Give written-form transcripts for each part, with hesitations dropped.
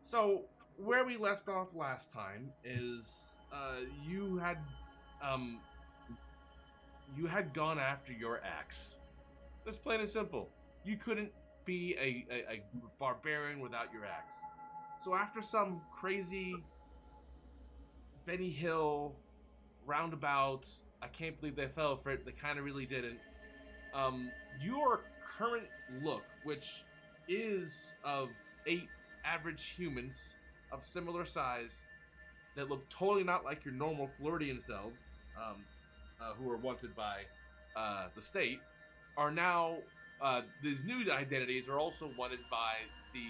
So where we left off last time is you had um, you had gone after your axe. That's plain and simple. You couldn't be a barbarian without your axe. So after some crazy Benny Hill roundabout, I can't believe they fell for it. They kind of really didn't. Your current look, which is of 8 average humans of similar size that look totally not like your normal Floridian selves, who are wanted by the state, are now these new identities are also wanted by the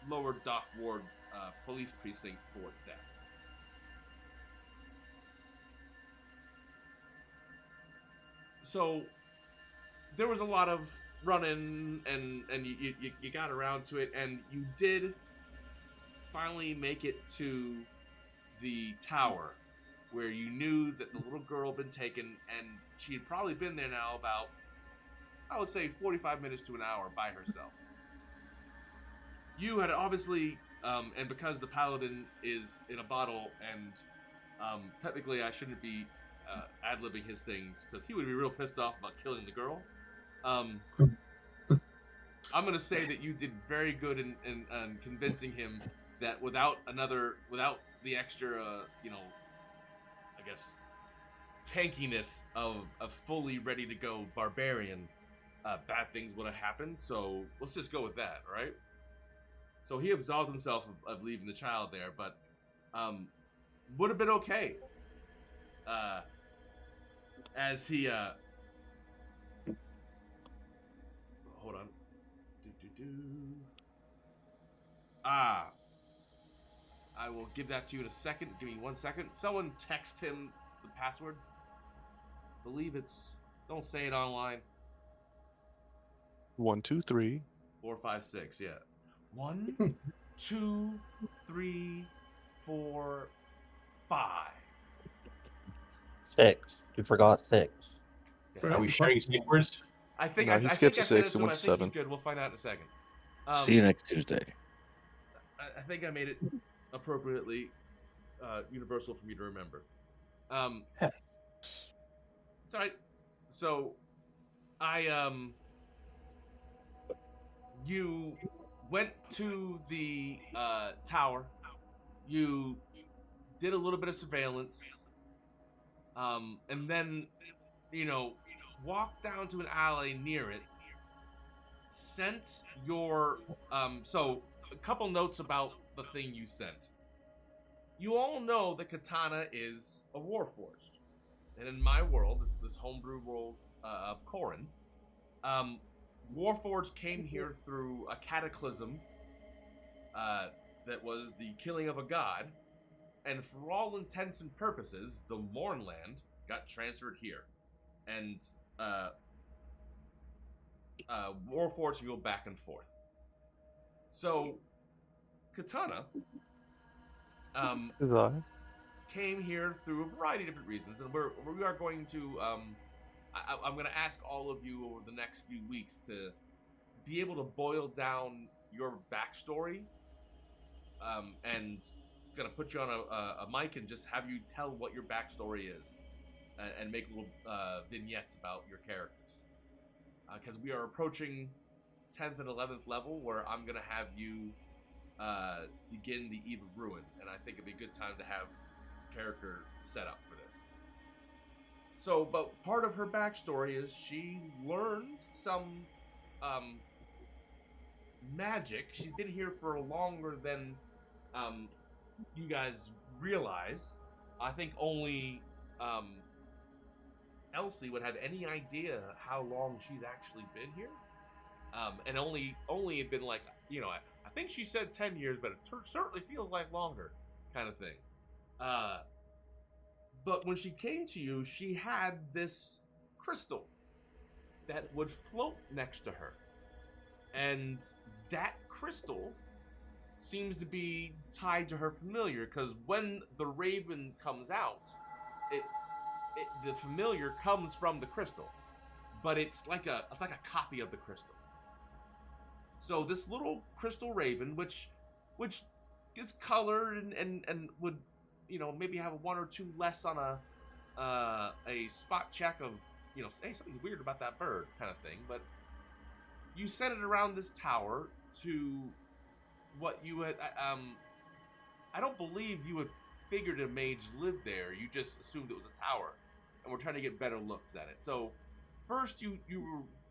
lower dock ward police precinct for theft. So there was a lot of running, and you got around to it, and you did finally make it to the tower where you knew that the little girl had been taken, and she had probably been there now about, I would say, 45 minutes to an hour by herself. You had obviously, and because the paladin is in a bottle, and technically I shouldn't be ad-libbing his things, because he would be real pissed off about killing the girl. I'm going to say that you did very good in convincing him that without the extra, I guess, tankiness of a fully ready to go barbarian, bad things would have happened. So let's just go with that, all right? So he absolved himself of leaving the child there, but would have been okay. As he hold on. I will give that to you in a second. Give me 1 second. Someone text him the password. Believe it's. Don't say it online. 1, 2, 3. 4, 5, 6. Yeah. 1, 2, 3, 4, 5. 6. You forgot 6. Yes. Are we sharing secrets? I think No, I he think skipped I said it 6 to and him. I went think 7. he's good. We'll find out in a second. See you next Tuesday. I think I made it appropriately universal for me to remember. It's all right. So, you went to the tower. You did a little bit of surveillance, and then, walked down to an alley near it. Sent your so a couple notes about the thing you sent. You all know that Katana is a warforged, and in my world, this homebrew world of Corrin, Warforged came here through a cataclysm that was the killing of a god, and for all intents and purposes, the Mournland got transferred here, and Warforged can go back and forth. So, Katana came here through a variety of different reasons, and we are going to I'm going to ask all of you over the next few weeks to be able to boil down your backstory, and going to put you on a mic and just have you tell what your backstory is, and make little vignettes about your characters. Because we are approaching 10th and 11th level, where I'm going to have you begin the Eve of Ruin, and I think it'd be a good time to have character set up for this. So, but part of her backstory is she learned some magic. She's been here for longer than you guys realize. I think only Elsie would have any idea how long she's actually been here. And only had been like, I think she said 10 years, but it certainly feels like longer, kind of thing. But when she came to you, she had this crystal that would float next to her. And that crystal seems to be tied to her familiar, because when the raven comes out, the familiar comes from the crystal. But it's like a copy of the crystal. So this little crystal raven, which which is colored and would, maybe have one or two less on a spot check of, hey, something's weird about that bird kind of thing. But you set it around this tower to what you had. I don't believe you had figured a mage lived there. You just assumed it was a tower, and we're trying to get better looks at it. So first, you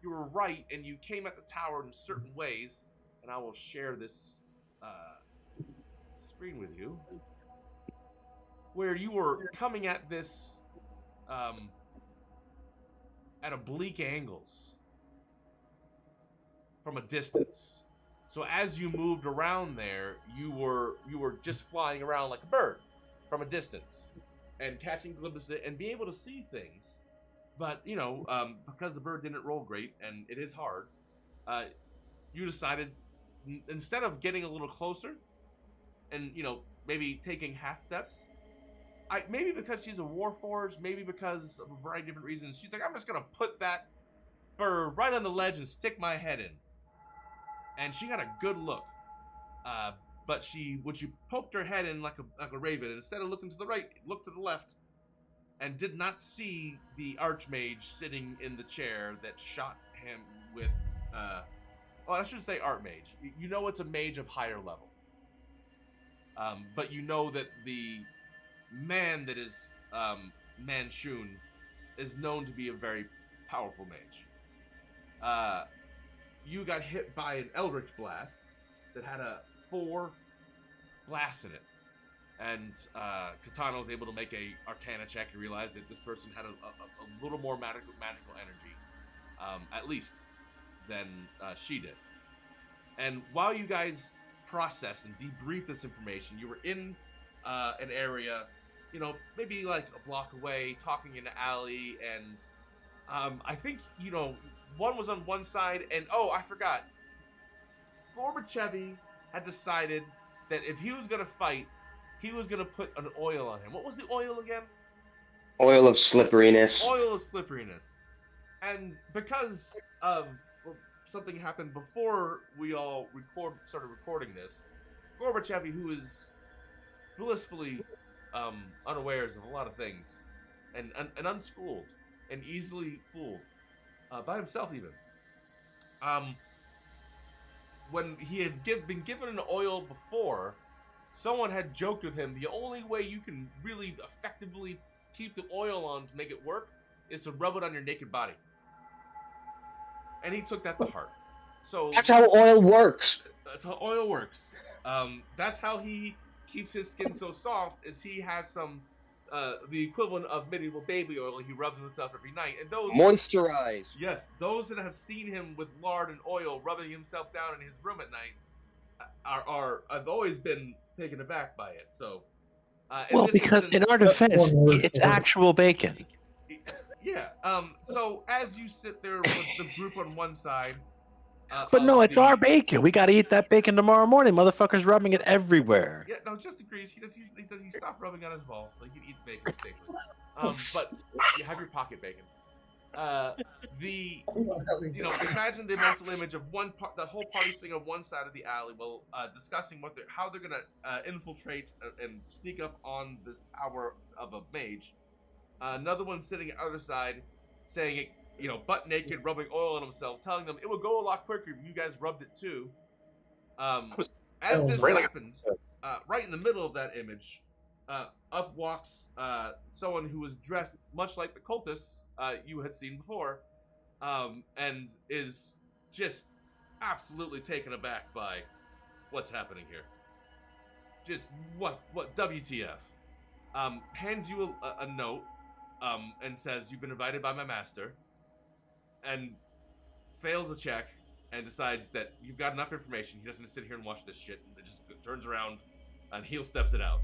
were right, and you came at the tower in certain ways, and I will share this screen with you, where you were coming at this at oblique angles from a distance. So as you moved around there, you were just flying around like a bird from a distance and catching glimpses and being able to see things. But, because the bird didn't roll great, and it is hard, you decided, instead of getting a little closer and, maybe taking half steps, maybe because she's a warforged, maybe because of a variety of different reasons, she's like, I'm just going to put that bird right on the ledge and stick my head in. And she got a good look. But she poked her head in like a raven, and instead of looking to the right, looked to the left, and did not see the archmage sitting in the chair that shot him with, I shouldn't say archmage. You know it's a mage of higher level. But you know that the man that is Manshoon is known to be a very powerful mage. You got hit by an Eldritch Blast that had 4 blasts in it. And Katana was able to make a Arcana check and realized that this person had a little more magical energy, at least, than she did. And while you guys processed and debriefed this information, you were in an area, maybe like a block away, talking in an alley, and I think, one was on one side, and I forgot. Gorbachev had decided that if he was gonna fight, he was gonna put an oil on him. What was the oil again? Oil of slipperiness. Oil of slipperiness. And because of something happened before we all started recording this, Gorbachev, who is blissfully unawares of a lot of things, and unschooled, and easily fooled, by himself even. When he had been given an oil before, someone had joked with him, the only way you can really effectively keep the oil on to make it work is to rub it on your naked body. And he took that to heart. So that's how oil works. That's how oil works. That's how he keeps his skin so soft, is he has some the equivalent of medieval baby oil he rubs himself every night. And those moisturize. Yes, those that have seen him with lard and oil rubbing himself down in his room at night have always been taken aback by it. So, because in our defense, it's actual bacon. Yeah. So as you sit there with the group on one side, but no, it's our bacon. We got to eat that bacon tomorrow morning. Motherfuckers rubbing it everywhere. Yeah, no, just agrees. He stopped rubbing on his balls so you can eat the bacon safely. But you have your pocket bacon. Imagine the mental image of the whole party sitting on one side of the alley while discussing how they're gonna infiltrate and sneak up on this tower of a mage. Another one sitting at the other side, saying it, butt naked, rubbing oil on himself, telling them it would go a lot quicker if you guys rubbed it too. As this happened, right in the middle of that image, up walks someone who was dressed much like the cultists you had seen before, and is just absolutely taken aback by what's happening here. Just what WTF? Hands you a note, and says you've been invited by my master, and fails a check and decides that you've got enough information. He doesn't sit here and watch this shit. And just turns around and heel steps it out.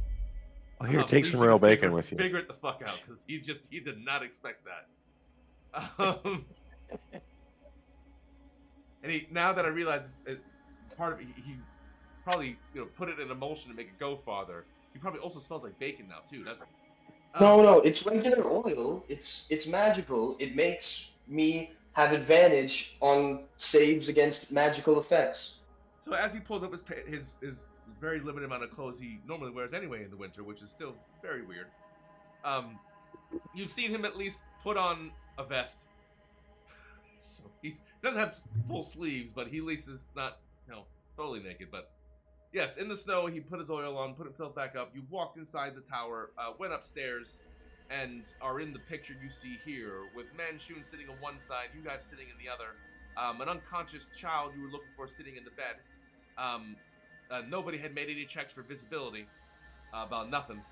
Well, here, take some real bacon with you. Figure it the fuck out, because he did not expect that. And now that I realize part of it, he probably put it in emulsion to make it go farther. He probably also smells like bacon now too, doesn't he? No, it's regular oil. It's magical. It makes me have advantage on saves against magical effects. So as he pulls up his very limited amount of clothes he normally wears anyway in the winter, which is still very weird. You've seen him at least put on a vest. So he doesn't have full sleeves, but he at least is not, totally naked. But yes, in the snow, he put his oil on, put himself back up. You walked inside the tower, went upstairs, and are in the picture you see here with Manshoon sitting on one side, you guys sitting in the other. An unconscious child you were looking for sitting in the bed. Nobody had made any checks for visibility. About nothing.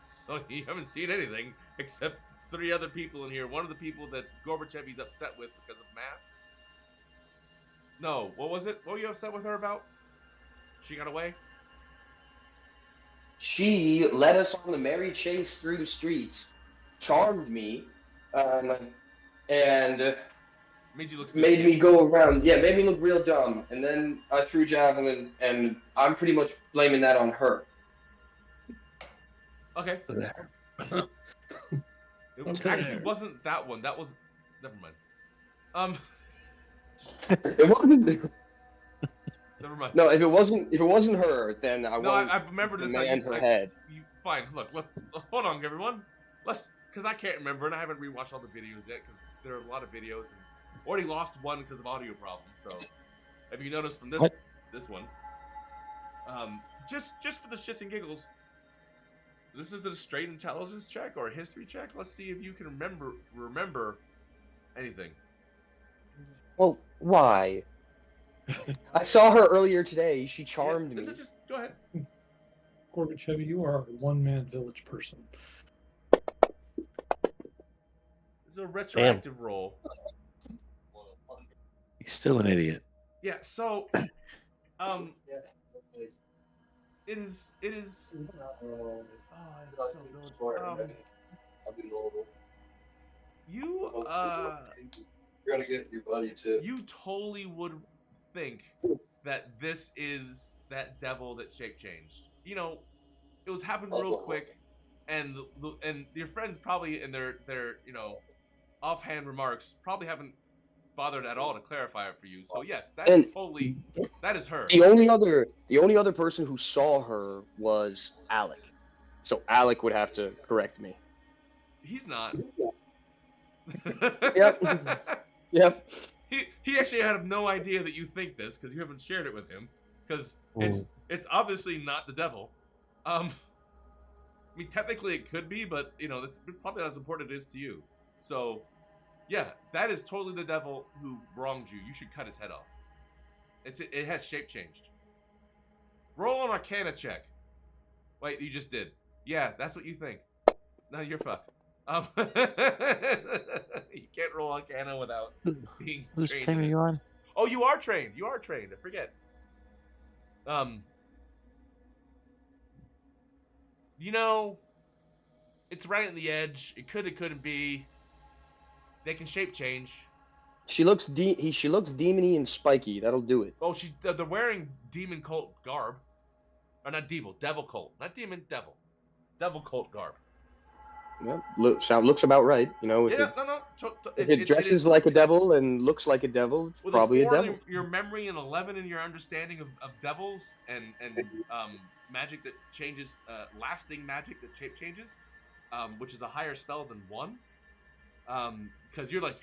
So you haven't seen anything except 3 other people in here. One of the people that Gorbachev is upset with because of math. No, what was it? What were you upset with her about? She got away? She led us on the merry chase through the streets, charmed me, and Made you look made me go around. Yeah, made me look real dumb. And then I threw javelin, and I'm pretty much blaming that on her. Okay. It actually wasn't that one. That was... Never mind. It wasn't. Never mind. No, if it wasn't her, then I won't I remember this. demand her head. Fine. Look, hold on, everyone. Because I can't remember, and I haven't rewatched all the videos yet, because there are a lot of videos, and already lost one because of audio problems. So, have you noticed from this one? Just for the shits and giggles, this is a straight intelligence check or a history check. Let's see if you can remember anything. Well, why? I saw her earlier today. She charmed me. Just go ahead. Gorbachev, you are a one-man village person. It's a retroactive roll. He's still an idiot. Yeah, so it is it's so good. You gotta get your buddy too. You totally would think that this is that devil that shape changed. It was happened real quick, and your friends probably in their offhand remarks probably haven't bothered at all to clarify it for you. So yes, that is her. The only other person who saw her was Alec. So Alec would have to correct me. He's not. Yep. Yep. He actually had no idea that you think this because you haven't shared it with him. Because it's obviously not the devil. I mean, technically it could be, but that's probably not as important as it is to you. So, yeah, that is totally the devil who wronged you. You should cut his head off. It has shape changed. Roll an Arcana check. Wait, you just did. Yeah, that's what you think. No, you're fucked. You can't roll Arcana without being Whose trained. team are you on? Oh, you are trained. You are trained. I forget. It's right at the edge. It couldn't be. They can shape change. She looks demony and spiky. That'll do it. Oh, they're wearing demon cult garb. Or not devil cult. Not demon, devil. Devil cult garb. Yeah, looks about right. If it dresses like a devil and looks like a devil, it's probably a devil. Your memory and 11 in your understanding of devils and magic that changes, lasting magic that shape changes, which is a higher spell than 1. Because you're like,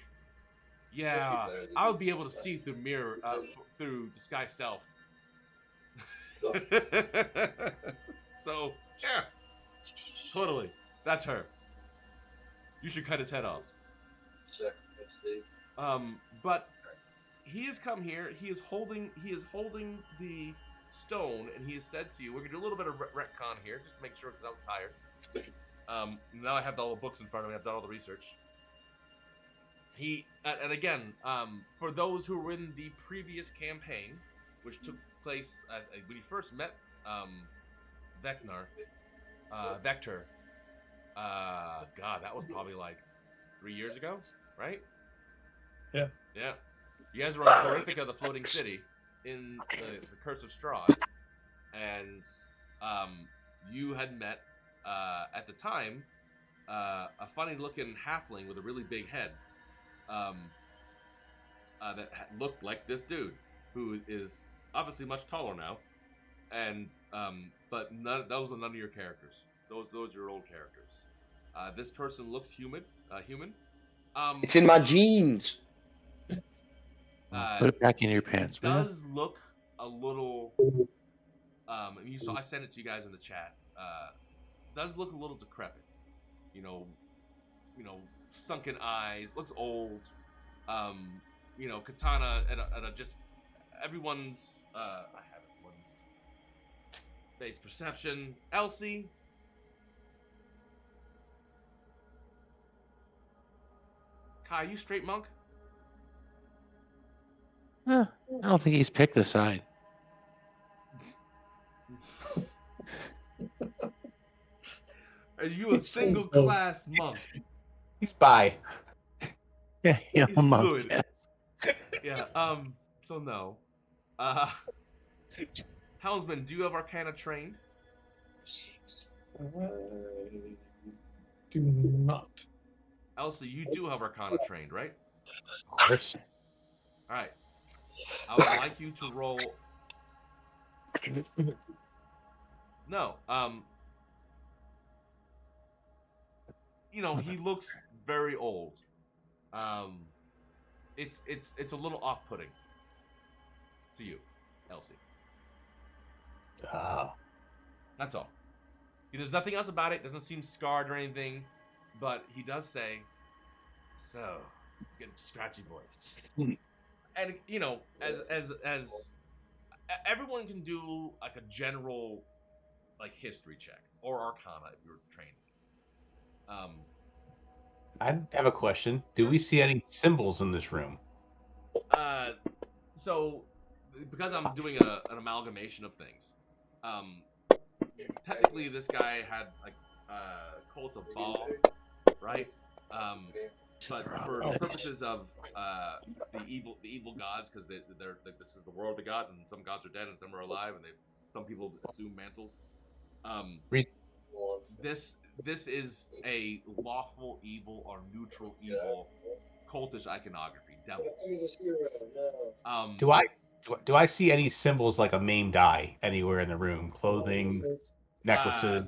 yeah, I'll be able to see through mirror, through disguise self. So yeah, totally, that's her. You should cut his head off. But he has come here. He is holding the stone, and he has said to you, "We're gonna do a little bit of retcon here, just to make sure, because I was tired." Now I have all the books in front of me. I've done all the research. And again, for those who were in the previous campaign, which took place when he first met Vector. God, that was probably like 3 years ago, right? Yeah. Yeah. You guys were on Terrific of the Floating City in the Curse of Strahd, and you had met at the time a funny-looking halfling with a really big head that looked like this dude, who is obviously much taller now, and but those are none of your characters. Those are your old characters. This person looks human. It's in my genes. Put it back in your pants. It does look a little. You saw I sent it to you guys in the chat. Does look a little decrepit. You know, sunken eyes. Looks old. Katana at a just everyone's. I have everyone's base perception. Elsie. Kai, you straight monk? I don't think he's picked a side. Are you a single class monk? He's bi. Yeah, He's I'm a monk. fluid. Yeah. So no. Helmsman, do you have Arcana trained? I do not. Elsie, you do have Arcana trained, right? Of course. All right. I would like you to roll. No. He looks very old. It's a little off-putting to you, Elsie. That's all. There's nothing else about it. Doesn't seem scarred or anything, but he does say, "So, get a scratchy voice." And as everyone can do like a general like history check or Arcana if you're trained. I have a question. Do we see any symbols in this room? So because I'm doing an amalgamation of things, technically this guy had like cult of Baal, right? But for the purposes of the evil gods, because they're this is the world of the god, and some gods are dead and some are alive, and some people assume mantles. This is a lawful evil or neutral evil, cultish iconography, devils. Do I see any symbols like a maimed eye anywhere in the room? Clothing, necklaces.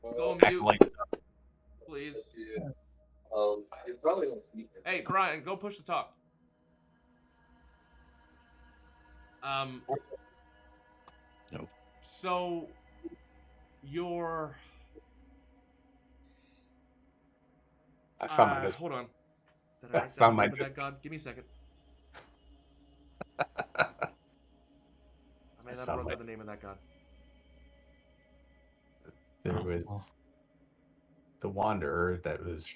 Go mute, please. Hey, Brian, go push the talk. Nope. So, your... I found my hold on. Did I write found down my the name of that god? Give me a second. I may not have wrote down the name of that god. There was the Wanderer that was...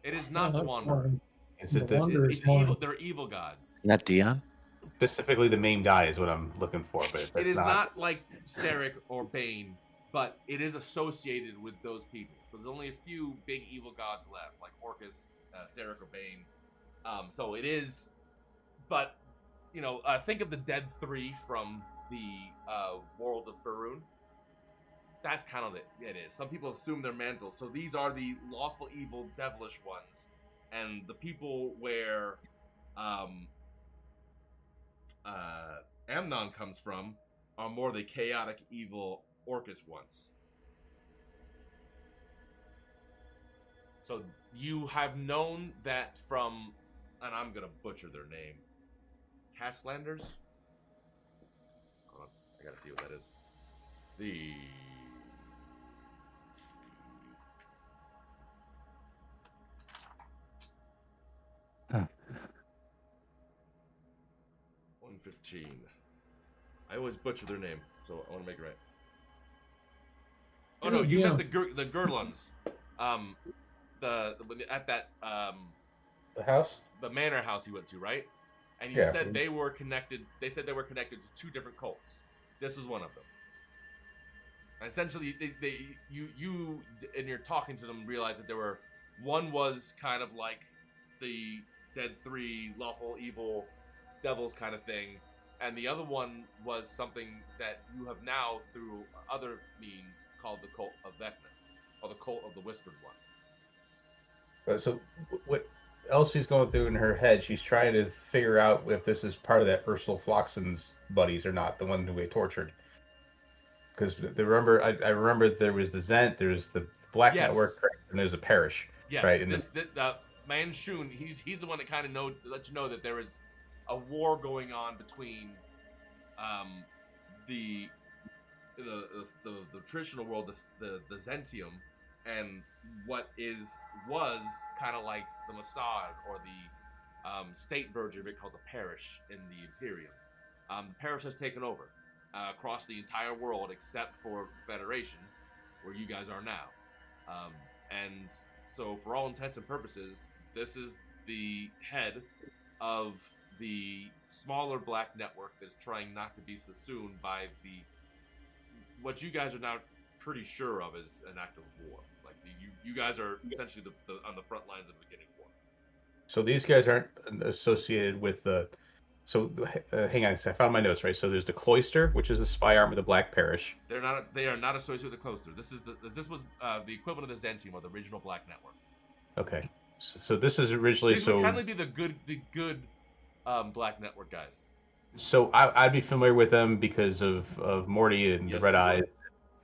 It is not the Wanderer. Is it it's evil. They're evil gods. Not Dion? Specifically the maimed eye is what I'm looking for. But it is not like Sarek or Bane, but it is associated with those people. So there's only a few big evil gods left, like Orcus, Sarek, or Bane. So it is, but think of the dead three from the world of Faerun. That's kind of it. It is. Some people assume they're mantles. So these are the lawful evil, devilish ones, and the people where Amnon comes from are more the chaotic, evil Orcus ones. So you have known that from, and I'm gonna butcher their name, Castlanders? Hold on, I gotta see what that is. The... Huh. 115. I always butcher their name, so I want to make it right. Oh no, you met the Gurluns. At that the house, the manor house you went to, right? And you said they were connected. They said they were connected to two different cults. This was one of them. And essentially, you in your talking to them realized that there were one was kind of like the dead three lawful evil devils kind of thing, and the other one was something that you have now through other means called the cult of Vecna, or the cult of the Whispered One. So what Elsie's going through in her head, she's trying to figure out if this is part of that Ursula Floxen's buddies or not, the one who we tortured. Because I remember there was the Zent, there's the Black Network, and there's a parish. Yes, right? Manshoon, he's the one that kind of let you know that there is a war going on between the traditional world, the Zentium, and what was kind of like the Mossad or the state version of it called the parish in the Imperium. The parish has taken over across the entire world except for Federation, where you guys are now. And so for all intents and purposes, this is the head of the smaller black network that's trying not to be subsumed by what you guys are now pretty sure of as an act of war. Like you guys are essentially on the front lines of the beginning war. So these guys aren't associated with the. So hang on, I found my notes right. So there's the Cloister, which is a spy arm of the Black Parish. They are not associated with the Cloister. This was the equivalent of the Zentium or the original Black Network. Okay, so this is originally These would kind of be the good Black Network guys. So I'd be familiar with them because of Morty and the Red Eyes.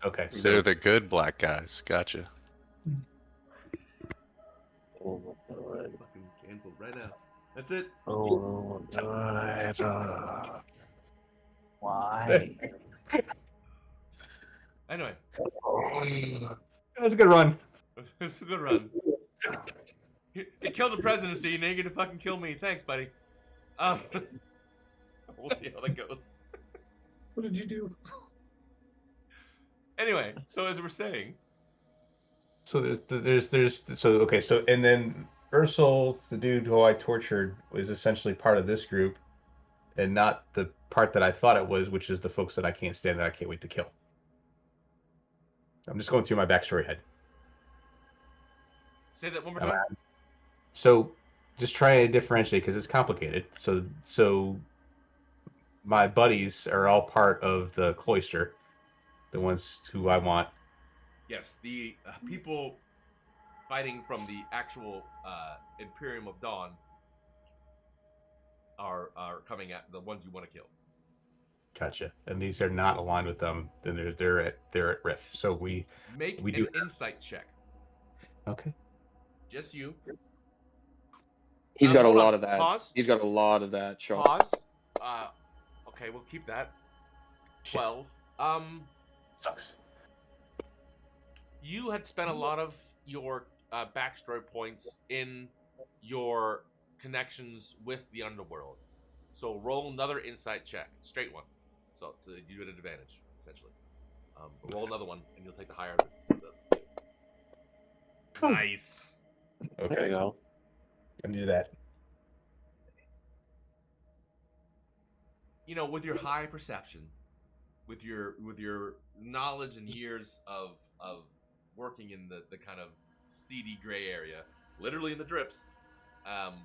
Okay, so they're the good black guys. Gotcha. Oh my God. Fucking canceled right now. That's it. Oh, God. Why? Anyway. That was a good run. It's a good run. He killed the presidency, now you're gonna fucking kill me. Thanks, buddy. We'll see how that goes. What did you do? Anyway, so as we're saying. So and then Ursel, the dude who I tortured, was essentially part of this group, and not the part that I thought it was, which is the folks that I can't stand and I can't wait to kill. I'm just going through my backstory head. Say that one more time. So, just trying to differentiate because it's complicated. So my buddies are all part of the Cloister, the ones who I want. Yes, the people fighting from the actual Imperium of Dawn are coming at the ones you want to kill. Gotcha. And these are not aligned with them. Then they're at riff. So we do an insight check. Okay. Just you. He's got a lot of that. Pause. He's got a lot of that. Sean. Pause. Okay, we'll keep that. 12. Sucks. You had spent a lot of your backstory points in your connections with the underworld. So roll another insight check. Straight one. So you get an advantage, essentially. Roll another one, and you'll take the higher of the two. Nice. Okay. There you go. I do that. You know, with your high perception, with your knowledge and years of working in the kind of seedy gray area, literally in the drips,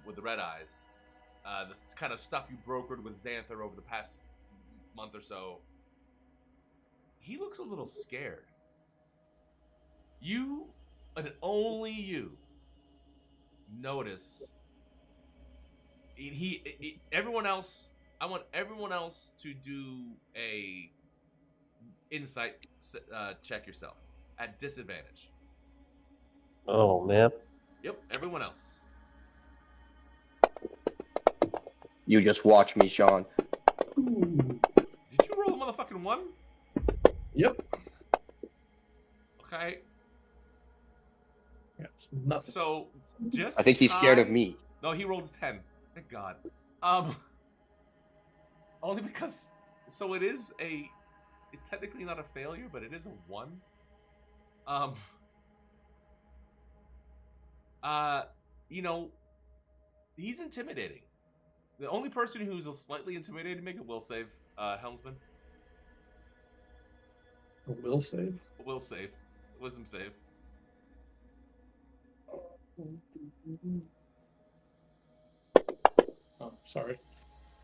with the red eyes, this kind of stuff you brokered with Xanthar over the past month or so, he looks a little scared. You, and only you, notice. Everyone else. I want everyone else to do a insight check yourself at disadvantage. Oh man. Yep, everyone else. You just watch me, Sean. Did you roll a motherfucking 1? Yep. Okay. That's nothing. So just I think he's scared of me. No, he rolled a 10. Thank God. Only because it is it's technically not a failure, but it is a 1. You know, he's intimidating. The only person who's slightly intimidating, make a will save, Helmsman. A will save? A will save. Wisdom save. Oh, sorry.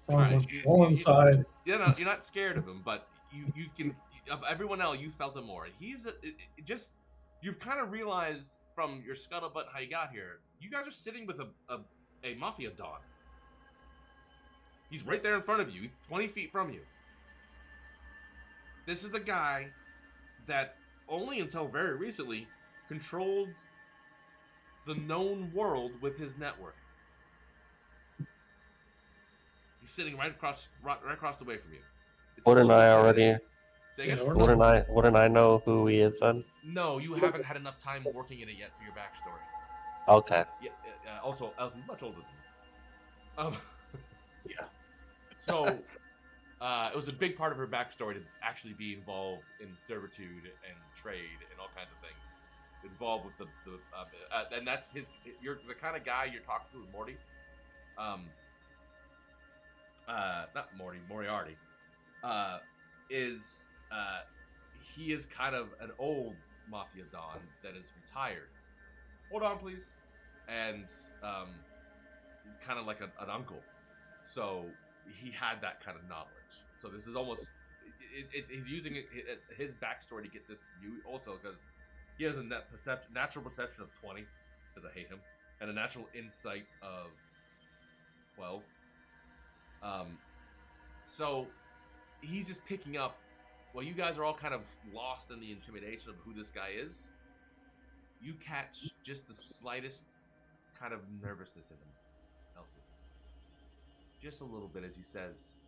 Right. One side. You know, you're not scared of him, but you can. Of everyone else, you felt him more. You've kind of realized from your scuttlebutt how you got here. You guys are sitting with a a Mafia Don. He's right there in front of you. He's 20 feet from you. This is the guy that only until very recently controlled the known world with his network. He's sitting right across the way from you. Wouldn't I already? Say again? Wouldn't I know who he is then? No, you haven't had enough time working in it yet for your backstory. Okay. Yeah. Also, Elsie's much older than you. Yeah. So, it was a big part of her backstory to actually be involved in servitude and trade and all kinds of things. Involved with the and that's his. You're the kind of guy you're talking to with Morty. Not Morty, Moriarty. He is kind of an old Mafia Don that is retired. Hold on, please. And kind of like an uncle. So he had that kind of knowledge. So this is almost he's using his backstory to get this view also because he has a natural perception of 20 because I hate him, and a natural insight of 12. So he's just picking up. While you guys are all kind of lost in the intimidation of who this guy is, you catch just the slightest kind of nervousness in him, Elsie. Just a little bit as he says,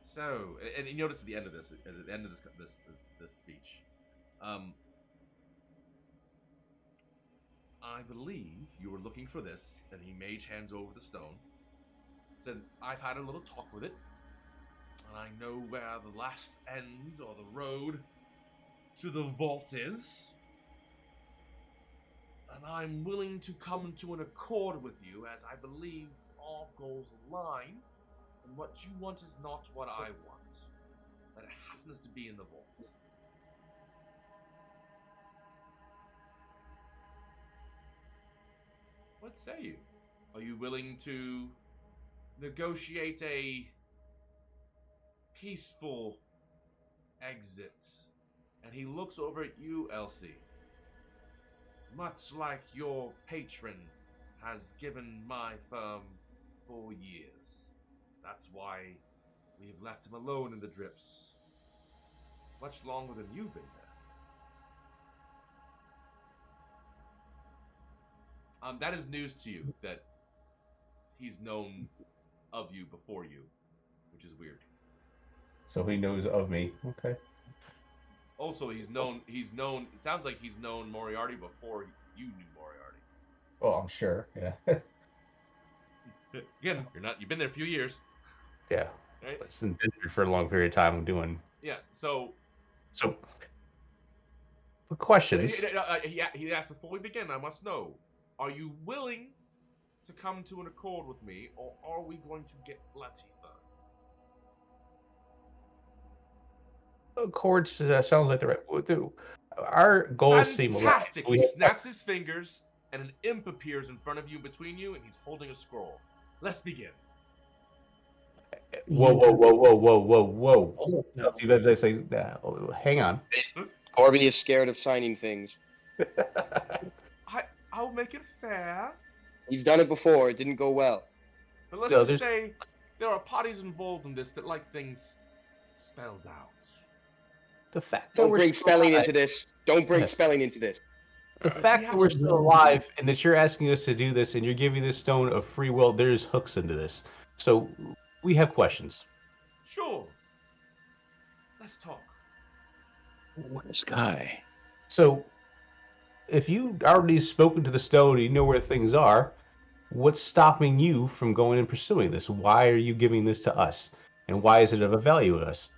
"So," and you notice at the end of this speech, I believe you were looking for this, and he mage hands over the stone. Said, "I've had a little talk with it. And I know where the last end or the road to the vault is. And I'm willing to come to an accord with you as I believe our goals align. And what you want is not what I want. But it happens to be in the vault." What say you? Are you willing to negotiate a peaceful exit? And he looks over at you, Elsie. Much like your patron has given my firm for years. That's why we've left him alone in the drips. Much longer than you've been there. That is news to you, that he's known of you before you, which is weird. So he knows of me. Okay. Also, he's known, it sounds like he's known Moriarty before you knew Moriarty. Oh, I'm sure, yeah. Again, you've been there a few years. Yeah. Right? It's been for a long period of time doing. Yeah, so for questions. He asked, before we begin, I must know, are you willing to come to an accord with me, or are we going to get bloody first? Accords sounds like the right. Our goals seem fantastic. He snaps his fingers, and an imp appears in front of you, between you, and he's holding a scroll. Let's begin. Whoa! No. You guys say, hang on. Corby is scared of signing things. I'll make it fair. He's done it before. It didn't go well. But let's just say there are parties involved in this that like things spelled out. The fact Don't bring spelling into this. Don't bring spelling into this. The fact that we're still alive and that you're asking us to do this and you're giving this stone of free will, there's hooks into this. So we have questions. Sure. Let's talk. This guy. So if you already spoken to the stone and you know where things are, what's stopping you from going and pursuing this? Why are you giving this to us? And why is it of a value to us?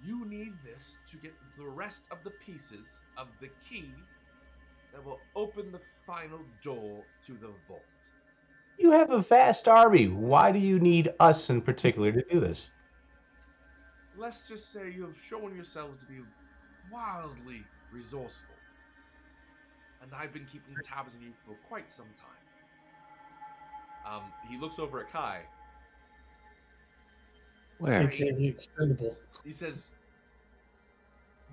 You need this to get the rest of the pieces of the key that will open the final door to the vault. You have a vast army. Why do you need us in particular to do this? Let's just say you have shown yourselves to be wildly resourceful. And I've been keeping tabs on you for quite some time. He looks over at Kai. Where? AKA expendable. He says,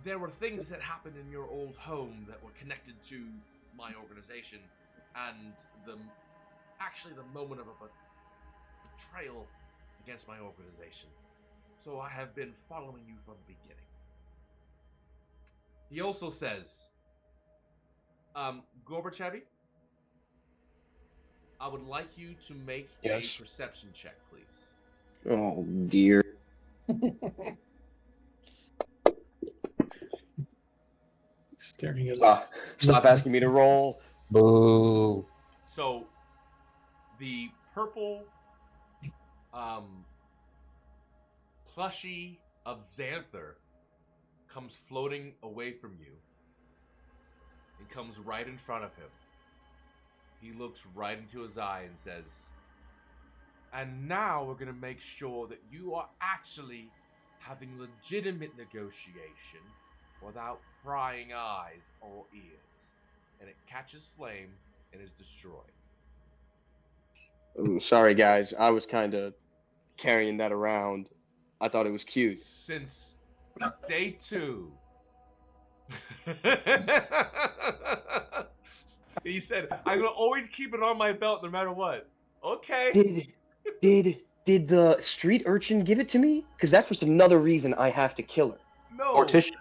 there were things that happened in your old home that were connected to my organization, and the actually the moment of a betrayal against my organization. So I have been following you from the beginning. He also says, Gorbachev, I would like you to make a perception check, please. Oh, dear. Staring at Stop asking me to roll. Boo. So, the purple plushie of Xanthar comes floating away from you and comes right in front of him. He looks right into his eye and says, and now we're going to make sure that you are actually having legitimate negotiation without prying eyes or ears. And it catches flame and is destroyed. Sorry, guys. I was kind of carrying that around. I thought it was cute. Since day 2. He said, I'm going to always keep it on my belt no matter what. Okay. Did the street urchin give it to me? Because that's just another reason I have to kill her. No. Mortician.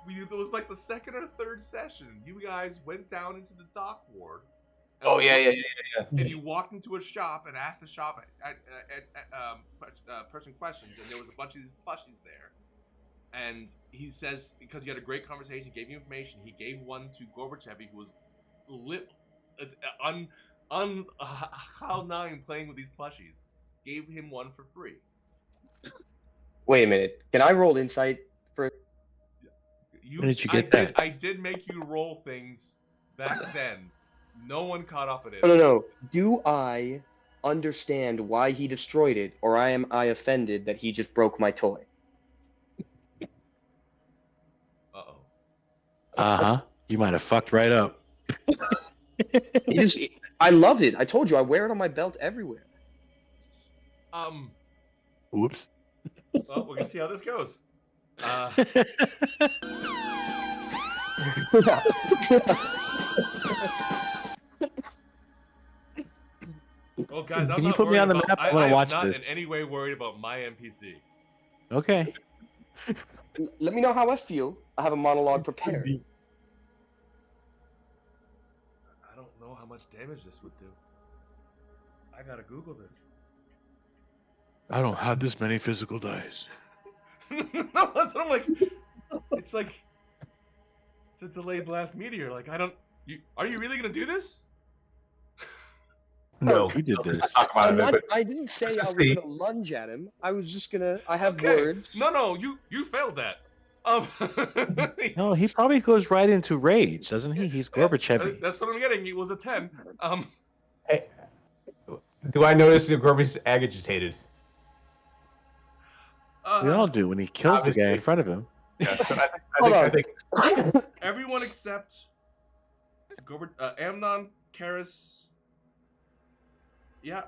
It was like the second or third session. You guys went down into the dock ward. Oh, yeah. And you walked into a shop and asked the shop person questions, and there was a bunch of these plushies there. And he says, because he had a great conversation, he gave you information. He gave one to Gorbachev, who was on cloud 9 playing with these plushies. Gave him one for free. Wait a minute. Can I roll insight for? Where did you get that? I did make you roll things back then. No one caught up in it. No. Do I understand why he destroyed it, or am I offended that he just broke my toy? Uh-oh. Uh-huh. You might have fucked right up. I love it. I told you, I wear it on my belt everywhere. Whoops. Well, we're gonna see how this goes. Well, guys, Can you put me on the map? I want to watch this. I'm not in any way worried about my NPC. Okay. Let me know how I feel. I have a monologue prepared. I don't know how much damage this would do. I gotta Google this. I don't have this many physical dice. No, that's what I'm like. It's like it's a delayed blast meteor. Like I don't. Are you really gonna do this? No, he did this. I didn't say I was gonna lunge at him. I was just gonna. I have words. No, you failed that. No, he probably goes right into rage, doesn't he? He's Gorbachev. That's what I'm getting. It was a 10. Hey, do I notice that Gorba's agitated? We all do when he kills the guy in front of him. Yeah, so I think everyone except Amnon, Karis, yeah,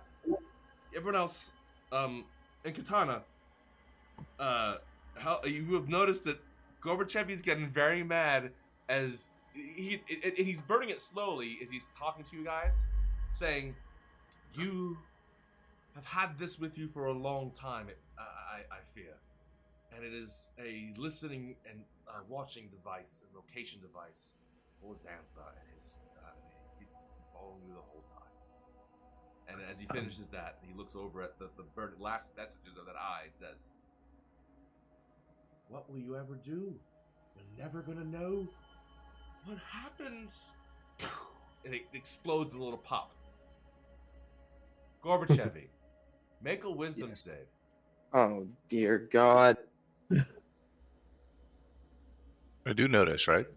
everyone else, and Katana. How you have noticed that Gorbachev is getting very mad as he's burning it slowly as he's talking to you guys, saying, "You have had this with you for a long time. I fear, and it is a listening and watching device, a location device for Xanthar, and he's following you the whole time." And as he finishes that, he looks over at the last messages of that eye and says, "What will you ever do? You're never gonna know what happens." And it explodes a little pop. Gorbachev, make a wisdom save. Oh dear God. I do notice, right?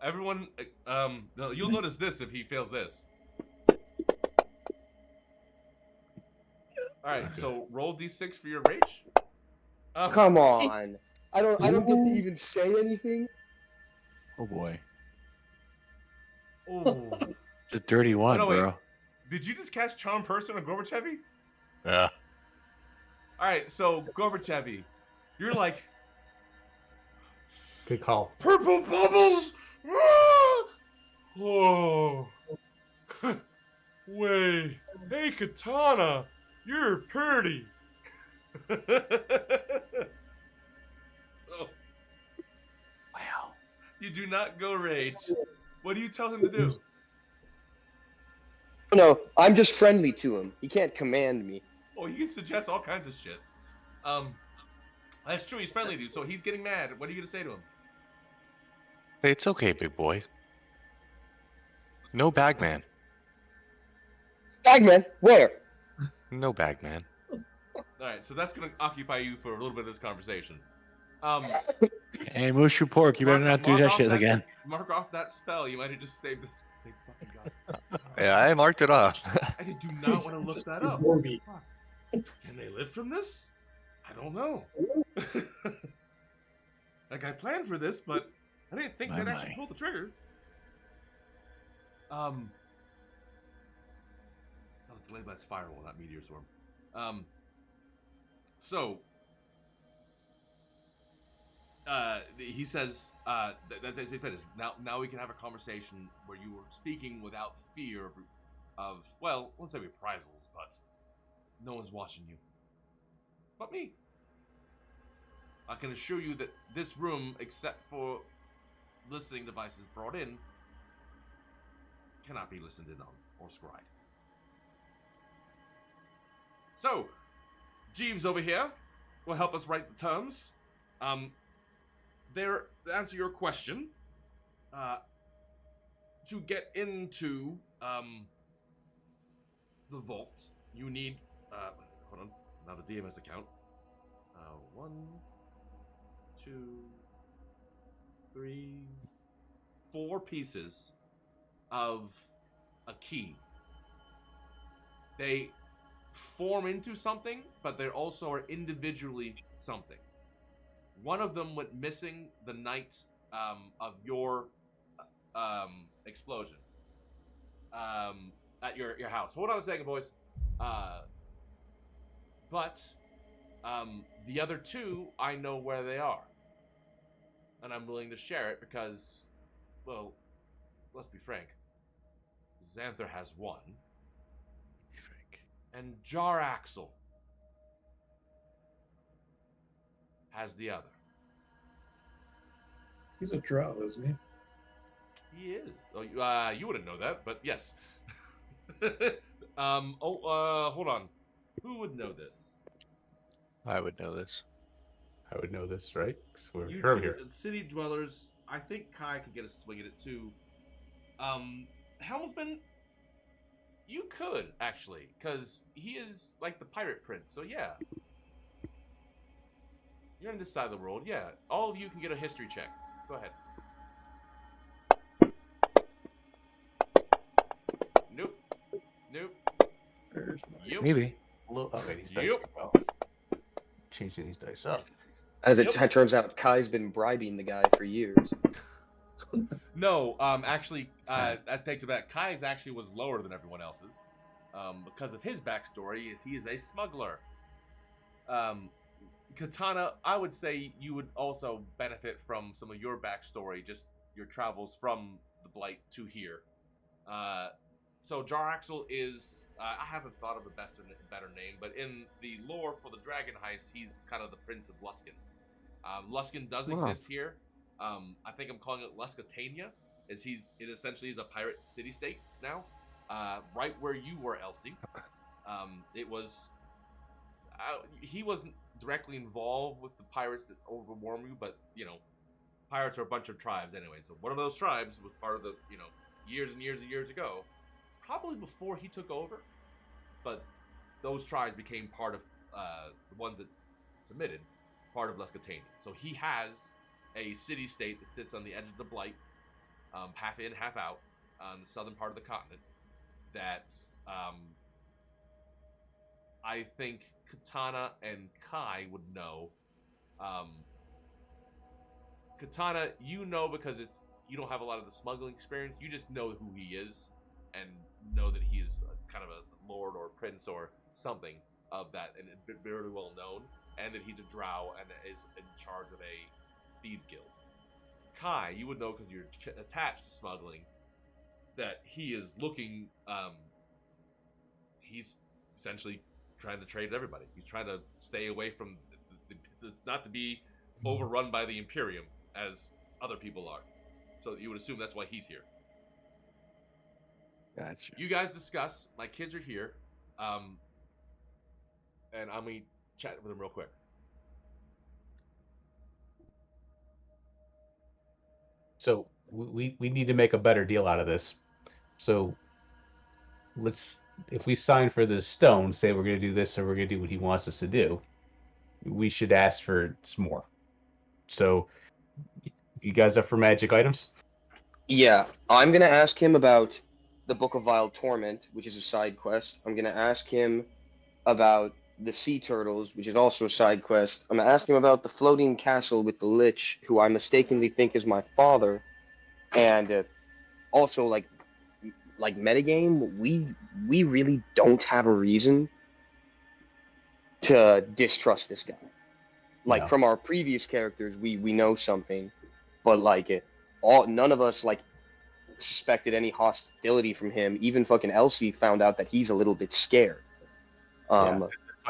Everyone, no, you'll notice this if he fails this. All right, so roll d6 for your rage. Come on. I don't get to even say anything. Oh boy. Oh. The dirty one, bro. Did you just cast Charm Person on Gorbachev? Yeah. All right, so Gorbachev, you're like, good call. Purple bubbles. Oh. Way, hey Katana, you're pretty. So, Wow. you do not go rage. What do you tell him to do? No, I'm just friendly to him. He can't command me. Oh, he can suggest all kinds of shit. That's true. He's friendly to you, so he's getting mad. What are you gonna say to him? Hey, it's okay, big boy. No bagman. Bagman, where? No bagman. All right, so that's gonna occupy you for a little bit of this conversation. Hey, Mushu Pork, you better not do that shit again. Mark off that spell. You might have just saved this big fucking guy. Yeah, I marked it off. I do not want to look that up. Fuck. Can they live from this? I don't know. Like, I planned for this, but I didn't think they'd actually pull the trigger. That was delayed by spiral, not meteor swarm. So he says that they finished. Now we can have a conversation where you were speaking without fear of, well, let's say reprisals, but no one's watching you. But me. I can assure you that this room, except for listening devices brought in, cannot be listened in on or scried. So, Jeeves over here will help us write the terms. To answer your question, to get into the vault, you need, hold on, now the DMS account. 1, 2, 3, 4 pieces of a key. They form into something, but they also are individually something. One of them went missing the night of your explosion at your house. Hold on a second, boys. But the other 2, I know where they are. And I'm willing to share it because, well, let's be frank. Xanthar has one. And Jar Axel has the other. He's a drow, isn't he? He is. Oh, you wouldn't know that, but yes. Hold on. Who would know this? I would know this. I would know this, right? Because we're You from two, here. city dwellers. I think Kai could get a swing at it too. Helmsman, you could actually, because he is like the pirate prince. So yeah, you're on this side of the world. Yeah, all of you can get a history check. Go ahead. Nope. Yep. Maybe. Okay, these dice Yep. are well. Changing these dice up. As it turns out, Kai's been bribing the guy for years. No, actually, that takes it back. Kai's actually was lower than everyone else's because of his backstory. He is a smuggler. Katana, I would say you would also benefit from some of your backstory, just your travels from the Blight to here. So Jar Axel is, I haven't thought of a better name, but in the lore for the Dragon Heist, he's kind of the Prince of Luskan. Luskan does exist here. I think I'm calling it Luscatania, as it essentially is a pirate city-state now, right where you were, Elsie. It was, he wasn't directly involved with the pirates that overwhelmed you, but, you know, pirates are a bunch of tribes anyway, so one of those tribes was part of the, you know, years and years and years ago, probably before he took over, but those tribes became part of, the ones that submitted, part of Luscatania. So he has a city-state that sits on the edge of the Blight, half in, half out, on the southern part of the continent. That's, I think Katana and Kai would know. Katana, you know, because you don't have a lot of the smuggling experience. You just know who he is, and know that he is kind of a lord or prince or something of that, and very well known, and that he's a drow and is in charge of a thieves guild. Kai, you would know because you're attached to smuggling, that he is looking he's essentially trying to trade everybody. He's trying to stay away from not to be overrun by the Imperium as other people are. So you would assume that's why he's here. Gotcha. You guys discuss. My kids are here, and I'm gonna chat with them real quick. So we need to make a better deal out of this. So if we sign for this stone, say we're going to do this, or we're going to do what he wants us to do, we should ask for some more. So, you guys up for magic items? Yeah, I'm gonna ask him about the Book of Vile Torment, which is a side quest. I'm gonna ask him about the sea turtles, which is also a side quest. I'm gonna ask him about the floating castle with the Lich, who I mistakenly think is my father, and also like metagame. We really don't have a reason to distrust this guy. Like, No. from our previous characters, we know something, but none of us suspected any hostility from him. Even fucking Elsie found out that he's a little bit scared. I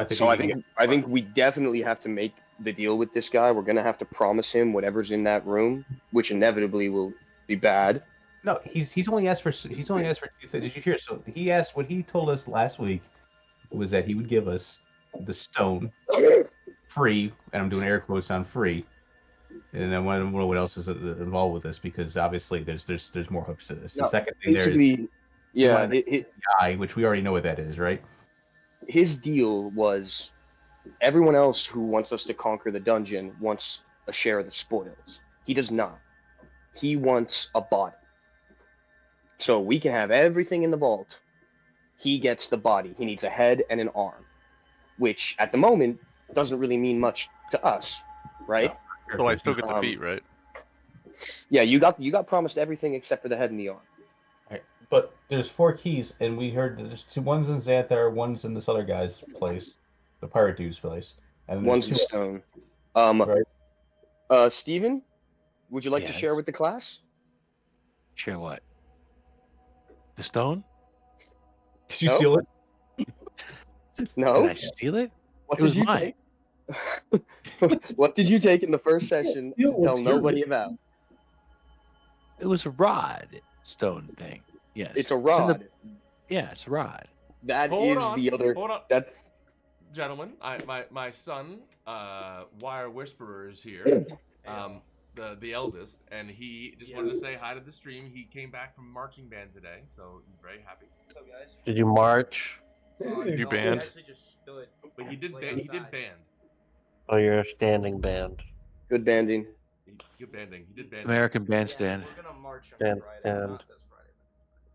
think we definitely have to make the deal with this guy. We're gonna have to promise him whatever's in that room, which inevitably will be bad. No, he's only asked for 2 things. Did you hear? So he asked, what he told us last week was that he would give us the stone free, and I'm doing air quotes on free. And then I want to know what else is involved with this, because obviously there's more hooks to this. The second thing there is MHI, which we already know what that is, right? His deal was everyone else who wants us to conquer the dungeon wants a share of the spoils. He does not. He wants a body. So we can have everything in the vault. He gets the body. He needs a head and an arm, which at the moment doesn't really mean much to us, right? So I still get the feet, right? Yeah, you got promised everything except for the head and the arm. Right. But there's 4 keys, and we heard that there's 2. One's in Xanthar, one's in this other guy's place, the pirate dude's place, and one's in stone. Right. Steven, would you like to share with the class? Share what? The stone? Did you steal it? No. Did I steal it? What It was did you mine. take? What did you take in the first session and tell nobody about? It was a rod stone thing. Yes. It's a rod. It's a rod. That Hold is on, the other. hold on. That's Gentlemen, my son, Wire Whisperer, is here. The eldest, and he just wanted to say hi to the stream. He came back from marching band today, so he's very happy. What's up, guys? Did you march? You banned? I actually just stood. But he did band. He did band. Oh, you're a standing band. good banding. Good banding. He did band. American Bandstand. We're gonna march on Stand, Friday. stand. Not this Friday.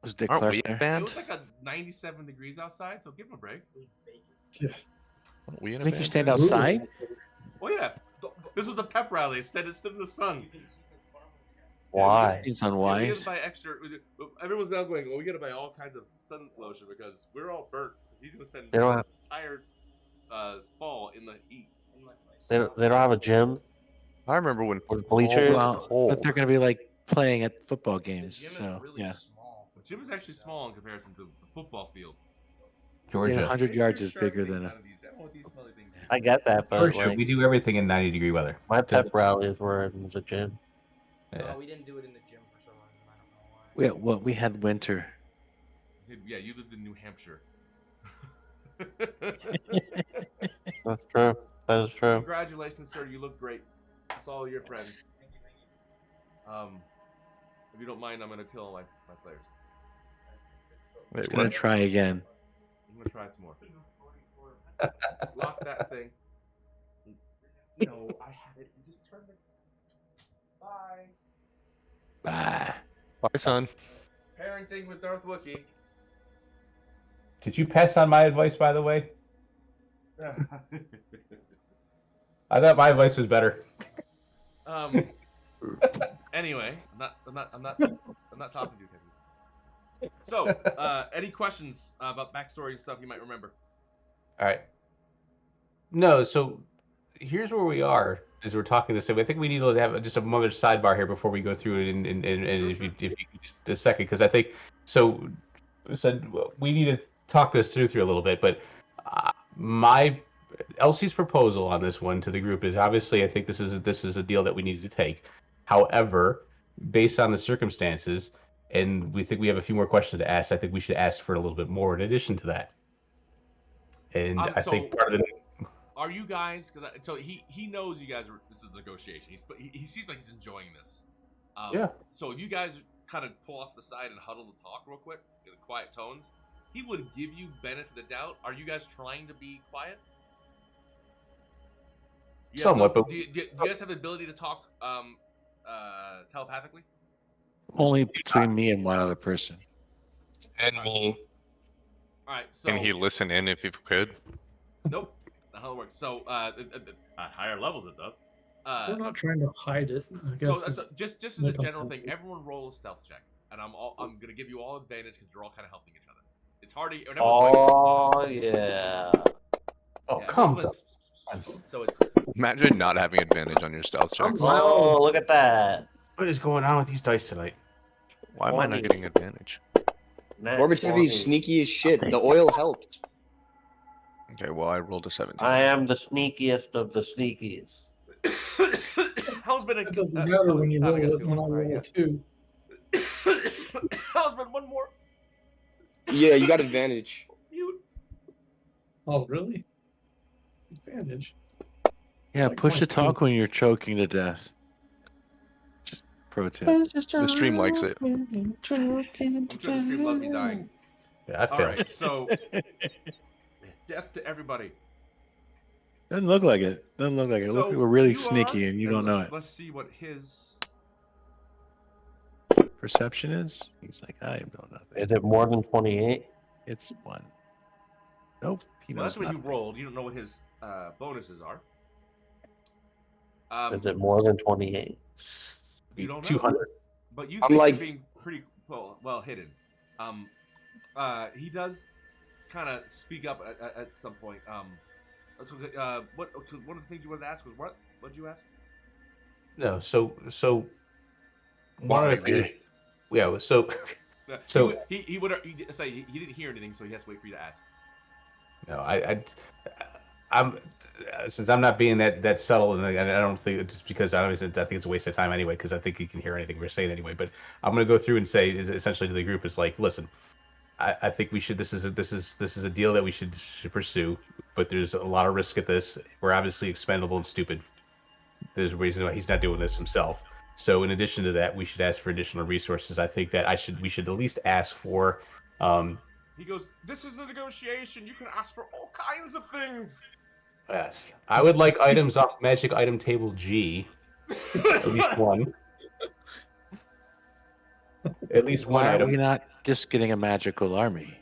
Was Dick Aren't Clark we a there? It band? was like a 97 degrees outside, so give him a break. Aren't we in a Think you band? stand outside? Oh yeah, this was the pep rally. It stood in the sun. Why? It's We unwise. gotta buy extra. Everyone's now going, well, we gotta buy all kinds of sun lotion because we're all burnt. Because he's gonna spend They don't have. entire fall in the heat. They don't have a gym I remember when with bleachers. Well, but they're going to be like playing at football The games. gym is So, really yeah. small. The gym is actually small in comparison to the football field. Georgia. Yeah, 100 yards Take is your bigger sharp than things a. out of these. I don't want these smelly things. I get that, but Georgia, like, we do everything in 90-degree weather. my pep rallies were in the gym. Yeah. No, we didn't do it in the gym for some reason. I don't know why. Yeah, well, we had winter. Yeah, you lived in New Hampshire. That's true. That is true. Congratulations, sir. You look great. It's all your friends. If you don't mind, I'm gonna kill my players. Wait, It's going what? to try again. I'm gonna try some more. Lock that thing. No, I had it. You just turned it. Bye. Bye. Bye, son. Parenting with Darth Wookie. Did you pass on my advice, by the way? I thought my advice was better. Anyway, I'm not talking to you. So, any questions about backstory and stuff you might remember? All right. No, so here's where we are as we're talking this. I think we need to have just another sidebar here before we go through it, and if you could just a second, because I think so. We need to talk this through a little bit, but my Elsie's proposal on this one to the group is obviously I think this is a deal that we need to take. However, based on the circumstances, and we think we have a few more questions to ask, I think we should ask for a little bit more in addition to that. And I think part of it. Are you guys? Because so he knows you guys are. This is a negotiation. He seems like he's enjoying this. Yeah. So if you guys kind of pull off the side and huddle to talk real quick in quiet tones, he would give you benefit of the doubt. Are you guys trying to be quiet? Somewhat, but do you guys have the ability to talk telepathically? Only between me and one other person. And me. All right. So Can he listen in if he could? Nope. Not how it works. So at higher levels, it does. We're not trying to hide it. I guess So just as a general thing, everyone roll a stealth check, and I'm gonna give you all advantage because you're all kind of helping each other. It's hard to. Oh yeah. Oh, come on. So it's Imagine not having advantage on your stealth checks. Oh, look at that. What is going on with these dice tonight? Why am I not getting advantage? Gorbachev sneaky as shit. The oil helped. Okay, well I rolled a 17. I am the sneakiest of the sneakies. how's been a It doesn't matter when you roll it when I roll a 2. how's been one more? Yeah, you got advantage. Oh, really? Advantage. Yeah, push to talk when you're choking to death. Just pro tip. The stream likes it. I'm sure the stream loves me dying. Yeah, I All feel right, so death to everybody. Doesn't look like it. Doesn't look like it. So Look, we're really you sneaky are- and you don't know it. Let's see what his. Perception is? He's like, I know nothing. Is it more than 28? It's 1. Nope. He Well, knows that's what you nothing. rolled. You don't know what his bonuses are. Is it more than 28? You don't know. 200. But you I'm think like- you're being pretty well hidden. He does kind of speak up at some point. What one of the things you wanted to ask was what? What did you ask? No, so one of the things. Yeah, so So- he would say he didn't hear anything, so he has to wait for you to ask. no, I'm since I'm not being that subtle, and I don't think it's because I think it's a waste of time anyway, because I think he can hear anything we're saying anyway. But I'm gonna go through and say essentially to the group is like, listen, I think we should. This is a deal that we should pursue, but there's a lot of risk at this. We're obviously expendable and stupid. There's a reason why he's not doing this himself. So in addition to that, we should ask for additional resources. I think that we should at least ask for. He goes, "This is the negotiation. You can ask for all kinds of things." Yes, I would like items off magic item table G. At least one. At least one Why are item we not just getting a magical army?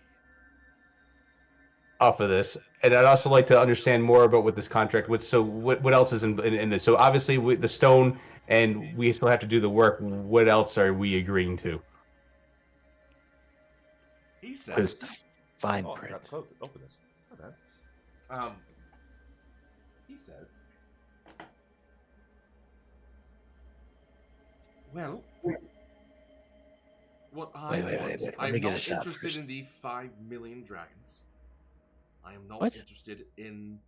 off of this, and I'd also like to understand more about what this contract. What else is in this? So obviously with the stone, and we still have to do the work. What else are we agreeing to? He Because says, the fine "Oh, I print. forgot to close it. Open this." Okay. He says, "Well, what I Wait, want, wait. Let I'm me get a not shot interested first. in the 5 million dragons. I am not What? interested in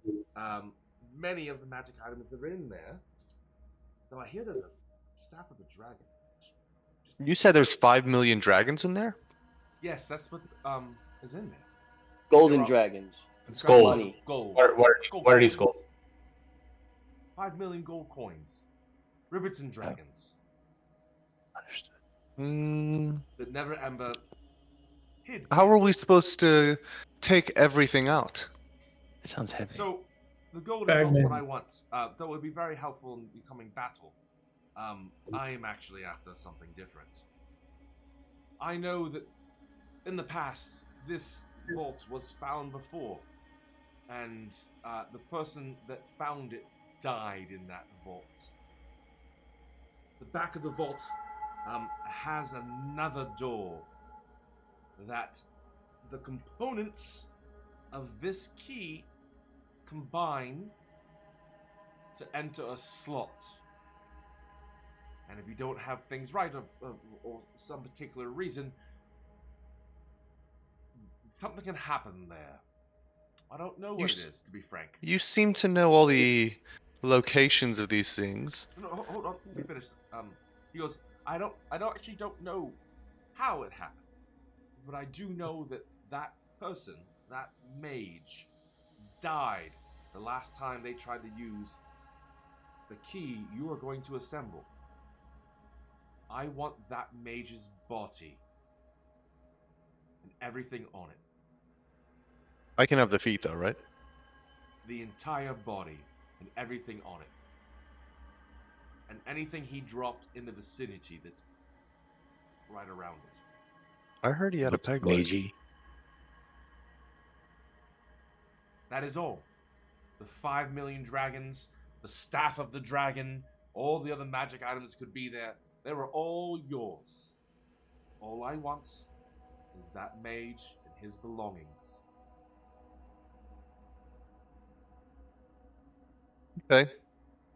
many of the magic items that are in there. Though I hear that the staff of the dragon. You said there's 5 million dragons in there? Yes, that's what is in there. Golden They're all- dragons. It's Dragons gold. of Money. Gold. What are these coins. gold? 5 million gold coins. Rivets and dragons Understood. that never ever hid. How are we supposed to take everything out? It sounds heavy. So, the gold is not Bagman. what I want. Though it would be very helpful in the coming battle. I am actually after something different. I know that in the past, this vault was found before. And the person that found it died in that vault. The back of the vault has another door that the components of this key combine to enter a slot. And if you don't have things right or some particular reason, Something can happen there. I don't know You what it s- is, to be frank. You seem to know all the locations of these things. No, hold on. Let me finish. He goes, I don't actually don't know how it happened, but I do know that that person, that mage, died the last time they tried to use the key you are going to assemble. I want that mage's body and everything on it. I can have the feet though, right? The entire body and everything on it. And anything he dropped in the vicinity that's right around it. I heard he had a peg leg. Magey. That is all. The 5 million dragons, the staff of the dragon, all the other magic items that could be there, they were all yours. All I want is that mage and his belongings. Okay.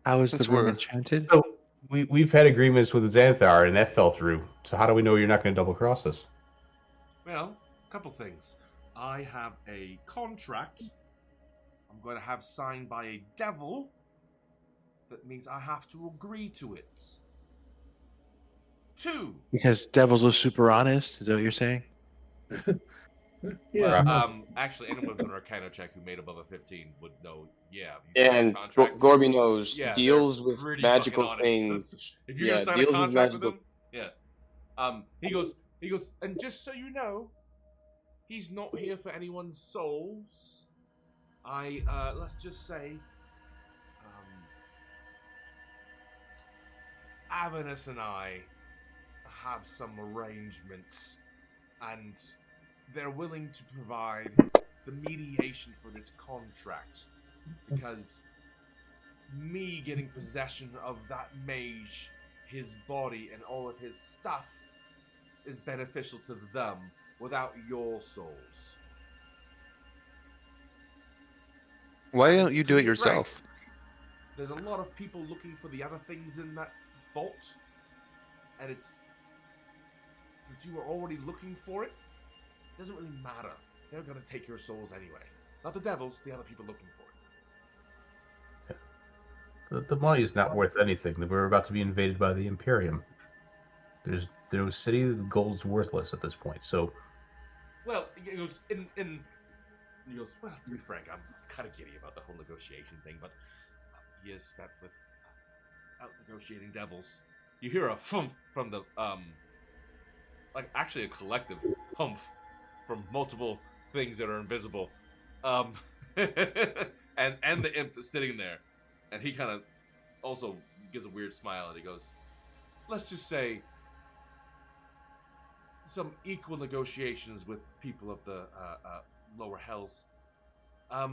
How is the Since room we're- enchanted? So we've had agreements with Xanthar, and that fell through. So how do we know you're not going to double cross us? Well, a couple things. I have a contract I'm going to have signed by a devil. That means I have to agree to it. 2. Because devils are super honest. Is that what you're saying? Yeah. Well, no. actually, anyone with an Arcana check who made above a 15 would know. Yeah, you sign a And contract. Gorby knows Yeah, deals they're with pretty magical fucking honest. things. If you're Yeah, gonna sign a deals with contract with magical. him, yeah. He goes, and just so you know, he's not here for anyone's souls. Let's just say, Avernus and I have some arrangements, and they're willing to provide the mediation for this contract, because me getting possession of that mage, his body, and all of his stuff is beneficial to them without your souls. Why don't you To do it be yourself? frank, there's a lot of people looking for the other things in that vault, and it's since you were already looking for it, it doesn't really matter. They're gonna take your souls anyway. Not the devils, the other people looking for it. The money is not worth anything. We're about to be invaded by the Imperium. There's no city. The gold's worthless at this point. So, Well, he goes he goes, well, to be frank, I'm kind of giddy about the whole negotiation thing, but years spent with out negotiating devils. You hear a humph from the like actually a collective humph from multiple things that are invisible, and the imp is sitting there, and he kind of also gives a weird smile, and he goes, let's just say some equal negotiations with people of the lower hells. I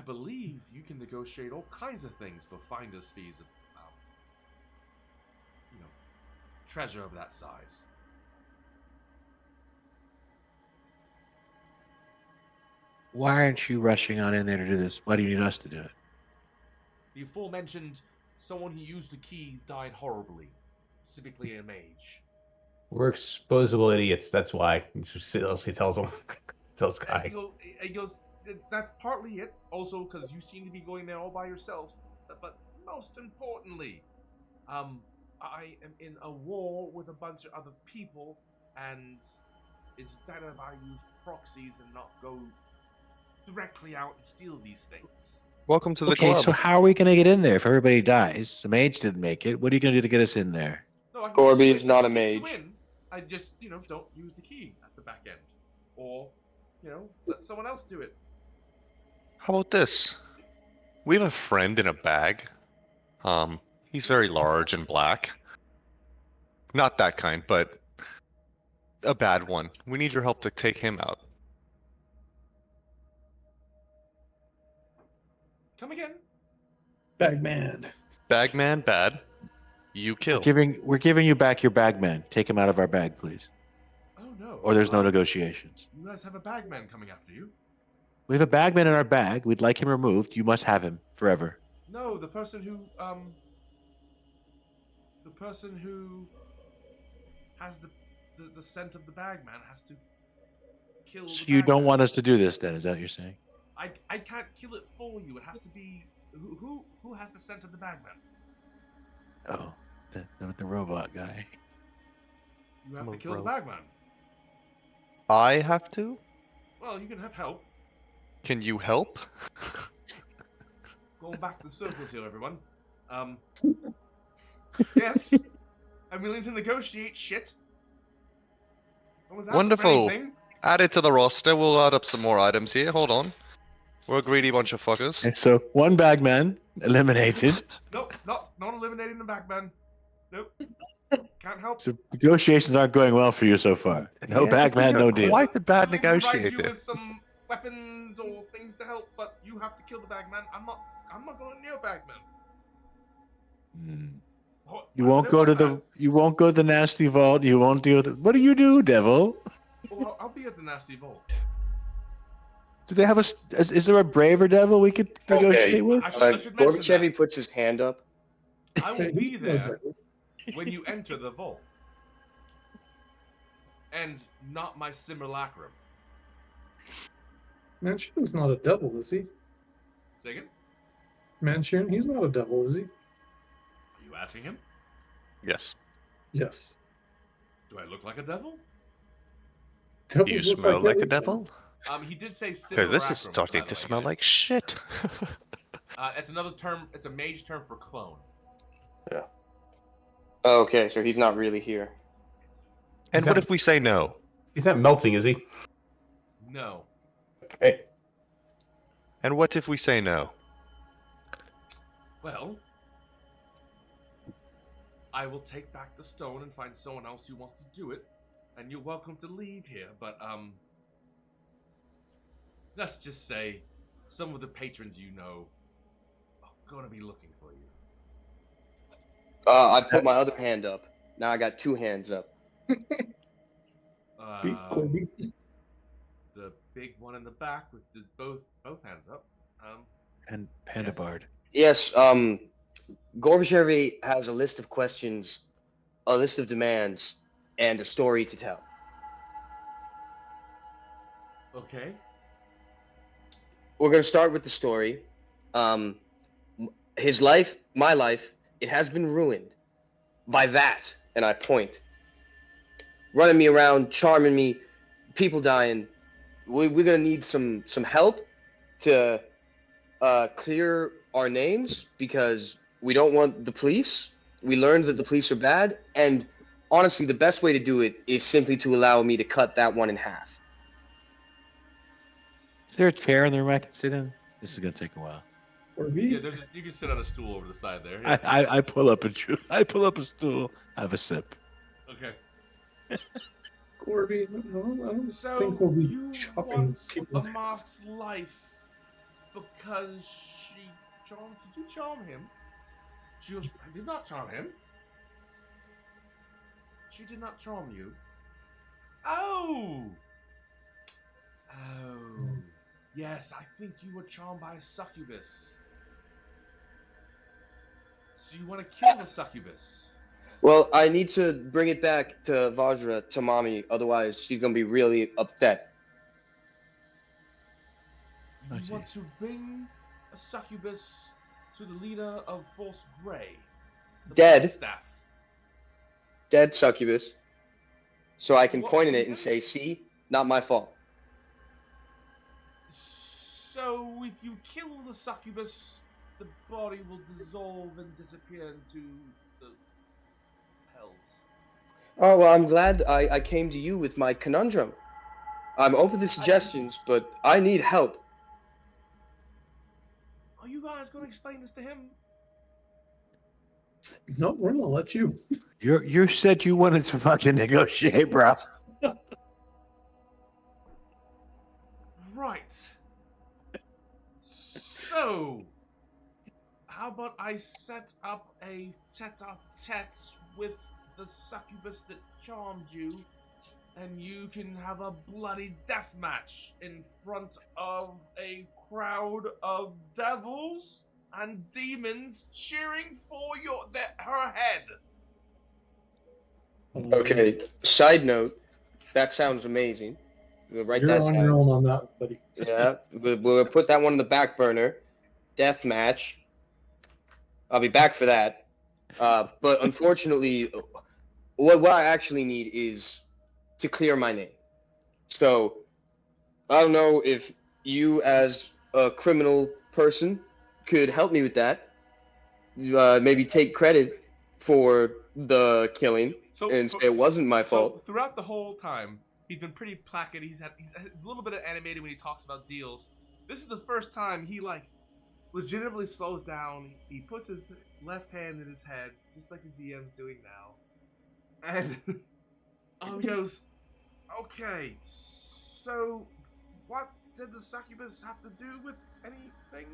believe you can negotiate all kinds of things for finder's fees of, treasure of that size. Why aren't you rushing on in there to do this? Why do you need us to do it? The aforementioned someone who used the key died horribly, specifically a mage. we're exposable idiots. That's why. He tells him. Tells And Kai. he goes, that's partly it, also because you seem to be going there all by yourself, but most importantly, I am in a war with a bunch of other people, and it's better if I use proxies and not go directly out and steal these things. Welcome to the Okay, club. so how are we going to get in there if everybody dies? The mage didn't make it. What are you going to do to get us in there? No, I can Gorby get you is in. not I a can get you mage. in. I just, don't use the key at the back end. Or, let someone else do it. How about this? We have a friend in a bag. He's very large and black. Not that kind, but a bad one. We need your help to take him out. Come again? Bagman. Bagman, bad. You kill. We're giving you back your bagman. Take him out of our bag, please. Oh, no. Or there's no negotiations. You guys have a bagman coming after you? We have a bagman in our bag. We'd like him removed. You must have him forever. No, the person who has the the scent of the bagman has to kill. So the you don't bagman. want us to do this, then? Is that what you're saying? I can't kill it for you. It has to be who has the scent of the bagman. Oh, the robot guy. You have I'm to a kill the rogue. bagman. I have to? Well, you can have help. Can you help? Going back to the circles here, everyone. Yes, I'm willing to negotiate shit. No one's asked for Wonderful. anything. Add it to the roster. We'll add up some more items here. Hold on. We're a greedy bunch of fuckers. And so one bagman eliminated. Nope, not eliminating the bagman. Nope. Can't help. So negotiations aren't going well for you so far. No bagman, no deal. Quite a bad Willing to provide you negotiator. with some weapons or things to help, but you have to kill the bagman. I'm not going near bagman. Hmm. What- You I won't know go to about the. You won't go to the nasty vault. You won't deal with it. What do you do, devil? that. Well, I'll be at the nasty vault. Do they have a? Is there a braver devil we could negotiate with? I should mention Gorbachev that. puts his hand up. I will be there when you enter the vault. And not my simulacrum. Manshoon's not a devil, is he? Say again? Manshoon, he's not a devil, is he? Are you asking him? Yes. Yes. Do I look like a devil? Devils You look smell like a everything. devil? He did say Okay, simulacrum. this is starting by the to way, smell guys. like shit. It's another term. It's a mage term for clone. Oh, okay, so he's not really here. And what if we say no? He's not melting, is he? No. Hey, And what if we say no? Well, I will take back the stone and find someone else who wants to do it, and you're welcome to leave here. But let's just say some of the patrons you know are gonna be looking for you. I put my other hand up. Now I got two hands up. Beat Corby. The big one in the back with both hands up. And Panda Yes. Bard. Yes, Gorbachev has a list of questions, a list of demands, and a story to tell. Okay. We're gonna start with the story. His life, my life, it has been ruined by that, and I point. Running me around, charming me, people dying. We're gonna need some help to clear our names because we don't want the police. We learned that the police are bad, and honestly, the best way to do it is simply to allow me to cut that one in half. Is there a chair in the room I can sit in? This is gonna take a while. Corby. Yeah, you can sit on a stool over the side there. Yeah. I pull up I pull up a stool. Have a sip. Okay. Corby. I don't So think we'll be you chopping want people. a moth's life because she charmed? Did you charm him? She was. I did not charm him. She did not charm you. Oh. Oh. Yes, I think you were charmed by a succubus. So you want to kill the succubus? Well, I need to bring it back to Vajra, to mommy, otherwise she's gonna be really upset. You Oh, want jeez. to bring a succubus to the leader of Force Grey. The Dead. Black Staff. Dead succubus. So I can What point at it and reason? say, see, not my fault. So if you kill the succubus, the body will dissolve and disappear into the hells. Oh, well, I'm glad I came to you with my conundrum. I'm open to suggestions, but I need help. Are you guys going to explain this to him? No, we're gonna let you. You said you wanted to fucking negotiate, bro. Right. So, how about I set up a tete-a-tete with the succubus that charmed you, and you can have a bloody death match in front of a crowd of devils and demons cheering for her head. Okay. Side note, that sounds amazing. We'll write You're that on down. your own on that one, buddy. Yeah, we'll put that one in the back burner. Death match. I'll be back for that. But unfortunately, what I actually need is to clear my name. So I don't know if you, as a criminal person, could help me with that. Maybe take credit for the killing and say it wasn't my fault. So throughout the whole time, he's been pretty placid. He's had a little bit of animated when he talks about deals. This is the first time he like legitimately slows down. He puts his left hand in his head, just like the DM's doing now, and he goes, "Okay, so what did the succubus have to do with anything?"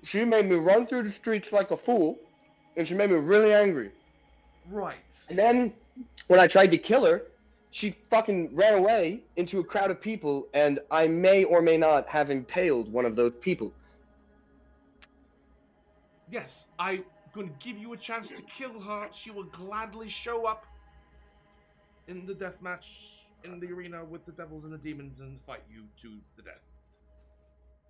She made me run through the streets like a fool, and she made me really angry. Right. And then, when I tried to kill her, she fucking ran away into a crowd of people, and I may or may not have impaled one of those people. Yes, I'm going to give you a chance to kill her. She will gladly show up in the death match in the arena with the devils and the demons and fight you to the death.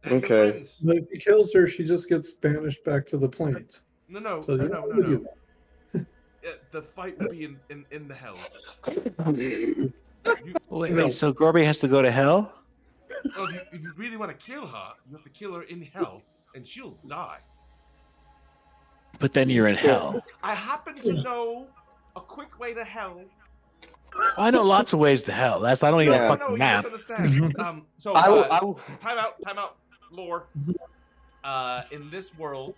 And your Okay. friends. But if he kills her, she just gets banished back to the plains. No. So you don't wanna do that. The fight will be in the hells. Wait, so Gorby has to go to hell? Well, if you really want to kill her, you have to kill her in hell, and she'll die. But then you're in hell. I happen to know a quick way to hell. I know lots of ways to hell. I don't need a fucking you map. misunderstand. So, I will... time out, lore. In this world,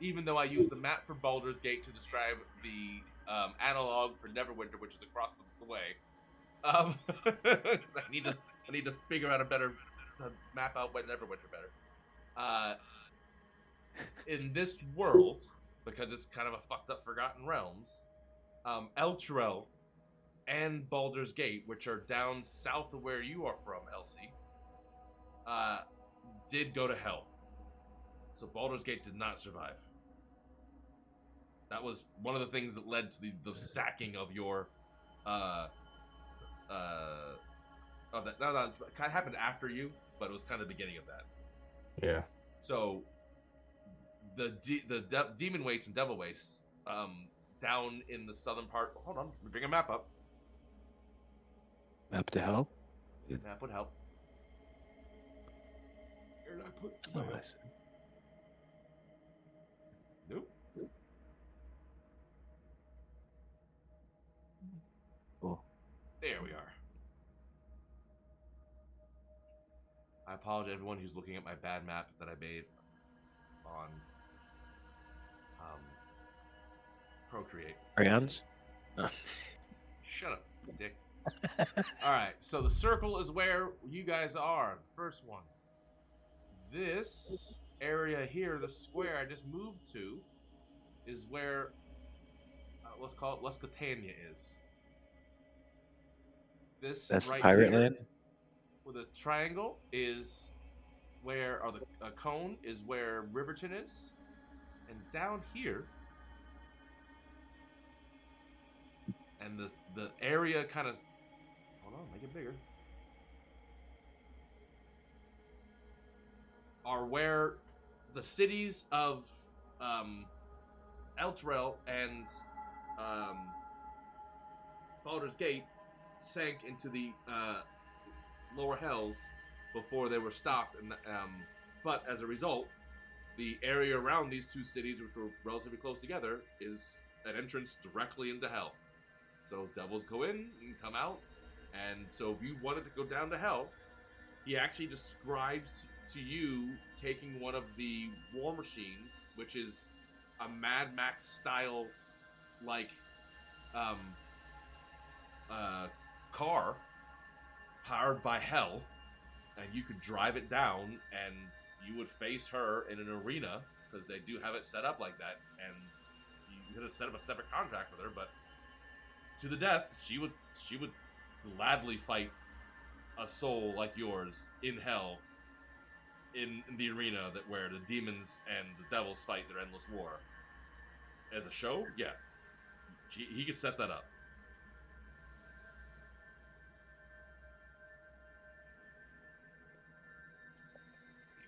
even though I use the map for Baldur's Gate to describe the analog for Neverwinter, which is across the way, 'cause I need to figure out a better map out when Neverwinter better. In this world, because it's kind of a fucked up Forgotten Realms, Elturel and Baldur's Gate, which are down south of where you are from, Elsie, did go to hell. So Baldur's Gate did not survive. That was one of the things that led to the sacking of your that kind of happened after you, but it was kind of the beginning of that. Yeah. So the demon wastes and devil wastes down in the southern part. Hold on, let me bring a map up. Map to hell? Map would help. Where did I put the Oh, map? I see. Nope. Cool. There we are. I apologize to everyone who's looking at my bad map that I made on Procreate. Crayons? Shut up, dick. Alright, so the circle is where you guys are. First one. This area here, the square I just moved to, is where, let's call it Lescatania is. That's right pirate here, land? with a triangle is where, or a cone is where Riverton is. And down here, and the area kind of, hold on, make it bigger, are where the cities of Elturel and Baldur's Gate sank into the lower hells before they were stopped, and but as a result, the area around these two cities, which were relatively close together, is an entrance directly into hell. So devils go in and come out, and so if you wanted to go down to hell, he actually describes to you taking one of the war machines, which is a Mad Max style, like, car powered by hell, and you could drive it down, and you would face her in an arena, because they do have it set up like that, and you could have set up a separate contract with her, but to the death, she would gladly fight a soul like yours in hell, in the arena that where the demons and the devils fight their endless war. As a show, yeah. He could set that up.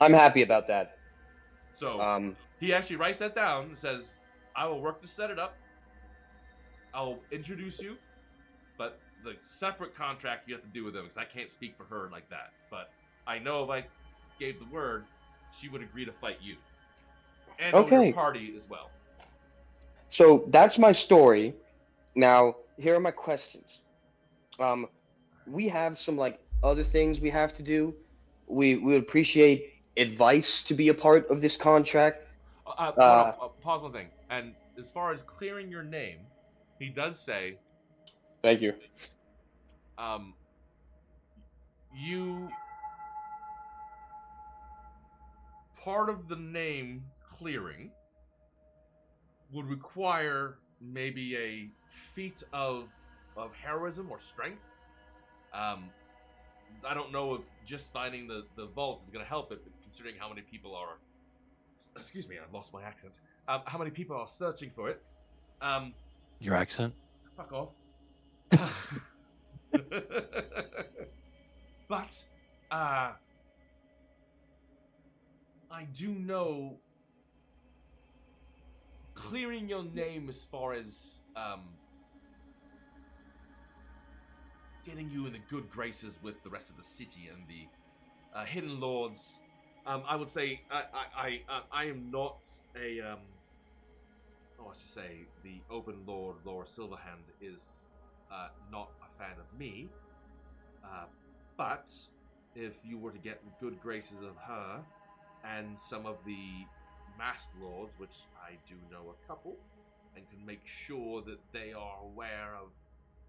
I'm happy about that. So he actually writes that down and says, I will work to set it up. I'll introduce you, but the separate contract you have to do with him, because I can't speak for her like that. But I know if I gave the word, she would agree to fight you. And Okay. your party as well. So that's my story. Now, here are my questions. We have some like other things we have to do. We would appreciate advice to be a part of this contract. Pause one thing. And as far as clearing your name, he does say, Thank you. You part of the name clearing would require maybe a feat of heroism or strength. I don't know if just finding the vault is going to help it, but considering how many people are... Excuse me, I lost my accent. How many people are searching for it. Your accent? Fuck off. But, I do know clearing your name as far as, getting you in the good graces with the rest of the city and the hidden lords. I would say I am not a I should say the open lord Laura Silverhand is not a fan of me. But if you were to get the good graces of her and some of the masked lords, which I do know a couple, and can make sure that they are aware of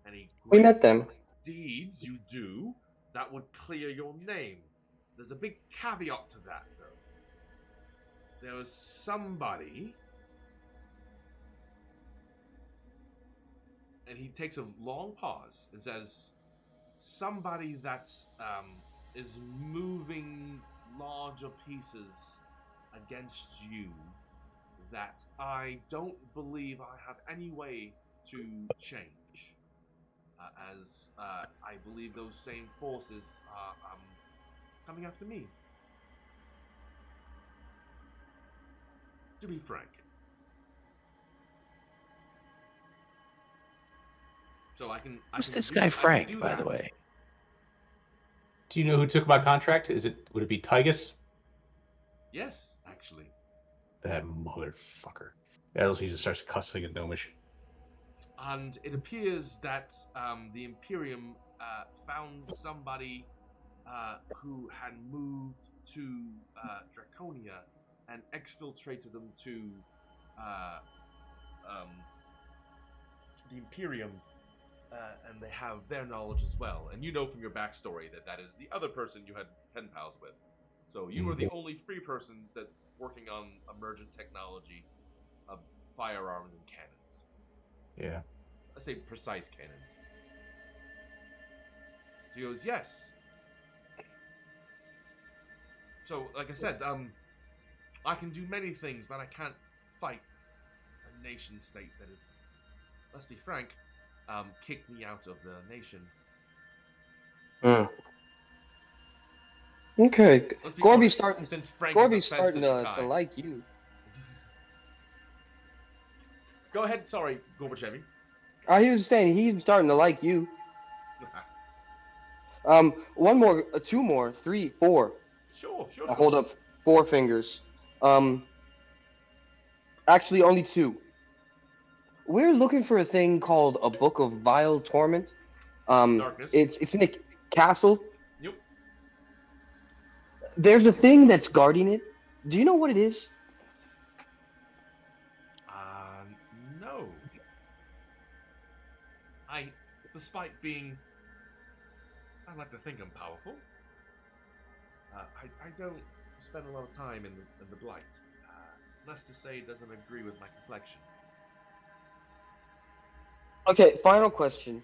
any We met them. deeds you do, that would clear your name. There's a big caveat to that, though. There was somebody, and he takes a long pause and says, somebody that is moving larger pieces against you that I don't believe I have any way to change. As I believe those same forces are coming after me. To be frank. So I can. Who's this guy Frank, by the way? Do you know who took my contract? Would it be Tygus? Yes, actually. That motherfucker. Else he just starts cussing at Gnomish. And it appears that the Imperium found somebody who had moved to Draconia and exfiltrated them to the Imperium, and they have their knowledge as well. And you know from your backstory that is the other person you had pen pals with. So you are the only free person that's working on emergent technology of firearms and cannons. Yeah. I say precise cannons. So he goes, yes. So, like I said, I can do many things, but I can't fight a nation state that is, let's be frank, kicked me out of the nation. Okay, Gorby's honest, starting. Gorby's starting to like you. Go ahead. Sorry, Gorbachev. He was saying he's starting to like you. One more, two more, three, four. Sure. I hold up 4 fingers. Actually, only 2. We're looking for a thing called a Book of Vile Torment. Darkness. It's in a castle. Yep. There's a thing that's guarding it. Do you know what it is? No. Despite being, I like to think I'm powerful. I don't spend a lot of time in the Blight. Less to say, it doesn't agree with my complexion. Okay, final question.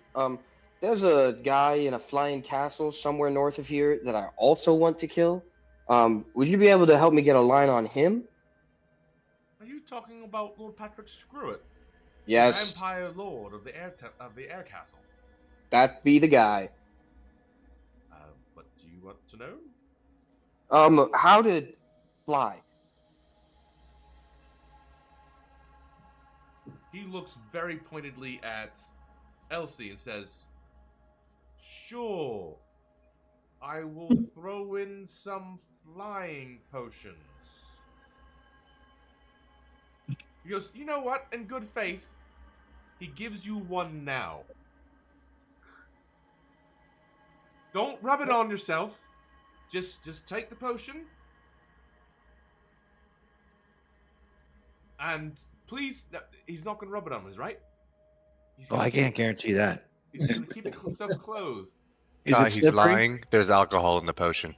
There's a guy in a flying castle somewhere north of here that I also want to kill. Would you be able to help me get a line on him? Are you talking about Lord Patrick Screwitt? Yes, Vampire Lord of the air castle. that be the guy. What do you want to know? How to fly? He looks very pointedly at Elsie and says, "Sure, I will throw in some flying potions." He goes, "You know what? In good faith, he gives you one now. Don't rub it on yourself. Just take the potion. And please, no, he's not going to rub it on us, right? Oh, I can't guarantee that. He's going to keep himself clothed. Is Guy, it he's slippery? lying. There's alcohol in the potion.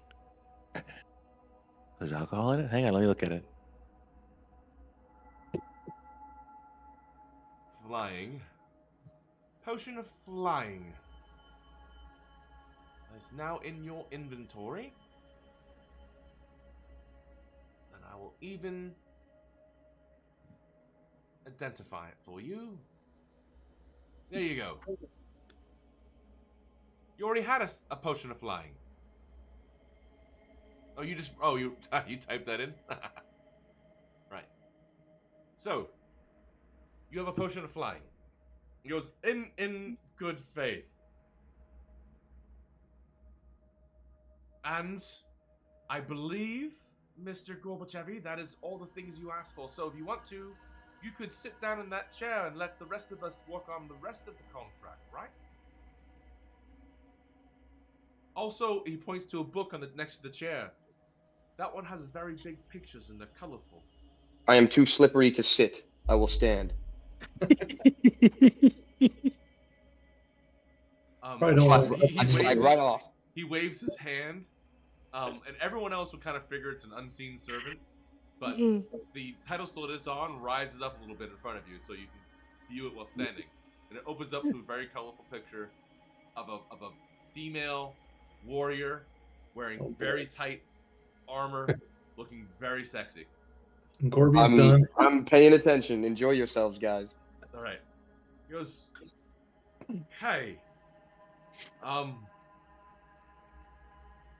There's alcohol in it? Hang on, let me look at it. Flying. Potion of flying. It's now in your inventory. And I will even identify it for you. There you go. You already had a potion of flying. Oh, you typed that in? Right. So, you have a potion of flying. He goes, in good faith. And I believe, Mr. Gorbachev, that is all the things you asked for. So if you want to, you could sit down in that chair and let the rest of us work on the rest of the contract, right? Also, he points to a book on the next to the chair. That one has very big pictures and they're colorful. I am too slippery to sit. I will stand. Right, I'd slide right off. He waves his hand, and everyone else would kind of figure it's an unseen servant, but the pedestal that it's on rises up a little bit in front of you, so you can view it while standing, and it opens up to a very colorful picture of a female warrior wearing very tight armor, looking very sexy. And Gorby's done. I'm paying attention. Enjoy yourselves, guys. All right. He goes, "Hey,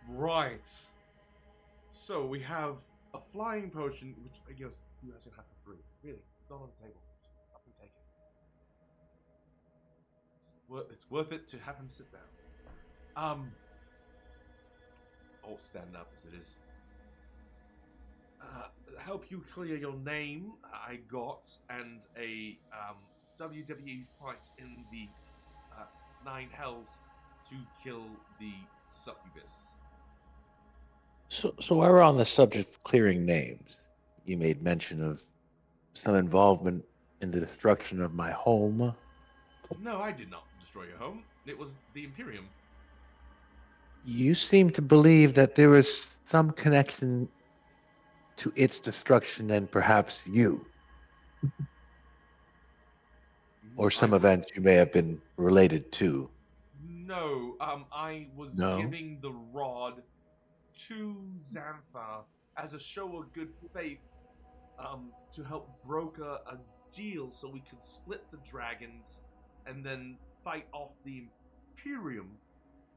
right. So we have a flying potion, which I guess you guys can have for free. Really, it's not on the table. Just up and take it. It's worth it to have him sit down. I'll stand up as it is. Help you clear your name, I got, and a WWE fight in the 9 Hells to kill the succubus." So while we're on the subject of clearing names, you made mention of some involvement in the destruction of my home. No, I did not destroy your home. It was the Imperium. You seem to believe that there was some connection to its destruction and perhaps you, or some events you may have been related to. No, I was giving the rod to Xanthar as a show of good faith, to help broker a deal so we could split the dragons and then fight off the Imperium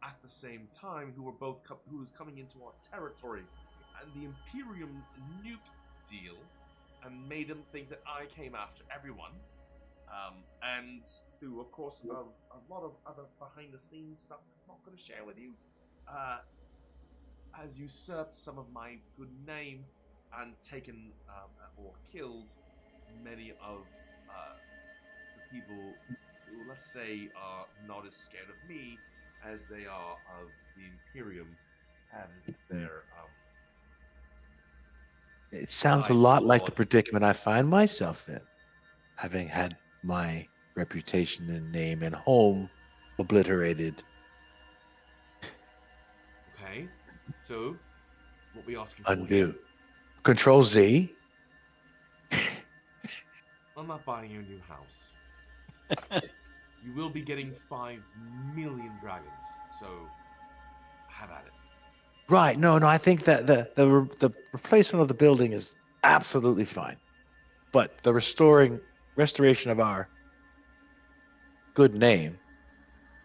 at the same time, who was coming into our territory. And the Imperium nuked deal and made them think that I came after everyone. And through a course of a lot of other behind-the-scenes stuff I'm not going to share with you, has usurped some of my good name and taken or killed many of the people who, let's say, are not as scared of me as they are of the Imperium and their It sounds a lot like the predicament I find myself in, having had my reputation and name and home obliterated. Okay, so what we asking for? Undo. Control Z. I'm not buying you a new house. You will be getting 5 million dragons, so have at it. Right. No. I think that the replacement of the building is absolutely fine, but the restoration of our good name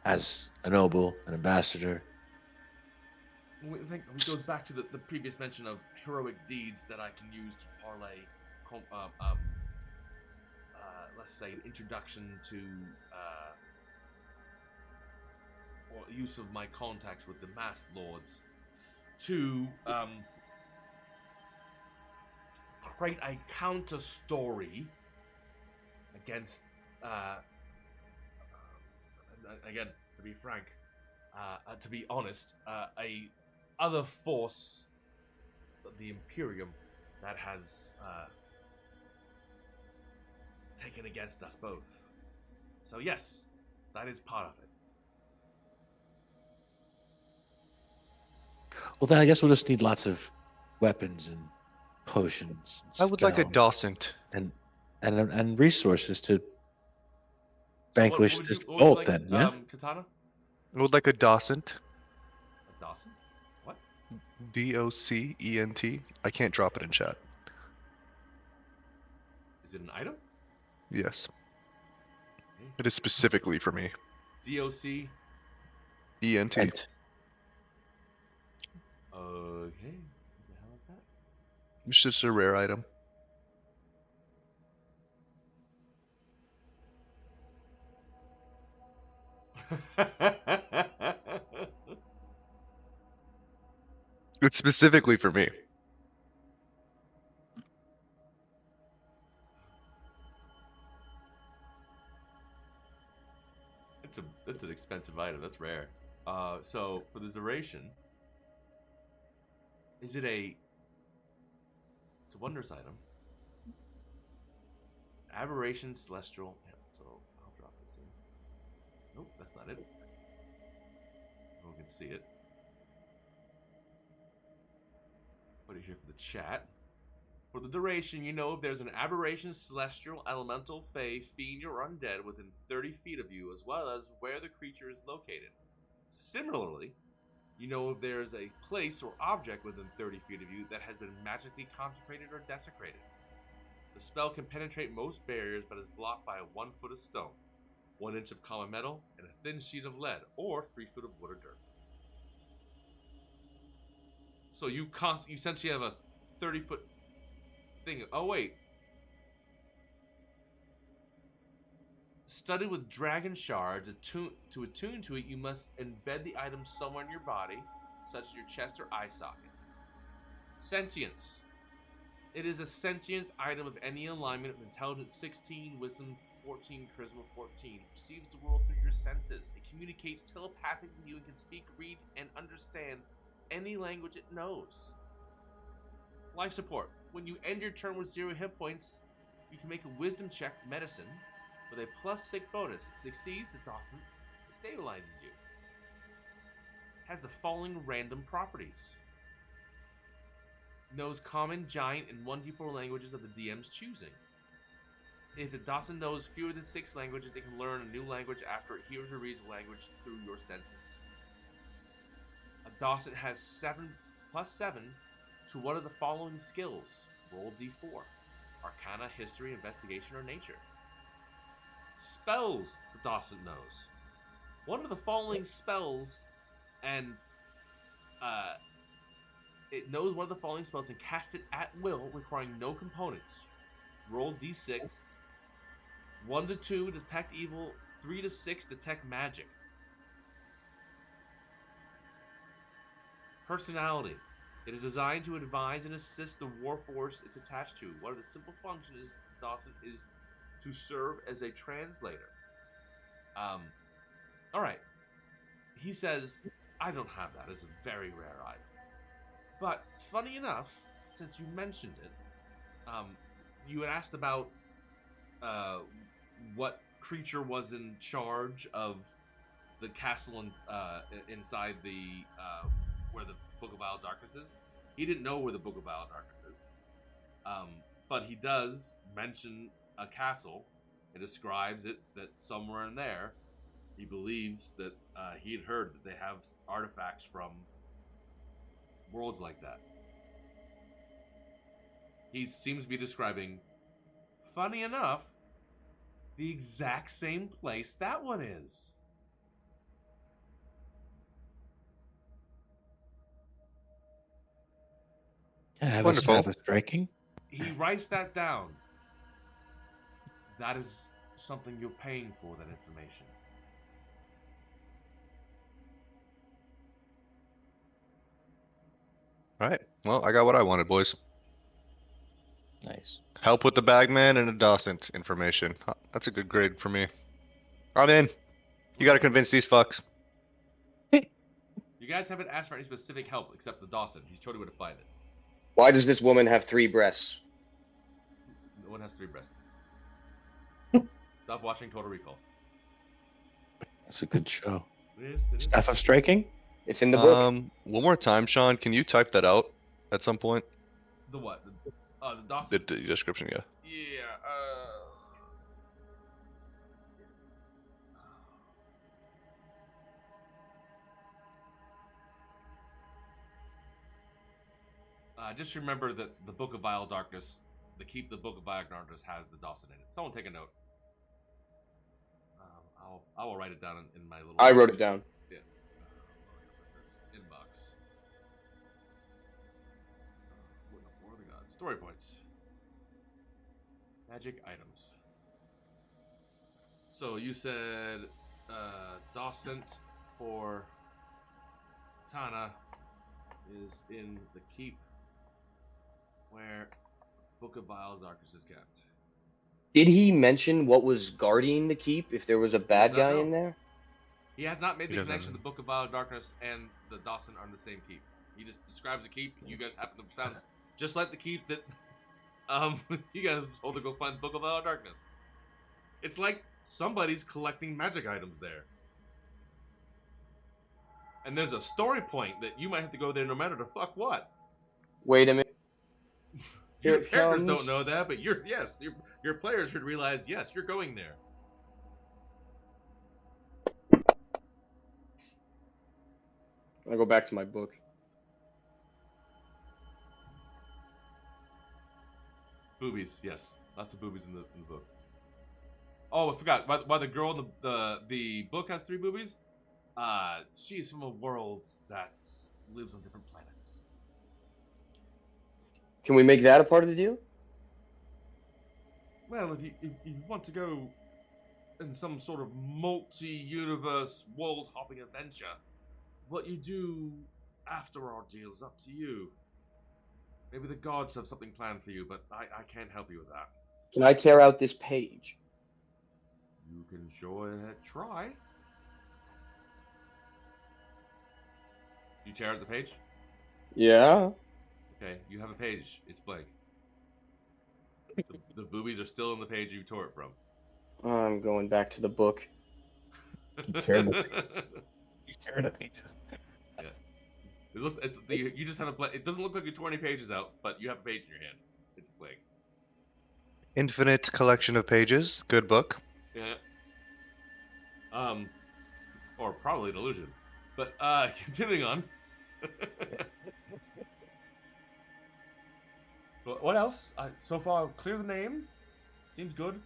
as a noble, an ambassador. I think it goes back to the previous mention of heroic deeds that I can use to parlay, let's say, an introduction to or use of my contacts with the masked lords to create a counter story against again, to be frank, to be honest, a other force, the Imperium, that has taken against us both. So yes, that is part of it. Well, then I guess we'll just need lots of weapons and potions. And I would like a spells docent. and resources to So vanquish what this would you bolt. like, Then, yeah. Katana? I would like a docent. A Dawson? What? DOCENT. I can't drop it in chat. Is it an item? Yes. It is specifically for me. DOC. ENT. And Okay. What the hell is It's just a rare item. that? It's specifically for me. It's an expensive item. That's rare. So for the duration, is it a? It's a wondrous item. Aberration celestial. Yeah, so I'll drop this in. Nope, that's not it. Everyone can see it. Put it here for the chat. For the duration, you know if there's an aberration, celestial, elemental, fey, fiend, or undead within 30 feet of you, as well as where the creature is located. Similarly, you know if there's a place or object within 30 feet of you that has been magically consecrated or desecrated. The spell can penetrate most barriers, but is blocked by 1 foot of stone, 1 inch of common metal, and a thin sheet of lead, or 3 foot of wood or dirt. So you essentially have a 30-foot thing. Oh wait. Study with dragon shards. To attune to it, you must embed the item somewhere in your body, such as your chest or eye socket. Sentience. It is a sentient item of any alignment with intelligence 16, wisdom 14, charisma 14. It perceives the world through your senses. It communicates telepathically with you and can speak, read, and understand any language it knows. Life support. When you end your turn with 0 hit points, you can make a wisdom check, medicine, with a +6 bonus. It succeeds, the Dawson stabilizes you. Has the following random properties. Knows common, giant, and 1d4 languages of the DM's choosing. If the Dawson knows fewer than 6 languages, it can learn a new language after it hears or reads a language through your senses. A Dawson has +7 to one of the following skills. Roll d4. Arcana, history, investigation, or nature. Spells the Dawson knows. One of the following spells, and it knows one of the following spells and cast it at will, requiring no components. Roll d6. 1 to 2, detect evil. 3 to 6, detect magic. Personality. It is designed to advise and assist the warforce it's attached to. One of the simple functions Dawson is to serve as a translator. Alright. He says, I don't have that. It's a very rare item. But, funny enough, since you mentioned it, you had asked about what creature was in charge of the castle inside the where the Book of Vile Darkness is. He didn't know where the Book of Vile Darkness is, but he does mention a castle and describes it that somewhere in there, he believes that he had heard that they have artifacts from worlds like that. He seems to be describing, funny enough, the exact same place that one is. Can I have Wonderful. a staff of striking? He writes that down. That is something you're paying for, that information. All right. Well, I got what I wanted, boys. Nice. Help with the bagman and a docent information. That's a good grade for me. I'm in. You gotta convince these fucks. You guys haven't asked for any specific help except the Dawson. He's told you where to find it. Why does this woman have 3 breasts? No one has 3 breasts. Stop watching Total Recall. That's a good show. It is. Staff of striking? It's in the book. One more time, Sean. Can you type that out at some point? The what? The Dawson? The description, yeah. Yeah, just remember that the Book of Vile Darkness, the Book of Vile Darkness has the Dawson in it. Someone take a note. I will write it down in my little... I wrote it down. Yeah. This inbox. What do we got? Story points. Magic items. So you said Dawson for Tana is in the keep where Book of Vile Darkness is kept. Did he mention what was guarding the keep? If there was a bad Does not guy know. in there? He has not made He the doesn't connection. know. The Book of Vile Darkness and the Dawson are in the same keep. He just describes a keep. You guys happen to sound just like the keep that you guys told to go find the Book of Vile Darkness. It's like somebody's collecting magic items there. And there's a story point that you might have to go there no matter the fuck what. Wait a minute. Here Your it characters comes. don't know that, but your players should realize, yes, you're going there. I'll go back to my book. Boobies, yes. Lots of boobies in the book. Oh, I forgot. Why the girl in the book has 3 boobies? She's from a world that lives on different planets. Can we make that a part of the deal? Well, if you want to go in some sort of multi-universe, world-hopping adventure, what you do after our deal is up to you. Maybe the gods have something planned for you, but I can't help you with that. Can I tear out this page? You can sure try. You tear out the page? Yeah. Okay, you have a page. It's blank. The boobies are still in the page you tore it from. I'm going back to the book. You tear the pages. Yeah. It looks. You just have a blank. It doesn't look like you tore any pages out, but you have a page in your hand. It's blank. Infinite collection of pages. Good book. Yeah. Or probably an illusion. But continuing on. So what else? So far, clear the name. Seems good.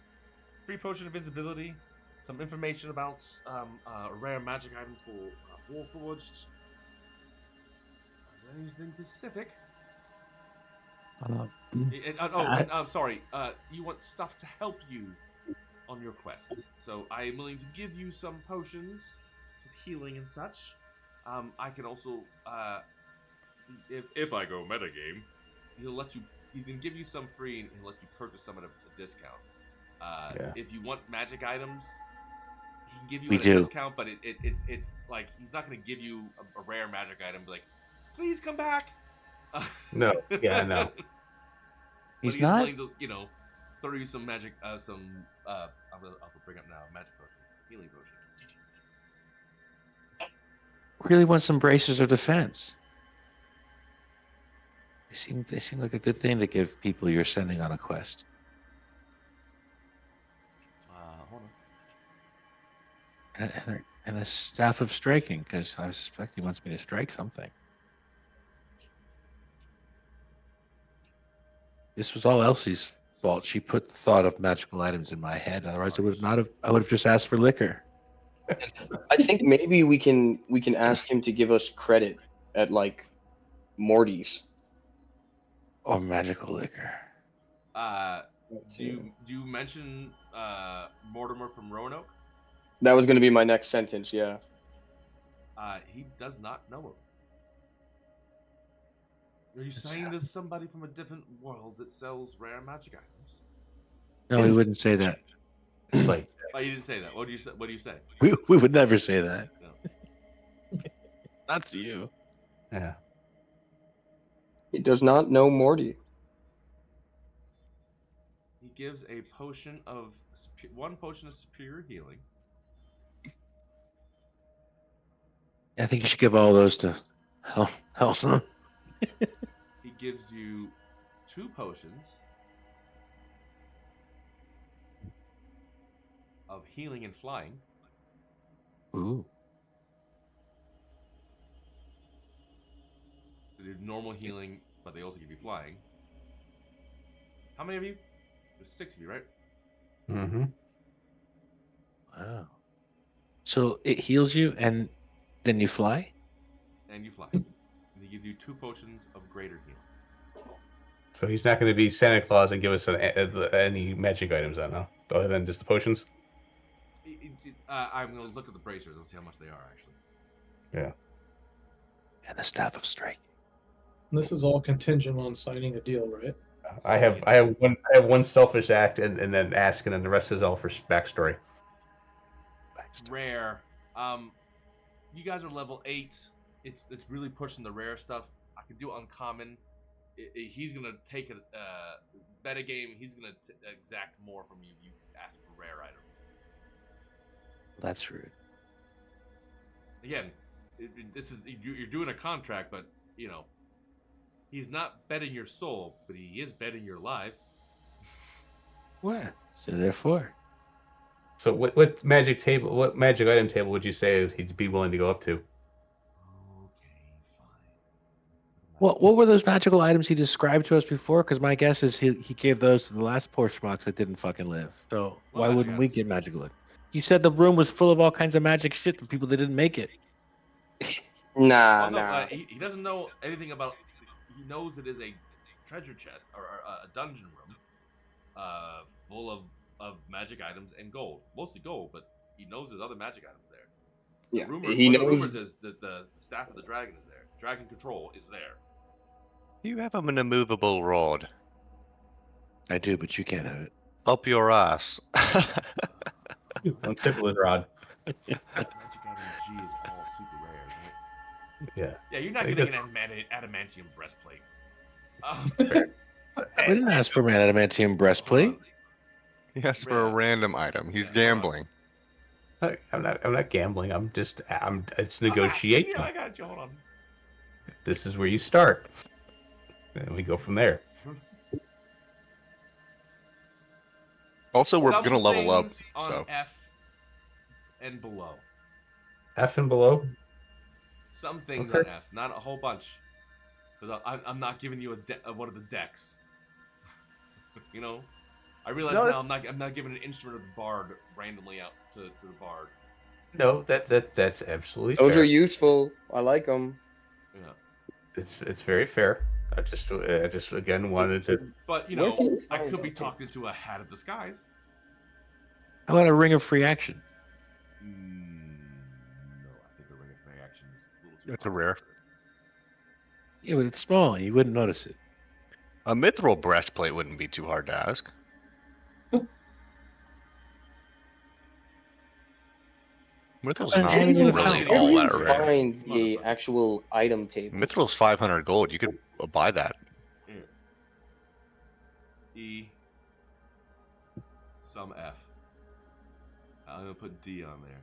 Free potion of invisibility. Some information about a rare magic item for Warforged. Is there anything specific? I'm sorry. You want stuff to help you on your quest. So I am willing to give you some potions with healing and such. I can also, if I go metagame, he can give you some free and he'll let you purchase some at a discount. If you want magic items, he can give you a discount, but it's like he's not going to give you a rare magic item. Be like, please come back. No, yeah, no. He's not willing to, throw you some magic, I'll bring up now magic potions, healing potions. really want some braces of defense. They seem like a good thing to give people you're sending on a quest. Hold on. And a staff of striking, because I suspect he wants me to strike something. This was all Elsie's fault. She put the thought of magical items in my head. Otherwise, I would have just asked for liquor. I think maybe we can ask him to give us credit at like Morty's. Or magical liquor. Do you mention Mortimer from Roanoke? That was going to be my next sentence. Yeah. He does not know him. Are you saying there's somebody from a different world that sells rare magic items? No, we wouldn't say that. It's like, Oh, you didn't say that. What do you say? What do you say? We would never say that. No. That's you. yeah. He does not know Morty. He gives a potion of one potion of superior healing. I think you should give all those to Helson. He gives you 2 potions of healing and flying. Ooh. They do normal healing, but they also give you flying. How many of you? There's 6 of you, right? Mm-hmm. Wow. So it heals you and then you fly? And you fly. And he gives you 2 potions of greater healing. So he's not going to be Santa Claus and give us any magic items, then, no? Other than just the potions? I'm going to look at the bracers and see how much they are, actually. Yeah. And the staff of strike. This is all contingent on signing a deal, right? I have one selfish act and then ask, and then the rest is all for backstory. Rare. You guys are level 8. It's really pushing the rare stuff. I can do uncommon. He's gonna take a meta game. He's gonna exact more from you. You ask for rare items. That's rude. Again, this is you're doing a contract, but you know he's not betting your soul, but he is betting your lives. What? So therefore. So what magic item table would you say he'd be willing to go up to? Okay, fine. What were those magical items he described to us before? Because my guess is he gave those to the last Porchmox that didn't fucking live. So why magic wouldn't we items? get magical items? You said the room was full of all kinds of magic shit for people that didn't make it. Nah, Well, no, nah. he doesn't know anything about. He knows it is a treasure chest or a dungeon room, full of magic items and gold, mostly gold. But he knows there's other magic items there. Yeah, The rumors is that the staff of the dragon is there. Dragon control is there. You have an immovable rod. I do, but you can't have it. Up your ass. One simple as rod. Magic item G is all super rare, isn't it? Yeah. Yeah, you're not He getting an adamantium breastplate. We didn't ask for an adamantium breastplate. Yes, for a random item. He's gambling. I'm not gambling. It's I'm negotiation. asking you, I got you. Hold on. This is where you start. And we go from there. Also, we're Some gonna level up. things on So F and below. F and below? Some things Okay. on F, not a whole bunch. Because I'm not giving you one of the decks. You know, I realize No, now I'm not giving an instrument of the bard randomly out to the bard. No, that's absolutely Those fair. are useful. I like them. Yeah. It's very fair. I just again wanted to. But you Where know, can you I find could be that? talked into a hat of disguise. How about a ring of free action? No, I think the ring of reaction is a little too. It's a rare. Yeah, but it's small. You wouldn't notice it. a mithril breastplate wouldn't be too hard to ask. Mithril's And not where do you really find- all Where that do you rare. find the actual item table? Mithril's 500 gold. You could buy that. E. Some F. I'm gonna put D on there.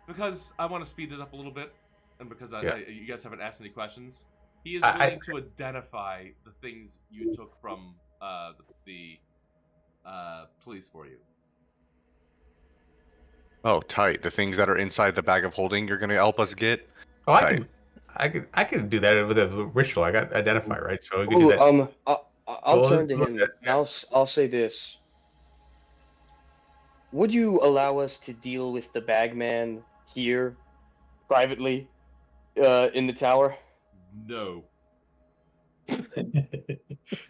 Because I want to speed this up a little bit, and because you guys haven't asked any questions, he is willing to identify the things you took from the police for you. Oh, tight. The things that are inside the bag of holding you're gonna help us get? Oh, Tight. I could do that with a ritual. I got identify, right? So I could do that. I'll Well, turn to him. And I'll say this. Would you allow us to deal with the bagman here privately in the tower? No.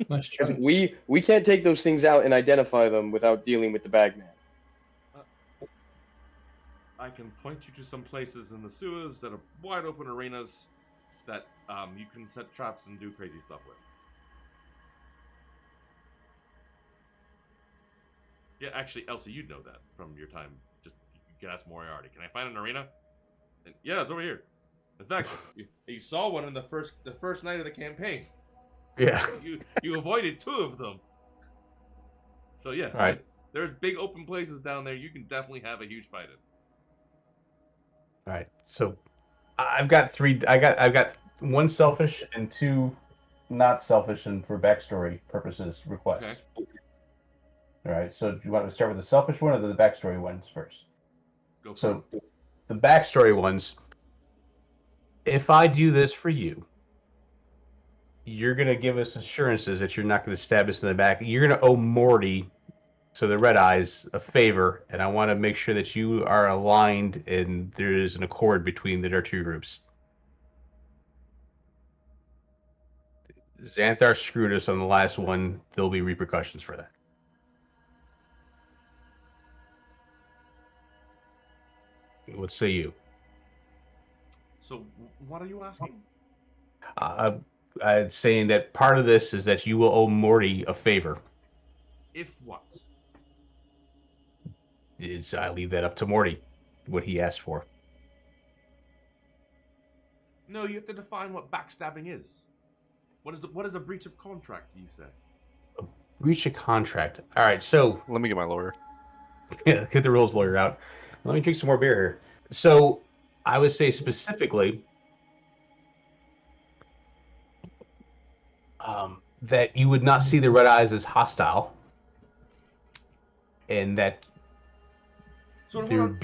Nice Because try. we can't take those things out and identify them without dealing with the bagman. I can point you to some places in the sewers that are wide open arenas that you can set traps and do crazy stuff with. Yeah, actually, Elsie, you'd know that from your time. Just you can ask Moriarty. Can I find an arena? And, yeah, it's over here. In fact, you saw one in the first night of the campaign. Yeah. You avoided 2 of them. So yeah, Right. There's big open places down there. You can definitely have a huge fight in. All right. So I've got 3. I've got 1 selfish and 2 not selfish and for backstory purposes requests. Okay. All right. So do you want to start with the selfish one or the backstory ones first? Go for So it. the backstory ones. If I do this for you, you're gonna give us assurances that you're not gonna stab us in the back. You're gonna owe Morty, so the Red Eyes, a favor, and I want to make sure that you are aligned and there is an accord between our 2 groups. Xanthar screwed us on the last one. There'll be repercussions for that. What say you? So what are you asking? I'm saying that part of this is that you will owe Morty a favor. If what? I leave that up to Morty, what he asked for. No, you have to define what backstabbing is. What is a breach of contract, you say? A breach of contract. All right, so Let me get my lawyer. yeah, get the rules lawyer out. Let me drink some more beer here. So I would say specifically that you would not see the Red Eyes as hostile, and that. So hold on.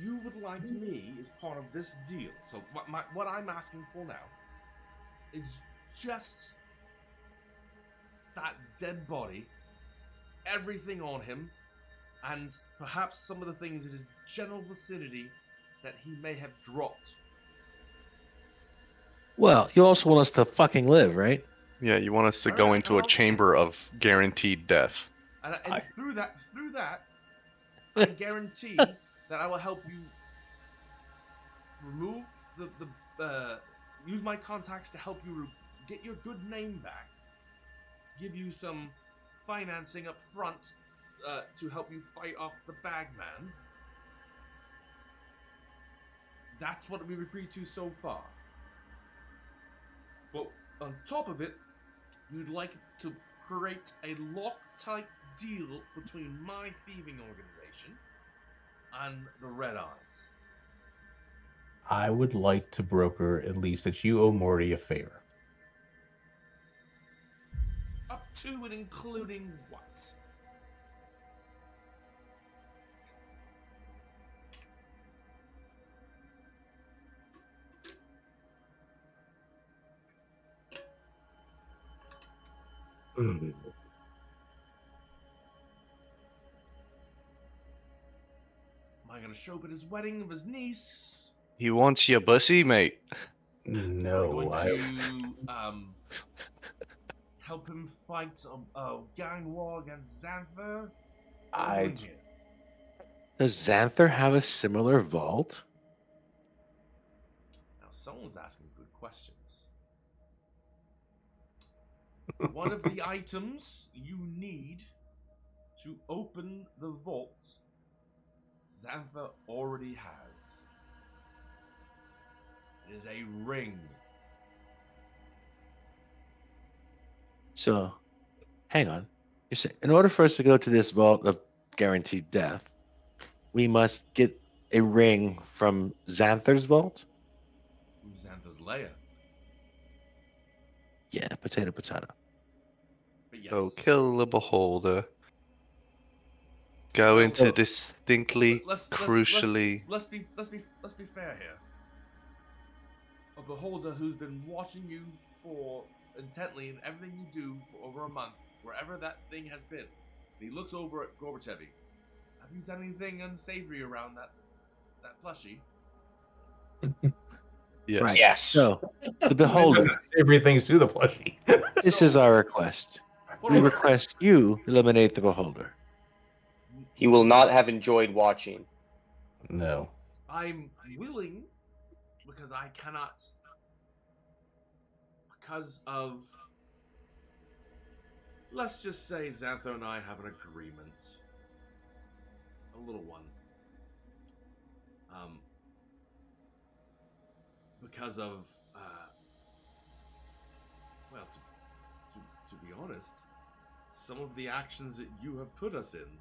You would like me as part of this deal. So what I'm asking for now is just that dead body, everything on him, and perhaps some of the things in his general vicinity that he may have dropped. Well, you also want us to fucking live, right? Yeah, you want us to All go right, into a chamber of guaranteed death. And through that, I guarantee that I will help you remove use my contacts to help you get your good name back. Give you some financing up front to help you fight off the bagman. That's what we've agreed to so far. But on top of it, you'd like to create a lock-type deal between my thieving organization and the Red Eyes. I would like to broker at least that you owe Morty a favor. Up to and including what? Mm. Am I going to show up at his wedding of his niece? He wants your pussy, mate. No, Am I going to help him fight a gang war against Xanthar? Does Xanthar have a similar vault? Now, someone's asking good questions. One of the items you need to open the vault, Xanthar already has. It is a ring. So, hang on. You say, in order for us to go to this vault of guaranteed death, we must get a ring from Xanthar's vault? From Xanthar's lair. Yeah, potato, potato. But yes. Oh, kill the beholder. Go into distinctly, crucially. Let's be fair here. a beholder who's been watching you for intently in everything you do for over a month, wherever that thing has been. And he looks over at Gorbachev. Have you done anything unsavory around that plushie? Yes. Right. Yes. So, the beholder, Everything's to the plushie. this So- is our request. Hold We on. request you eliminate the beholder. He will not have enjoyed watching. No. I'm willing, because I cannot, because of, let's just say Xanthar and I have an agreement. A little one. Because of, well, to be honest, some of the actions that you have put us in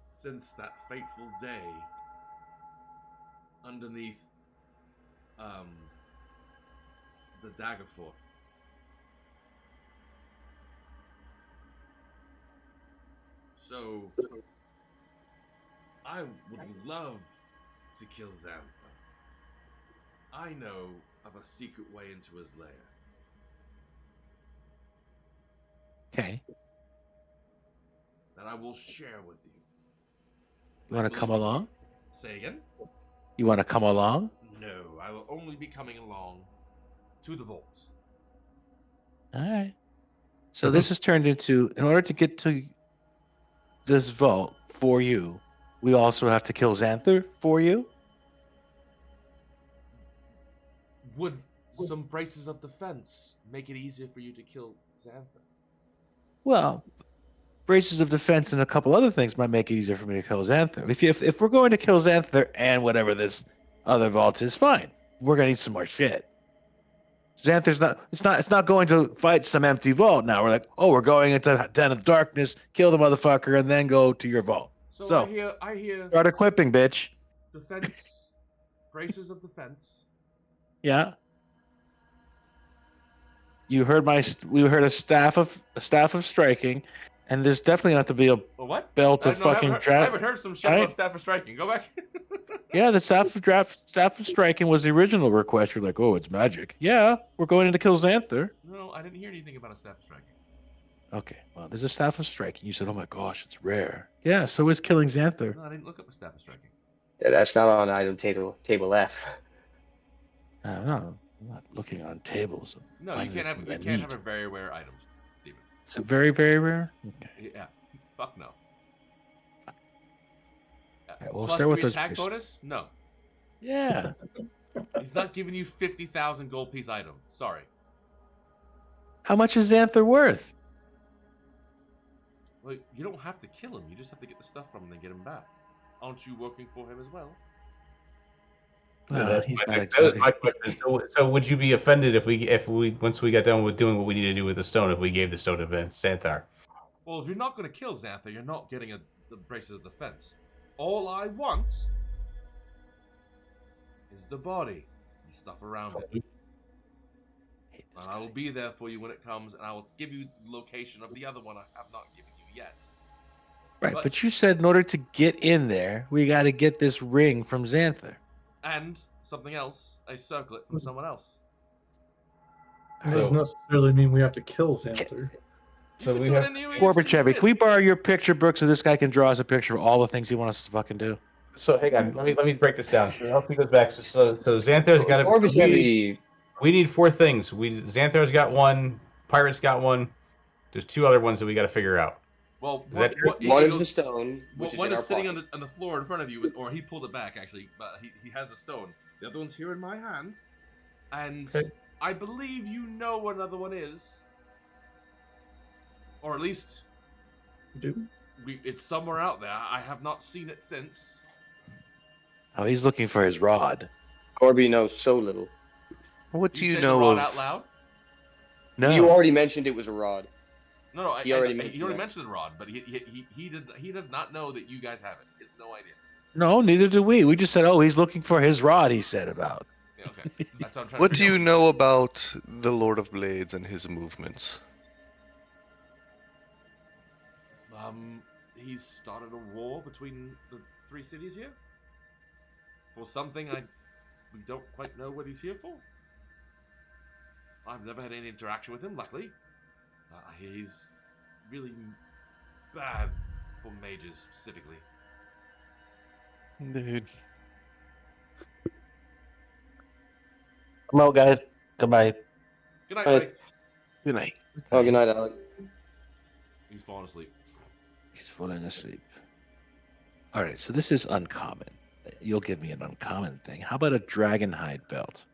since that fateful day underneath the Dagger Fort. So I would love to kill Xanthar. I know of a secret way into his lair. Okay. That I will share with you. You want to come along? Say again? You want to come along? No, I will only be coming along to the vault. All right. So this has turned into, in order to get to this vault for you, we also have to kill Xanthar for you? Would some braces of defense make it easier for you to kill Xanthar? Well, braces of defense and a couple other things might make it easier for me to kill Xanthar. If we're going to kill Xanthar and whatever this other vault is, fine. We're gonna need some more shit. Xanthar's not going to fight some empty vault now. We're like, oh, we're going into the den of darkness, kill the motherfucker, and then go to your vault. So I hear start equipping, bitch. defense, braces of defense. Yeah. We heard a staff of striking, and there's definitely not to be a what? belt of No, fucking I haven't heard some shit about staff of striking. Go back. Yeah, the staff of striking was the original request. You're like, oh, it's magic. Yeah, we're going in to kill Xanthar. No, I didn't hear anything about a staff of striking. Okay, well, there's a staff of striking. You said, oh my gosh, it's rare. Yeah, so is killing Xanthar. No, I didn't look up a staff of striking. Yeah, that's not on item table F. I'm not looking on tables. No, you can't have a very rare items, Steven. It's a very, very rare? Okay. Yeah. Fuck no. Right, we'll Plus start with 3 those attack braces. bonus? No. Yeah. He's not giving you 50,000 gold piece item. Sorry. How much is Xanthar worth? Well, you don't have to kill him. You just have to get the stuff from him and get him back. Aren't you working for him as well? Well, he's not That was my question. So would you be offended if we once we got done with doing what we need to do with the stone, if we gave the stone to Xanthar? Well, if you're not going to kill Xanthar, you're not getting the braces of defense. All I want is the body and stuff around it. And I will be there for you when it comes, and I will give you the location of the other one I have not given you yet. Right, but you said in order to get in there, we got to get this ring from Xanthar. And something else, a circlet from someone else. That doesn't necessarily mean we have to kill Xanthar. So we have Gorbachev, can we borrow your picture book so this guy can draw us a picture of all the things he wants us to fucking do? So hang on, let me break this down. So help me goes back. So Xanthar's got Gorbachev. We need 4 things. Xanthar's got 1. Pirate's got 1. There's 2 other ones that we got to figure out. Well, one is the stone, which is one in is our sitting pocket. on the floor in front of you, or he pulled it back actually, but he has the stone. The other one's here in my hand, and I believe you know what another one is, or at least it's somewhere out there. I have not seen it since. Oh, he's looking for his rod. Corby knows so little. What do you said know the rod of? out loud? No. You already mentioned it was a rod. No, He already mentioned the rod, but he does not know that you guys have it. He has no idea. No, neither do we. We just said, oh, he's looking for his rod, he said about. Yeah, okay. That's what I'm trying What to do you know about the Lord of Blades and his movements? He's started a war between the 3 cities here. For something I we don't quite know what he's here for. I've never had any interaction with him, luckily. He's really bad for mages, specifically. Dude. Come out, guys. Goodbye. Good night, Right. buddy. Good night. Oh, good night, Alec. He's falling asleep. He's falling asleep. All right, so this is uncommon. You'll give me an uncommon thing. How about a dragon hide belt?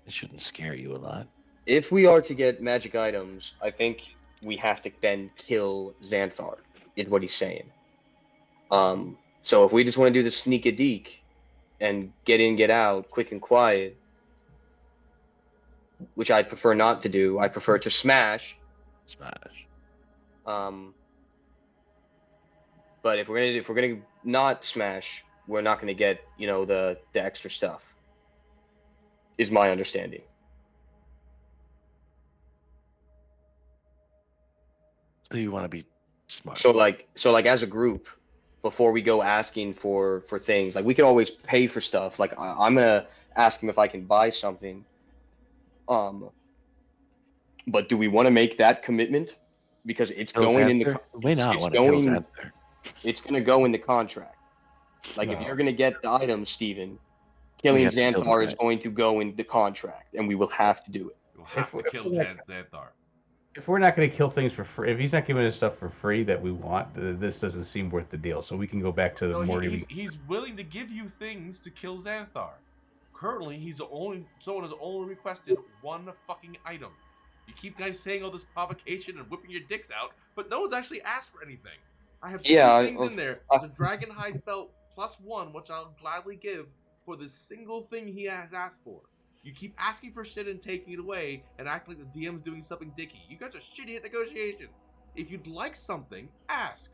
It shouldn't scare you a lot. If we are to get magic items, I think we have to then kill Xanthar, is what he's saying. So if we just want to do the sneak a deek and get in, get out, quick and quiet, which I'd prefer not to do, I prefer to smash. Smash. But if we're gonna not smash, we're not gonna get, you know, the extra stuff. Is my understanding. So you want to be smart. So like as a group, before we go asking for things, like we can always pay for stuff. Like I'm gonna ask him if I can buy something. But do we want to make that commitment? Because it's Kill going in the Xanthar? We may not it's want to kill going Xanthar. it's gonna go in the contract. Like if No. you're gonna get the items, Steven, We killing have to kill Xanthar is that. going to go in the contract, and we will have to do it. You'll have to If- kill Xanthar. If we're not going to kill things for free, if he's not giving us stuff for free that we want, this doesn't seem worth the deal. So we can go back to the No, more. he's willing to give you things to kill Xanthar. Currently, someone has only requested one fucking item. You keep guys saying all this provocation and whipping your dicks out, but no one's actually asked for anything. I have two things in there. The dragon hide belt +1, which I'll gladly give for the single thing he has asked for. You keep asking for shit and taking it away and act like the DM's doing something dicky. You guys are shitty at negotiations. If you'd like something, ask.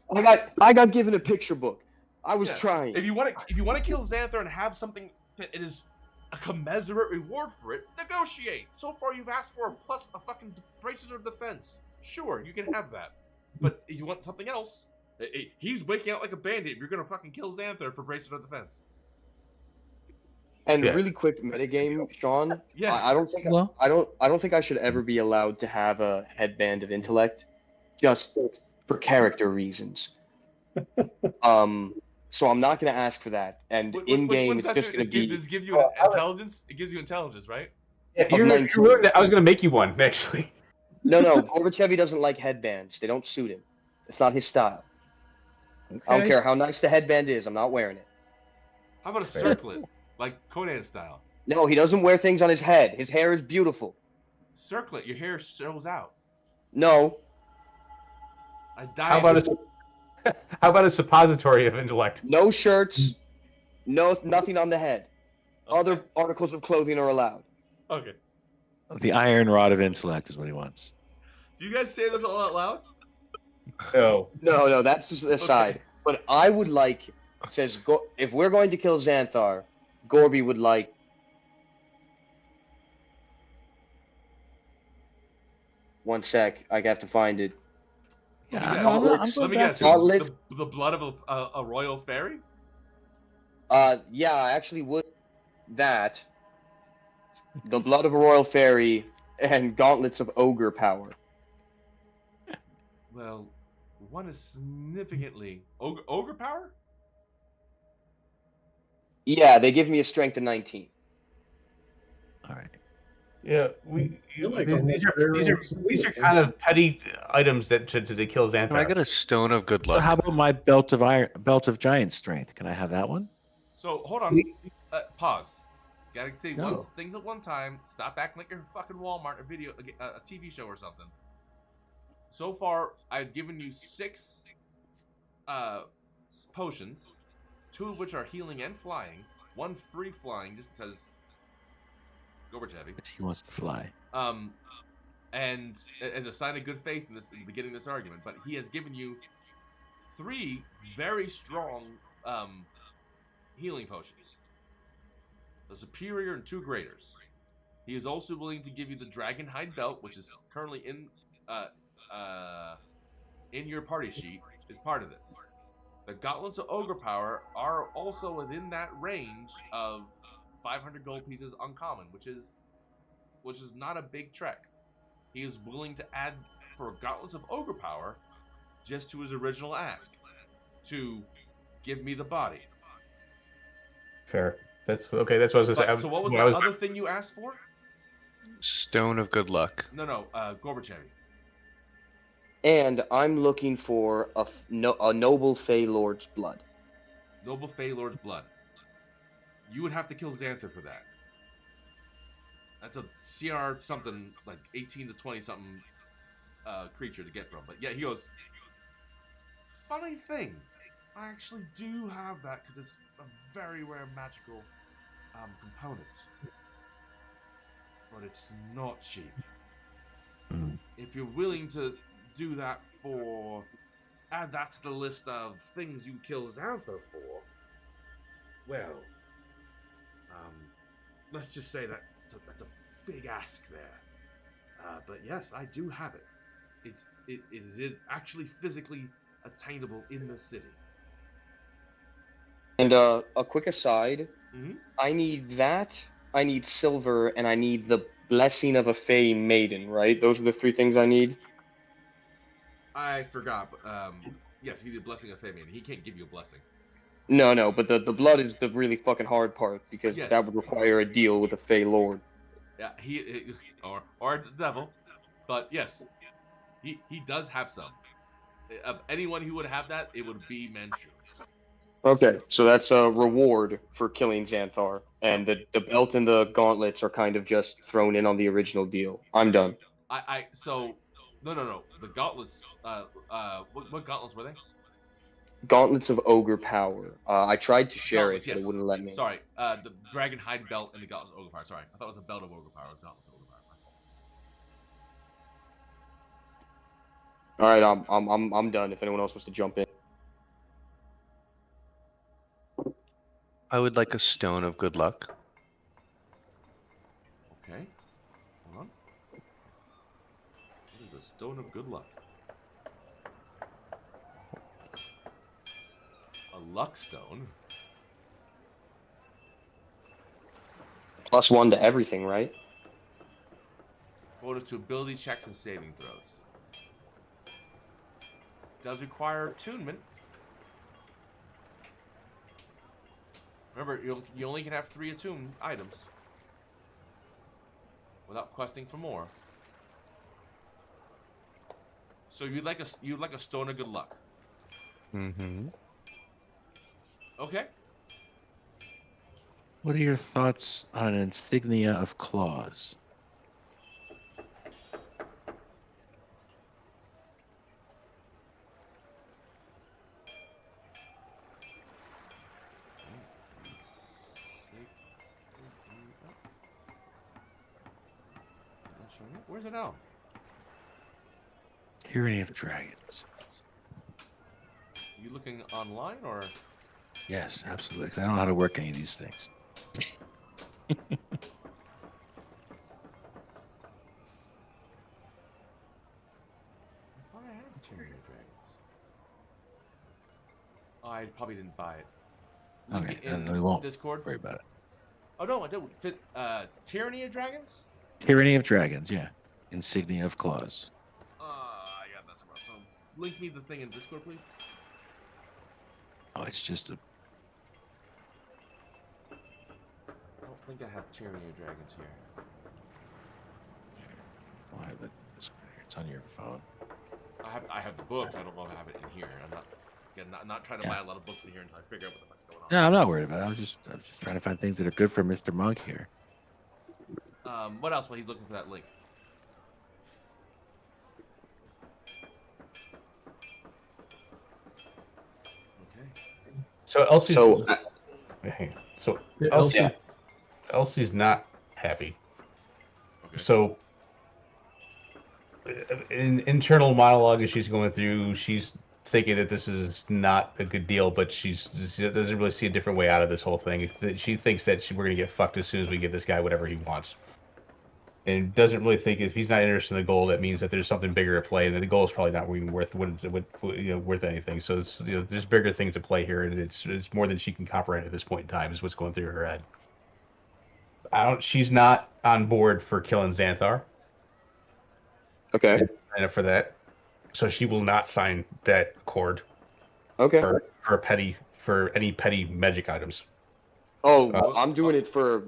I got given a picture book. I was Yeah. trying. If you want to kill Xanthar and have something that it is a commensurate reward for it, negotiate. So far, you've asked for plus a fucking braces of defense. Sure, you can have that. But if you want something else, he's waking out like a bandit. If you're gonna fucking kill Xanthar for braces of defense. And Yeah. really quick metagame, Sean. Yeah. I don't think Well- I don't think I should ever be allowed to have a headband of intellect, just for character reasons. So I'm not gonna ask for that. And in game, it's just gonna be It gives you an intelligence. It gives you intelligence, right? Yeah, of 19. I was going to make you one actually. no. Gorbachev doesn't like headbands. They don't suit him. It's not his style. I don't care how nice the headband is. I'm not wearing it. How about a circlet, like Conan style? No, he doesn't wear things on his head. His hair is beautiful. Circlet, your hair shows out. No, I die. How about a suppository of intellect? no shirts, nothing on the head. Other articles of clothing are allowed. Okay. The iron rod of intellect is what he wants. Do you guys say this all out loud? No. No, that's just aside. But I would like, if we're going to kill Xanthar, Gorby would like. One sec, I have to find it. Yeah, Let me guess. Gauntlets. The blood of a royal fairy? Yeah, I actually would that. The blood of a royal fairy and gauntlets of ogre power. Well, one is significantly ogre power. Yeah, they give me a strength of 19. All right. Yeah, You're like these almost are kind of petty items that to kill Xanthar. Can I get a stone of good So luck? how about my belt of giant strength? Can I have that one? So hold on. Pause. Gotta say No. things at one time. Stop acting like you're fucking Walmart, a TV show or something. So far, I've given you 6 potions, 2 of which are healing and flying. 1 free flying, just because Gorbachev. He wants to fly. And as a sign of good faith in the beginning of this argument, but he has given you 3 very strong healing potions. The superior and 2 graders. He is also willing to give you the dragon hide belt, which is currently in your party sheet, is part of this. The gauntlets of ogre power are also within that range of 500 gold pieces uncommon, which is not a big trek. He is willing to add for gauntlets of ogre power just to his original ask to give me the body. Fair. That's okay. That's what I was gonna say. So what was the other thing you asked for? Stone of good luck. No, Gorbachev. And I'm looking for a noble Fey Lord's blood. Noble Fey Lord's blood. You would have to kill Xanthar for that. That's a CR something, like 18 to 20 something creature to get from. But yeah, he goes, funny thing, I actually do have that because it's a very rare magical component. But it's not cheap. If you're willing to do that add that to the list of things you kill Xanthar for, well, let's just say that's a big ask there. But yes, I do have it. It is actually physically attainable in the city. And a quick aside, Mm-hmm. I need that, I need silver, and I need the blessing of a Fey maiden, right? Those are the three things I need? I forgot, but yes, he did blessing of Fabian. He can't give you a blessing. No, but the blood is the really fucking hard part, because Yes. that would require a deal with a Fey Lord. Yeah, or the devil, but yes, he does have some. Of anyone who would have that, it would be Manshoon. Okay, so that's a reward for killing Xanthar, and the belt and the gauntlets are kind of just thrown in on the original deal. I'm done. No. The gauntlets. What gauntlets were they? Gauntlets of ogre power. I tried to share Gauntlets, it, but yes. it wouldn't let me. Sorry, the dragon hide belt and the gauntlets of ogre power. Sorry, I thought it was a belt of ogre power. It was gauntlets of ogre power. All right, I'm done. If anyone else wants to jump in. I would like a stone of good luck. Okay, hold on. What is a stone of good luck? A luck stone. +1 to everything, right? Bonus to ability checks and saving throws. Does require attunement. Remember, you only can have 3 attuned items without questing for more. So you'd like a stone of good luck. Mm-hmm. Okay. What are your thoughts on an insignia of claws? Where's it now? Tyranny of Dragons. You looking online or? Yes, absolutely. I don't know how to work any of these things. I thought I had Tyranny of Dragons. I probably didn't buy it. Link Okay, it in then we won't Discord. worry about it. Oh no, I don't. Tyranny of Dragons? Tyranny of Dragons, yeah. Insignia of claws. Yeah, that's about so. Link me the thing in Discord, please. Oh, it's just a. I don't think I have Tyranny of Dragons here. I have it. It's on your phone. I have the book. I don't know if I have it in here. I'm not trying to buy a lot of books in here until I figure out what the fuck's going on. No, I'm not worried about it. I was just trying to find things that are good for Mr. Monk here. What else while he's looking for that link? Okay. So Elsie's Yeah, Elsie, Elsie's not happy. Okay. So in internal monologue as she's going through, she's thinking that this is not a good deal, but she doesn't really see a different way out of this whole thing. She thinks that we're gonna get fucked as soon as we give this guy whatever he wants. and doesn't really think if he's not interested in the goal, that means that there's something bigger at play, and the goal is probably not even worth anything. So it's, there's bigger things at play here, and it's more than she can comprehend at this point in time. Is what's going through her head. She's not on board for killing Xanthar. Okay. Sign up for that, so she will not sign that accord. Okay. For any petty magic items. Oh, I'm doing it for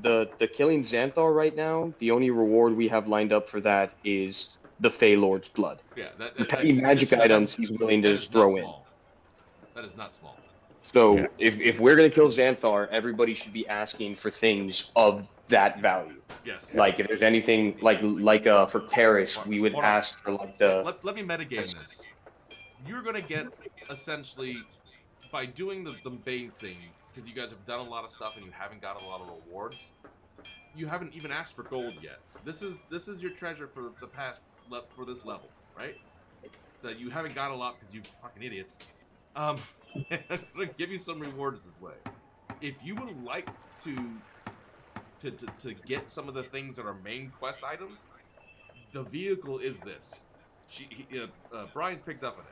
the killing Xanthar right now. The only reward we have lined up for that is the Fey Lord's blood. Yeah, The petty magic items he's willing to just throw in. That is not small. So if we're gonna kill Xanthar, everybody should be asking for things of that value. Yes. Like if there's anything like for Karis, we would ask for like the. Let me metagame this. You're gonna get essentially by doing the main thing, because you guys have done a lot of stuff and you haven't got a lot of rewards. You haven't even asked for gold yet. This is your treasure for the past for this level, right? So you haven't got a lot because you fucking idiots. I'm gonna give you some rewards this way. If you would like to get some of the things that are main quest items, the vehicle is this. Brian's picked up on it.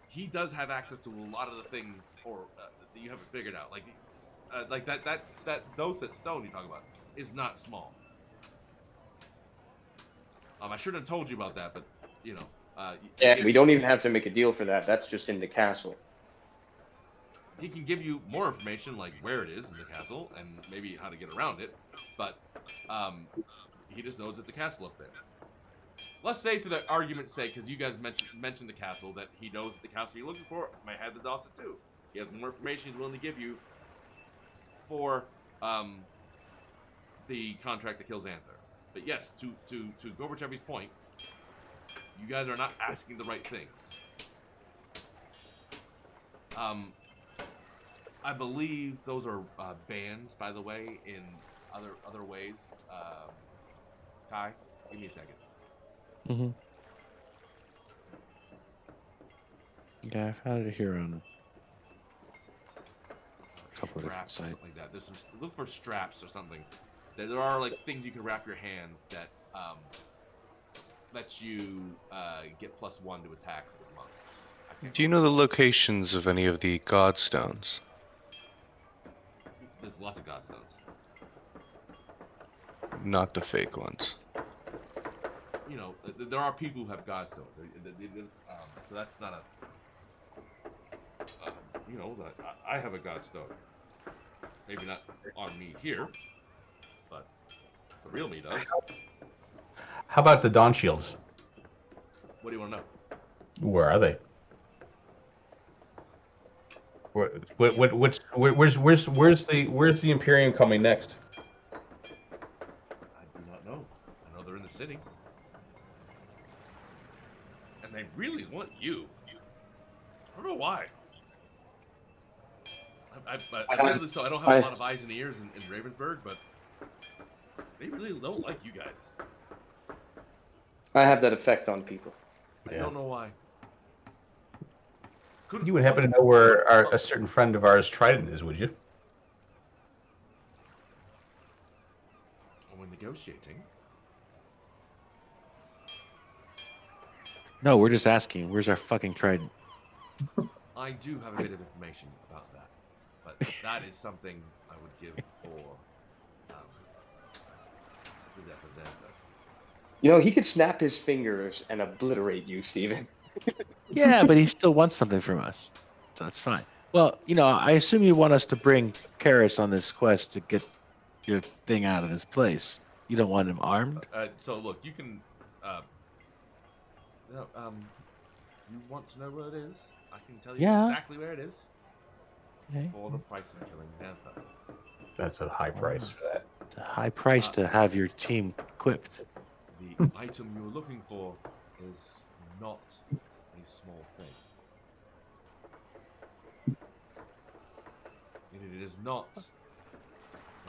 He does have access to a lot of the things, that you haven't figured out. Like that Doset stone you talk about is not small. I shouldn't have told you about that, but Yeah, we don't even have to make a deal for that. That's just in the castle. He can give you more information, like where it is in the castle and maybe how to get around it, but he just knows it's a castle up there. Let's say, for the argument's sake, because you guys mentioned the castle, that he knows the castle you're looking for might have the Darth too. He has more information he's willing to give you for the contract that kills Xanthar. But yes, to Gorbachevy's point, you guys are not asking the right things. I believe those are bans, by the way, in other ways. Kai, give me a second. Mm-hmm. Yeah, I've had it here on a couple of different Straps or sites. something like that. There's some, look for straps or something. There are like things you can wrap your hands that lets you get +1 to attacks a month. Do you know the locations of any of the godstones? There's lots of godstones. Not the fake ones. You know, there are people who have godstones. So that's not a. You know, I have a godstone. Maybe not on me here, but the real me does. How about the Dawn Shields? What do you want to know? Where are they? Where's the Imperium coming next? I do not know. I know they're in the city. And they really want you. I don't know why. Admittedly, so I don't have a lot of eyes and ears in Ravensburg, but they really don't like you guys. I have that effect on people. I don't know why. You would happen to know where a certain friend of ours, Trident, is, would you? When negotiating. No, we're just asking. Where's our fucking trident? I do have a bit of information about that, but that is something I would give for the death of Xanthar. You know, he could snap his fingers and obliterate you, Steven. Yeah, but he still wants something from us, so that's fine. Well, you know, I assume you want us to bring Karis on this quest to get your thing out of this place. You don't want him armed? So look, you can. You want to know where it is? I can tell you exactly where it is. Okay. For the price of killing Xanthar. That's a high price for that. It's a high price to have your team equipped. The item you're looking for is not a small thing. It is not.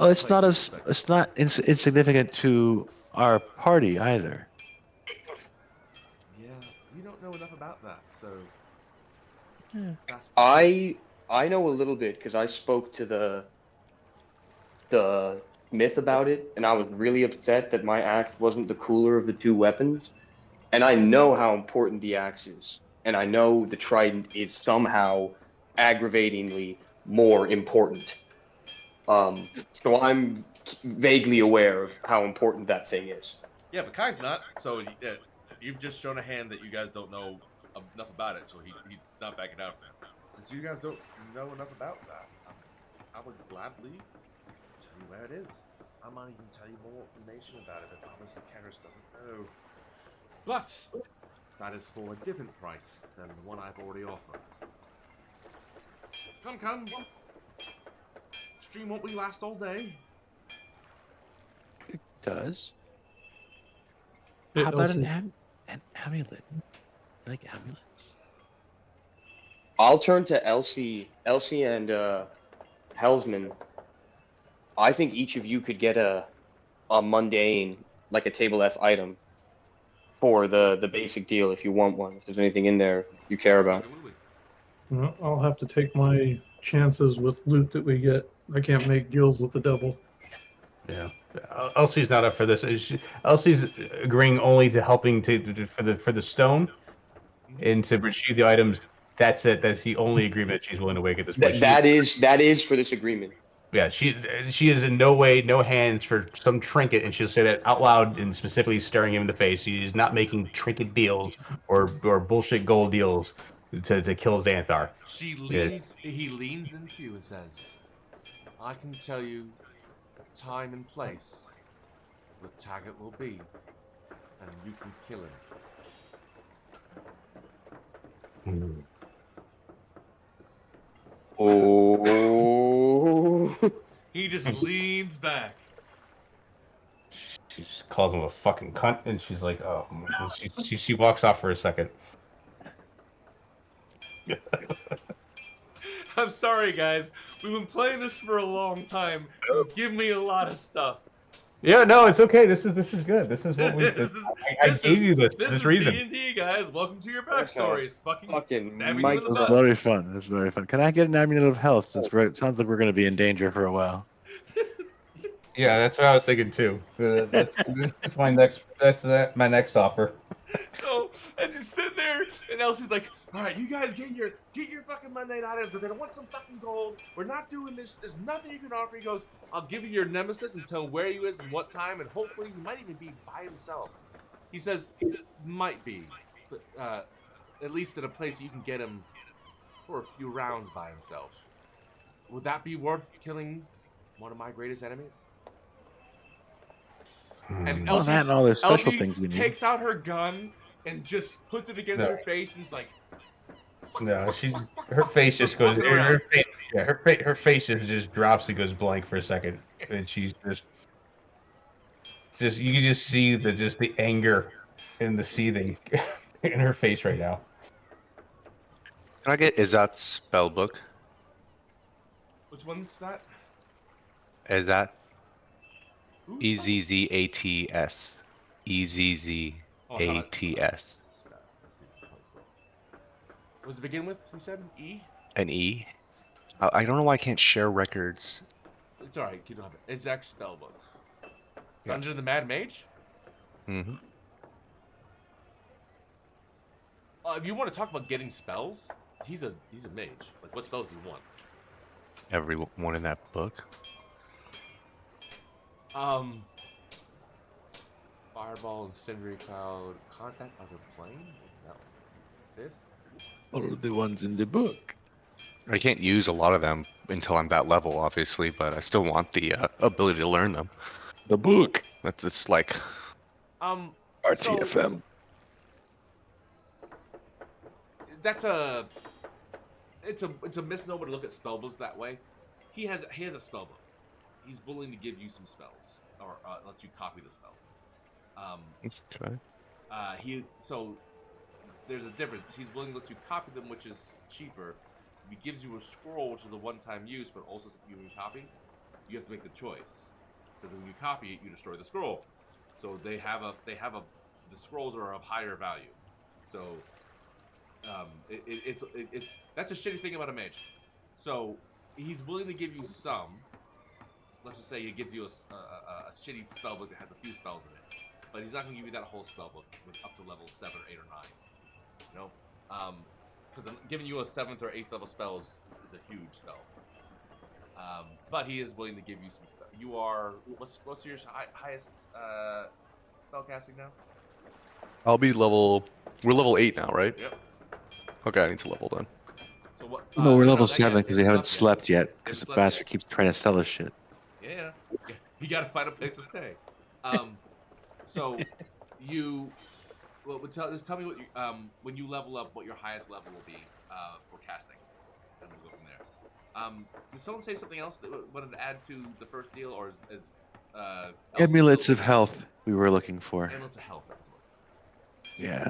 Oh, it's not insignificant to our party either. Yeah, you don't know enough about that, so. Yeah. I know a little bit because I spoke to the myth about it, and I was really upset that my axe wasn't the cooler of the two weapons. And I know how important the axe is, and I know the trident is somehow aggravatingly more important. So I'm vaguely aware of how important that thing is. Yeah, but Kai's not. So you've just shown a hand that you guys don't know enough about it. So he's not backing out. Since you guys don't know enough about that, I would gladly tell you where it is. I might even tell you more information about it that obviously Karis doesn't know. But that is for a different price than the one I've already offered. Come. Stream won't be last all day. It does. Hey, How about Elsie. an amulet? I like amulets. I'll turn to Elsie and Helsman. I think each of you could get a mundane, like a table F item for the basic deal if you want one. If there's anything in there you care about. Well, I'll have to take my chances with loot that we get. I can't make deals with the devil. Yeah, Elsie's not up for this. Elsie's agreeing only to helping for the stone and to retrieve the items. That's it. That's the only agreement she's willing to make at this point. That is for this agreement. Yeah, she is in no way, no hands for some trinket, and she'll say that out loud and specifically staring him in the face. She's not making trinket deals or bullshit gold deals to kill Xanthar. He leans into you and says, I can tell you time and place the target will be, and you can kill him. Oh. He just leans back. She just calls him a fucking cunt, and she's like, oh. She walks off for a second. I'm sorry, guys. We've been playing this for a long time. You give me a lot of stuff. Yeah, no, it's okay. This is good. This is what we. I gave you this reason. This is D&D, guys. Welcome to your backstories. Fucking stabbing Mike, you in the That's butt. very fun. That's very fun. Can I get an amulet of health? Since it sounds like we're going to be in danger for a while. Yeah, that's what I was thinking too. That's my next. That's my next offer. So and just sitting there, and Elsie's like, "All right, you guys get your fucking mundane items. We're gonna want some fucking gold. We're not doing this. There's nothing you can offer." He goes, "I'll give you your nemesis and tell him where he is and what time, and hopefully he might even be by himself." He says, "Might be, but at least at a place you can get him for a few rounds by himself. Would that be worth killing one of my greatest enemies?" And All that and all those special Elsie things we need. takes out her gun and just puts it against her face and is like, No, her face just goes. Her face just drops and goes blank for a second, and she's just you can just see the anger and the seething in her face right now. Can I get Izzat's spell book? which one's that? Izzat. Who's Ezzats. Ezzats. What does it begin with? You said E? An E. I don't know why I can't share records. It's alright, you don't have it. Exact spellbook. Yeah. Under the Mad Mage? Mm-hmm. If you want to talk about getting spells, he's a mage. Like, what spells do you want? Every one in that book. Fireball, Incendiary Cloud, Contact Other Plane? No. Fifth? All of the ones in the book. I can't use a lot of them until I'm that level, obviously, but I still want the ability to learn them. The book. It's like RTFM. It's a misnomer to look at spellbooks that way. He has a spellbook. He's willing to give you some spells or let you copy the spells. Okay. So there's a difference. He's willing to let you copy them, which is cheaper. If he gives you a scroll, which is a one-time use, but also something you can copy, you have to make the choice. Because when you copy it, you destroy the scroll. So the scrolls are of higher value. So that's a shitty thing about a mage. So he's willing to give you some, let's just say he gives you a shitty spell book that has a few spells in it, but he's not going to give you that whole spell book with up to level 7 or 8 or 9. You know, because giving you a 7th or 8th level spell is a huge spell. But he is willing to give you some spell. You are what's your highest spell casting now? I'll be level. We're level 8 now, right? Yep. Okay, I need to level then. So what? No, we're no, level not yet. 7 because we haven't slept yet Haven't because the slept yet. bastard keeps trying to sell us shit. Yeah. You got to find a place to stay. So you. Well, just tell me what you, when you level up, what your highest level will be for casting, and we'll go from there. Did someone say something else that wanted to add to the first deal, or is Elsie Amulets still of health we were looking for. Amulets of health. Yeah.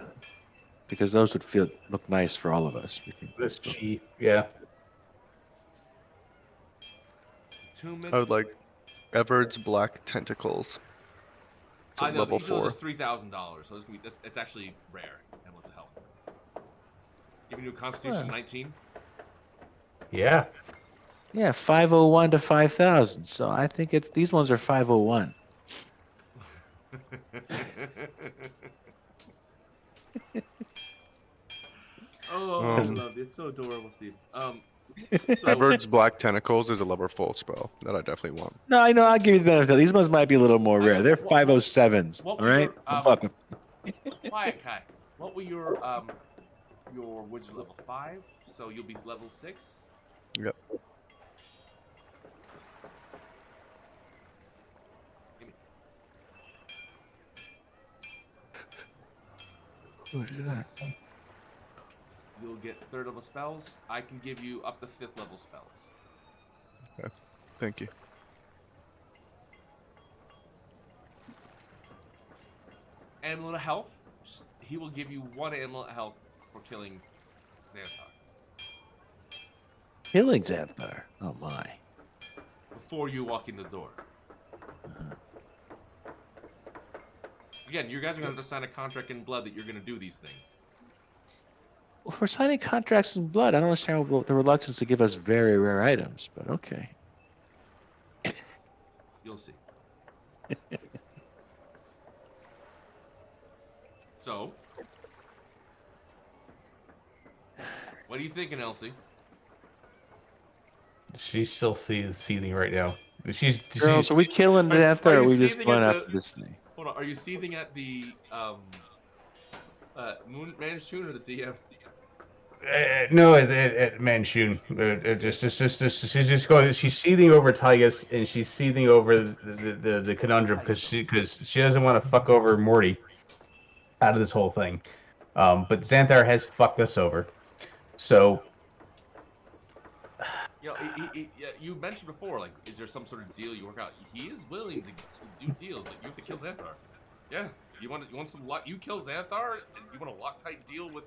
Because those would look nice for all of us. We think This cheap, yeah. Attunement. I would like Everard's Black Tentacles. I know level each of 4. those is $3,000, so it's actually rare. Amulets of health. Giving you a Constitution 19. Yeah. Yeah, 501 to 5,000. So I think these ones are 501. Oh, I love you. It's so adorable, Steve. So, Everard's Black Tentacles is a level 4 spell that I definitely want. No, I know. I'll give you the benefit. These ones might be a little more I rare. know, They're what- 507s. what All were right? your, Fuck 'em. Quiet, Kai. What were your wizard level 5? So you'll be level 6. Yep. You'll get 3rd level spells. I can give you up to 5th level spells. Okay. Thank you. Amulet of Health. He will give you 1 Amulet of Health for killing Xanthar. Killing Xanthar. Oh, my. Before you walk in the door. Again, you guys are going to have to sign a contract in blood that you're going to do these things. Well, for signing contracts in blood, I don't understand the reluctance to give us very rare items, but okay. You'll see. So, what are you thinking, Elsie? She's still seething right now. Girls, are we killing Xanthar, or are we just seething going at after this thing? Hold on, are you seething at the Manshoon or the DM? No, at Manshoon. She's just going. She's seething over Tygus, and she's seething over the conundrum because she doesn't want to fuck over Morty out of this whole thing. But Xanthar has fucked us over, so. You know, you mentioned before, like, is there some sort of deal you work out? He is willing to do deals. Like, you have to kill Xanthar. Yeah, you want some luck. You kill Xanthar, and you want a Loctite deal with,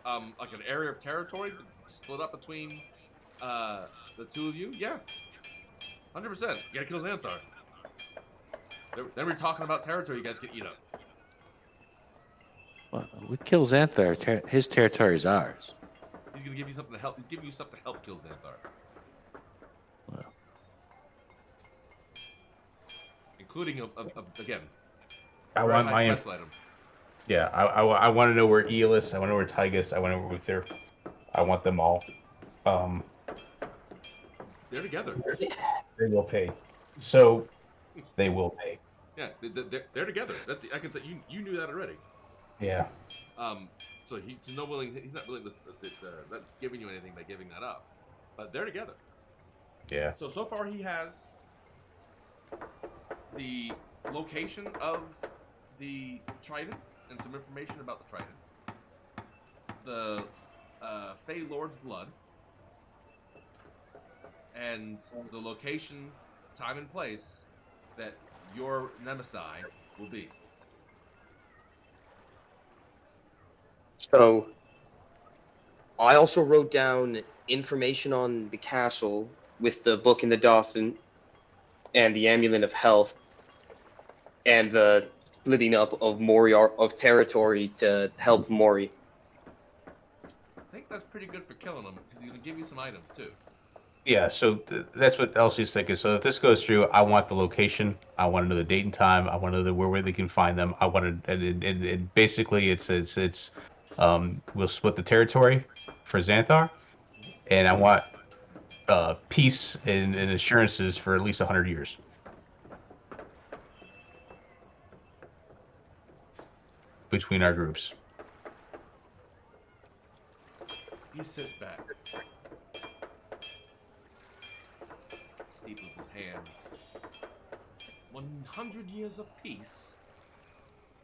like an area of territory split up between, the two of you. Yeah, 100%. You gotta kill Xanthar. Then we're talking about territory. You guys get eat up. Well, we kill Xanthar. His territory is ours. He's gonna give you something to help. He's giving you something to help kill Xanthar. Well. Including again. I want my quest item. Yeah, I want to know where Eolus, I want to know where Tygus, I want to know where Uther. I want them all. They're together. They will pay. So, they will pay. Yeah, they're together. I can you knew that already. Yeah. So he's not willing to not giving you anything by giving that up, but they're together. Yeah. So far he has the location of the Trident and some information about the Trident, the Fey Lord's blood, and the location, time, and place that your Nemesis will be. So, I also wrote down information on the castle with the book in the Dolphin and the Amulet of Health and the splitting up of of territory to help Mori. I think that's pretty good for killing him because he's gonna give you some items too. Yeah, so that's what Elsie's thinking. So if this goes through, I want the location. I want to know the date and time. I want to know where they can find them. I want to, and basically it's we'll split the territory for Xanthar, and I want peace and assurances for at least 100 years. Between our groups. He sits back, steeples his hands. 100 years of peace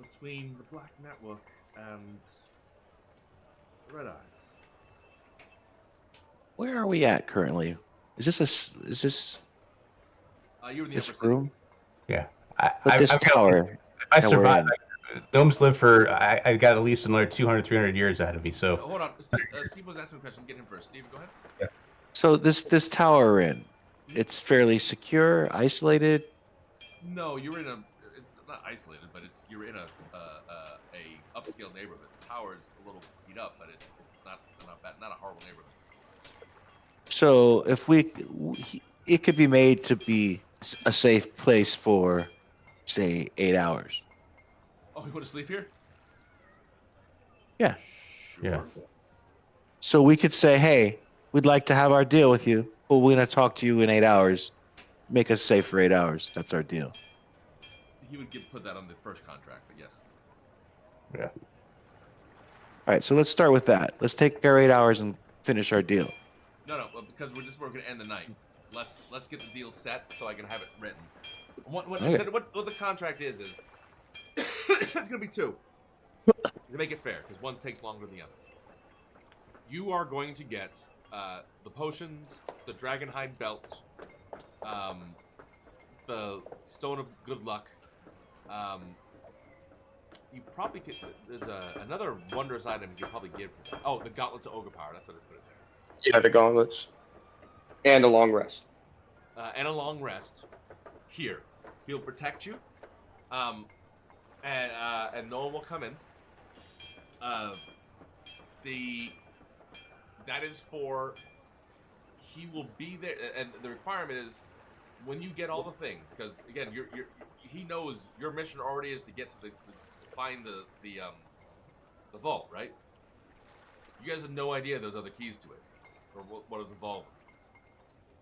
between the Black Network and the Red Eyes. Where are we at currently? Is this You're in the this upper room? Yeah. But this I've got- tower if I that we're survive, in. Gnomes live for, I got at least another 200, 300 years ahead of me, so. Hold on, Steve was asking a question. Get him first. Steve, go ahead. So this tower we're in, it's fairly secure, isolated. No, you're in not isolated, but you're in a upscale neighborhood. The tower's a little beat up, but it's not bad, not a horrible neighborhood. So if it could be made to be a safe place for, say, 8 hours. Oh, you want to sleep here? Yeah. Sure. Yeah. So we could say, hey, we'd like to have our deal with you, but we're gonna talk to you in 8 hours. Make us safe for 8 hours. That's our deal. He would put that on the first contract, but yes. Yeah. All right, so let's start with that. Let's take our 8 hours and finish our deal. No, well, because we're going to end the night. Let's get the deal set so I can have it written. What the contract is it's going to be 2 to make it fair, because one takes longer than the other. You are going to get the potions, the dragonhide belt, the stone of good luck. You probably could. There's another wondrous item you could probably give. Oh, the gauntlets of ogre power. That's what I put it there. Yeah, the gauntlets. And a long rest. And a long rest. Here, he'll protect you. And no one will come in. That is for. He will be there, and the requirement is when you get all the things, because again, he knows your mission already is to get to find the vault, right? You guys have no idea there's other keys to it, or what is involved.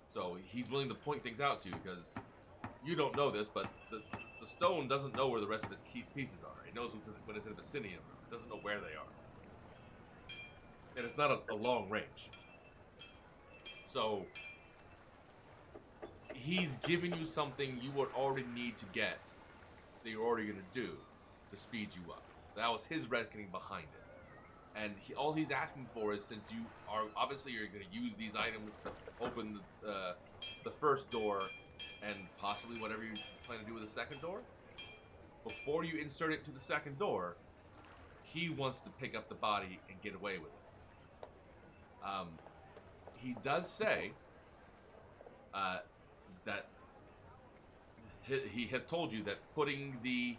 So he's willing to point things out to you because you don't know this, but the stone doesn't know where the rest of its key pieces are. It knows when it's in the vicinity of them. It doesn't know where they are, and it's not a long range. So he's giving you something you would already need to get that you're already going to do to speed you up. That was his reckoning behind it. And all he's asking for is, since you are obviously you're going to use these items to open the first door and possibly whatever you plan to do with the second door, before you insert it to the second door, he wants to pick up the body and get away with it. He does say that he has told you that putting the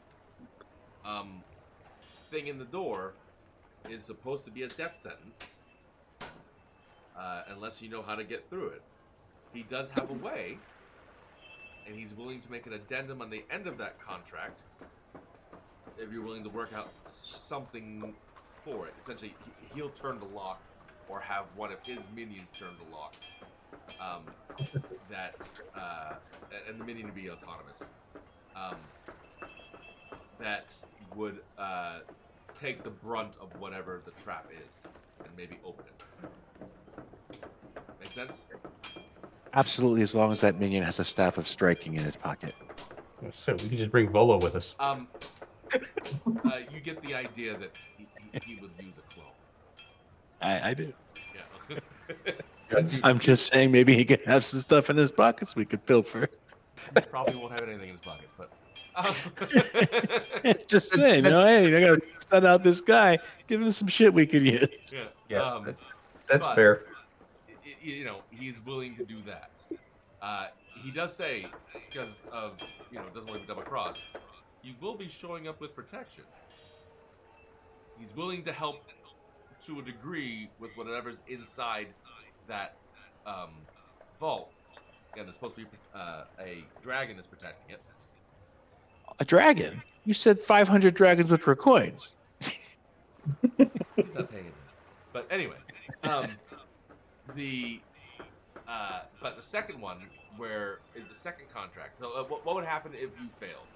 thing in the door is supposed to be a death sentence unless you know how to get through it. He does have a way, and he's willing to make an addendum on the end of that contract if you're willing to work out something for it. Essentially, he'll turn the lock or have one of his minions turn the lock. And the minion to be autonomous. That would take the brunt of whatever the trap is and maybe open it. Make sense? Absolutely, as long as that minion has a staff of striking in his pocket. So we can just bring Volo with us. You get the idea that he would use a clone. I do. Yeah. I'm just saying maybe he could have some stuff in his pockets we could pilfer. He probably won't have anything in his pocket, but. Just saying, hey, I gotta send out this guy. Give him some shit we could use. Yeah. That's fair. He's willing to do that. He does say, because of, doesn't want to double cross, he will be showing up with protection. He's willing to help to a degree with whatever's inside that vault. And there's supposed to be a dragon that's protecting it. A dragon? You said 500 dragons, which were coins. He's not paying attention. But anyway, but the second one, where is the second contract? So what would happen if you failed?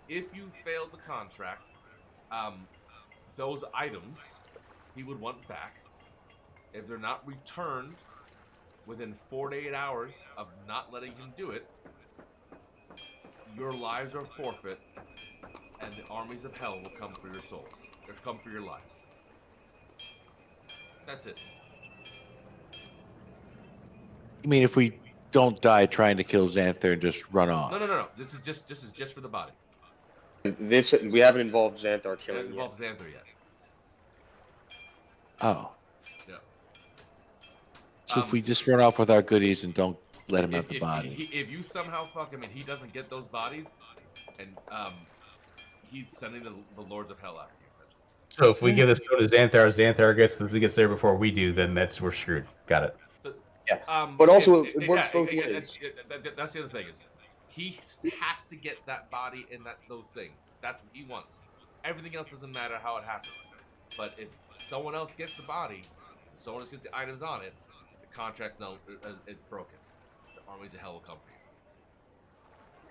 If you failed the contract, those items he would want back. If they're not returned within 4 to 8 hours of not letting him do it, your lives are forfeit, and the armies of hell will come for your souls. Or come for your lives. That's it. You mean if we don't die trying to kill Xanthar and just run off? No. This is just for the body. This we haven't involved Xanthar We haven't killing yet. involved Xanthar yet. Oh. Yeah. So if we just run off with our goodies and don't let him have the body. If you somehow fuck him and he doesn't get those bodies, and he's sending the lords of hell after you. So if we give this stone to Xanthar gets there before we do, then we're screwed. Got it. So, Yeah. But also, it works both ways. That's the other thing is, he has to get that body and those things. That's what he wants. Everything else doesn't matter how it happens. But if someone else gets the body, someone else gets the items on it, the contract is broken. The armies of hell will come for you.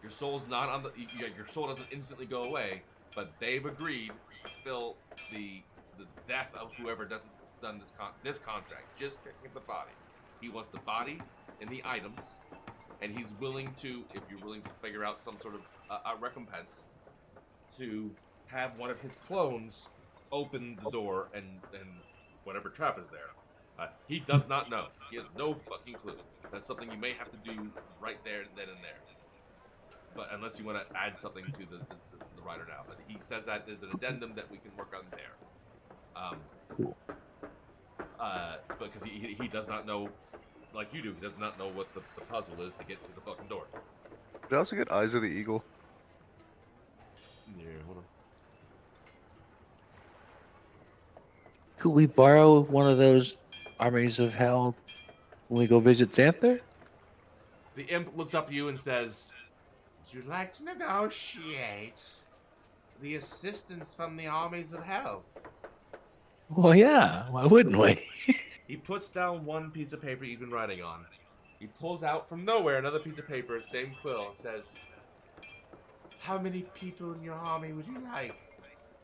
Your soul's not on the. Your soul doesn't instantly go away, but they've agreed to fill the death of whoever doesn't done this contract. Just picking up the body. He wants the body and the items, and he's willing to, if you're willing to figure out some sort of a recompense, to have one of his clones open the door and whatever trap is there. He does not know. He has no fucking clue. That's something you may have to do right there, then and there. But unless you want to add something to the writer now. But he says that there's an addendum that we can work on there. Because he does not know, like you do, he does not know what the puzzle is to get to the fucking door. Did I also get Eyes of the Eagle? Yeah, hold on. Could we borrow one of those armies of hell when we go visit Xanthar? The imp looks up at you and says, "Would you like to negotiate the assistance from the armies of hell?" Well, yeah. Why wouldn't we? He puts down one piece of paper you've been writing on. He pulls out from nowhere another piece of paper, same quill, and says, "How many people in your army would you like?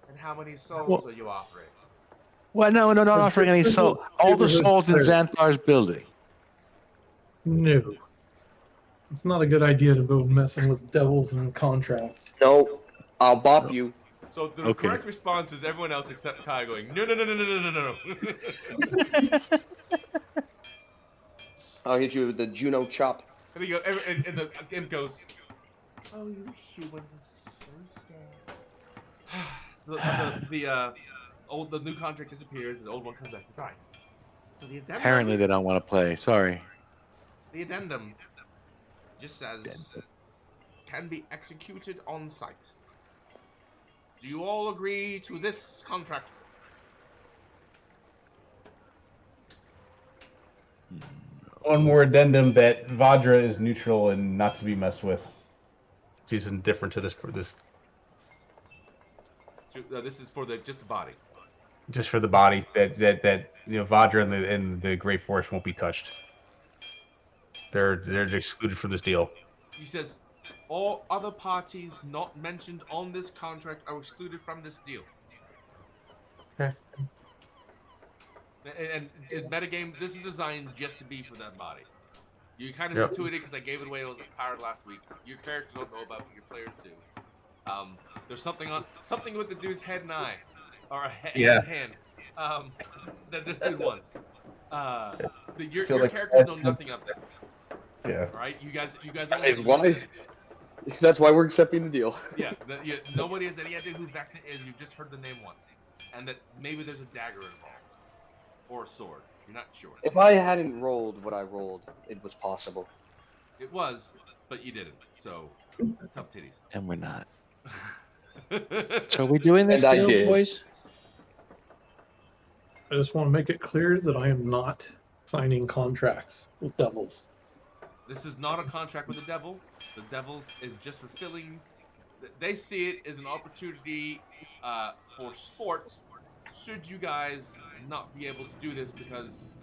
And how many souls are you offering?" Well, no, not offering any soul. All the souls in Xanthar's building. No. It's not a good idea to go messing with devils and contracts. No, I'll bop you. So the correct response is everyone else except Kai going, no. I'll hit you with the Juno chop. And, he goes, and the imp goes, "Oh, you humans are so scared." The new contract disappears, and the old one comes back. Besides, so the addendum, Apparently they don't want to play. Sorry. the addendum just says can be executed on site. Do you all agree to this contract? One more addendum that Vajra is neutral and not to be messed with. She's indifferent to this. This is for just the body. Just for the body. That Vajra and the Great Forest won't be touched. They're excluded from this deal. He says, all other parties not mentioned on this contract are excluded from this deal. Okay. And metagame, this is designed just to be for that body. You kind of intuited because I gave it away. I was tired last week. Your characters don't know about what your players do. There's something with the dude's head and eye, or a hand. That this dude wants. Your characters know nothing of that. Yeah. All right, you guys. That's why we're accepting the deal. Yeah, nobody has any idea who Vecna is. You've just heard the name once, and that maybe there's a dagger involved or a sword. You're not sure. If I hadn't rolled what I rolled, it was possible. It was, but you didn't. So tough titties. And we're not. So are we doing this And I deal, did. boys? I just want to make it clear that I am not signing contracts with devils. This is not a contract with the devil. The devil is just fulfilling. They see it as an opportunity for sport. Should you guys not be able to do this because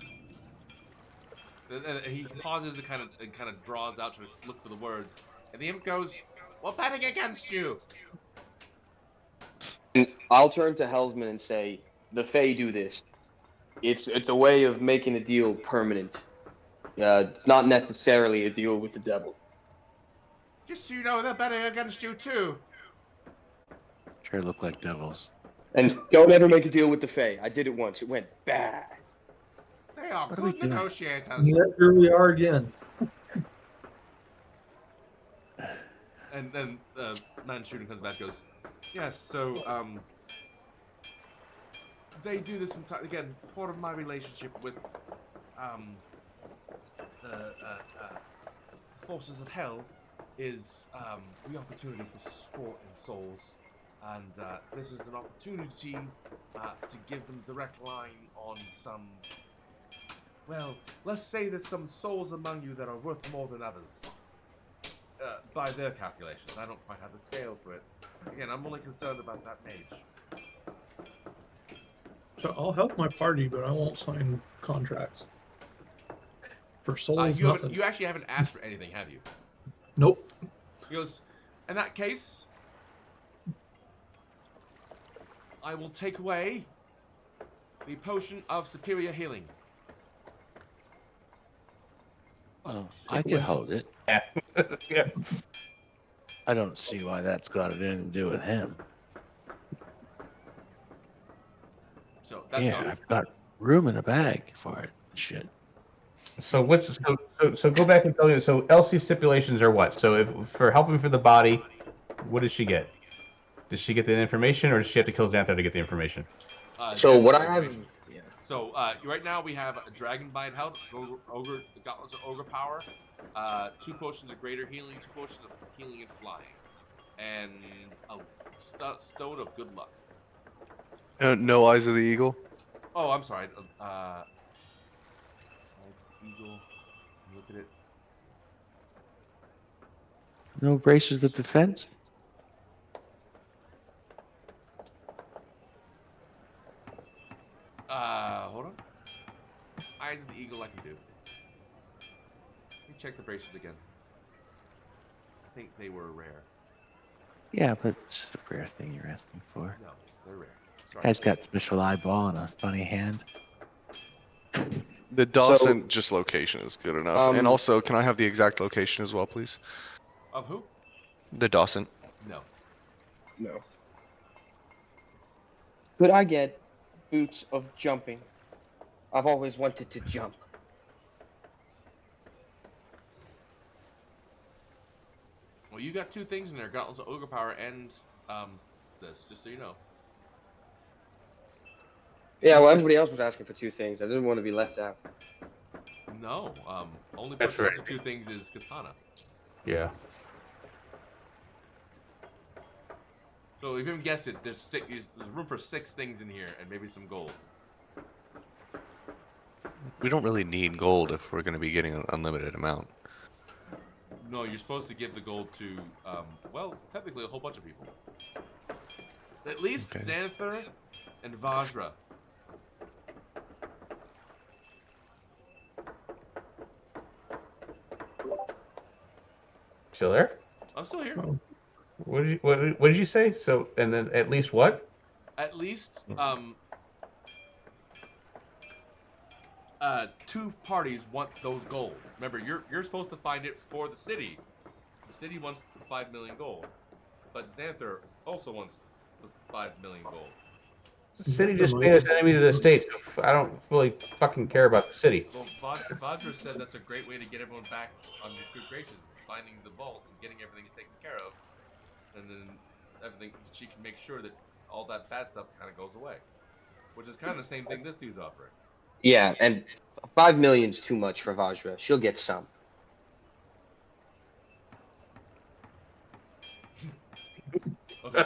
he pauses and kind of draws out, trying to look for the words, and the imp goes, "We're betting against you." And I'll turn to Heldman and say, the Fae do this. It's a way of making a deal permanent. Not necessarily a deal with the devil. Just so you know, they're betting against you too. Sure look like devils. And don't ever make a deal with the Fae. I did it once. It went bad. They are What are we good doing? negotiators. Yet here we are again. And then Manshoon comes back and goes, "Yes, so they do this from time again. Part of my relationship with the forces of hell is the opportunity for sport and souls, and this is an opportunity to give them direct line on some. Well, let's say there's some souls among you that are worth more than others." By their calculations. I don't quite have the scale for it. Again, I'm only concerned about that mage. So I'll help my party, but I won't sign contracts. For souls, You nothing. actually haven't asked for anything, have you? Nope. He goes, "In that case, I will take away the potion of superior healing." Oh, I could hold it. Yeah. I don't see why that's got anything to do with him. So that's Yeah, gone. I've got room in the bag for it. Shit. So so go back and tell me. So Elsie's stipulations are what? So if for helping for the body, what does she get? Does she get the information, or does she have to kill Xanthar to get the information? So what I have... Yeah. So right now we have a dragon bite health, ogre gauntlets of ogre power, 2 potions of greater healing, 2 potions of healing and flying, and a stone of good luck. No eyes of the eagle. Oh, I'm sorry. Eagle. Look at it. No braces of defense? Hold on. Eyes of the eagle I can do. Let me check the braces again. I think they were rare. Yeah, but it's a rare thing you're asking for. No, they're rare. Sorry. Guy's got special eyeball and a funny hand. The Dawson just location is good enough. And also, can I have the exact location as well, please? Of who? The Dawson. No. No. Could I get boots of jumping? I've always wanted to jump. Well, you got 2 things in there: gauntlets of ogre power and this. Just so you know. Yeah, well, everybody else was asking for 2 things. I didn't want to be left out. No. Only That's person right. who has 2 things is Katana. Yeah. So if you haven't guessed it, there's room for 6 things in here and maybe some gold. We don't really need gold if we're going to be getting an unlimited amount. No, you're supposed to give the gold to, well, technically a whole bunch of people. At least Okay. Xanthar and Vajra. Still there? I'm still here. Oh. What did you say? So and then at least what? At least, 2 parties want those gold. Remember, you're supposed to find it for the city. The city wants the 5 million gold, but Xanthar also wants the 5 million gold. The city just made us enemies of the state, so I don't really fucking care about the city. Well, Vajra said that's a great way to get everyone back on your good graces, is finding the vault and getting everything taken care of, and then everything she can make sure that all that bad stuff kind of goes away, which is kind of the same thing this dude's offering. Yeah, and 5 million's too much for Vajra. She'll get some. Okay.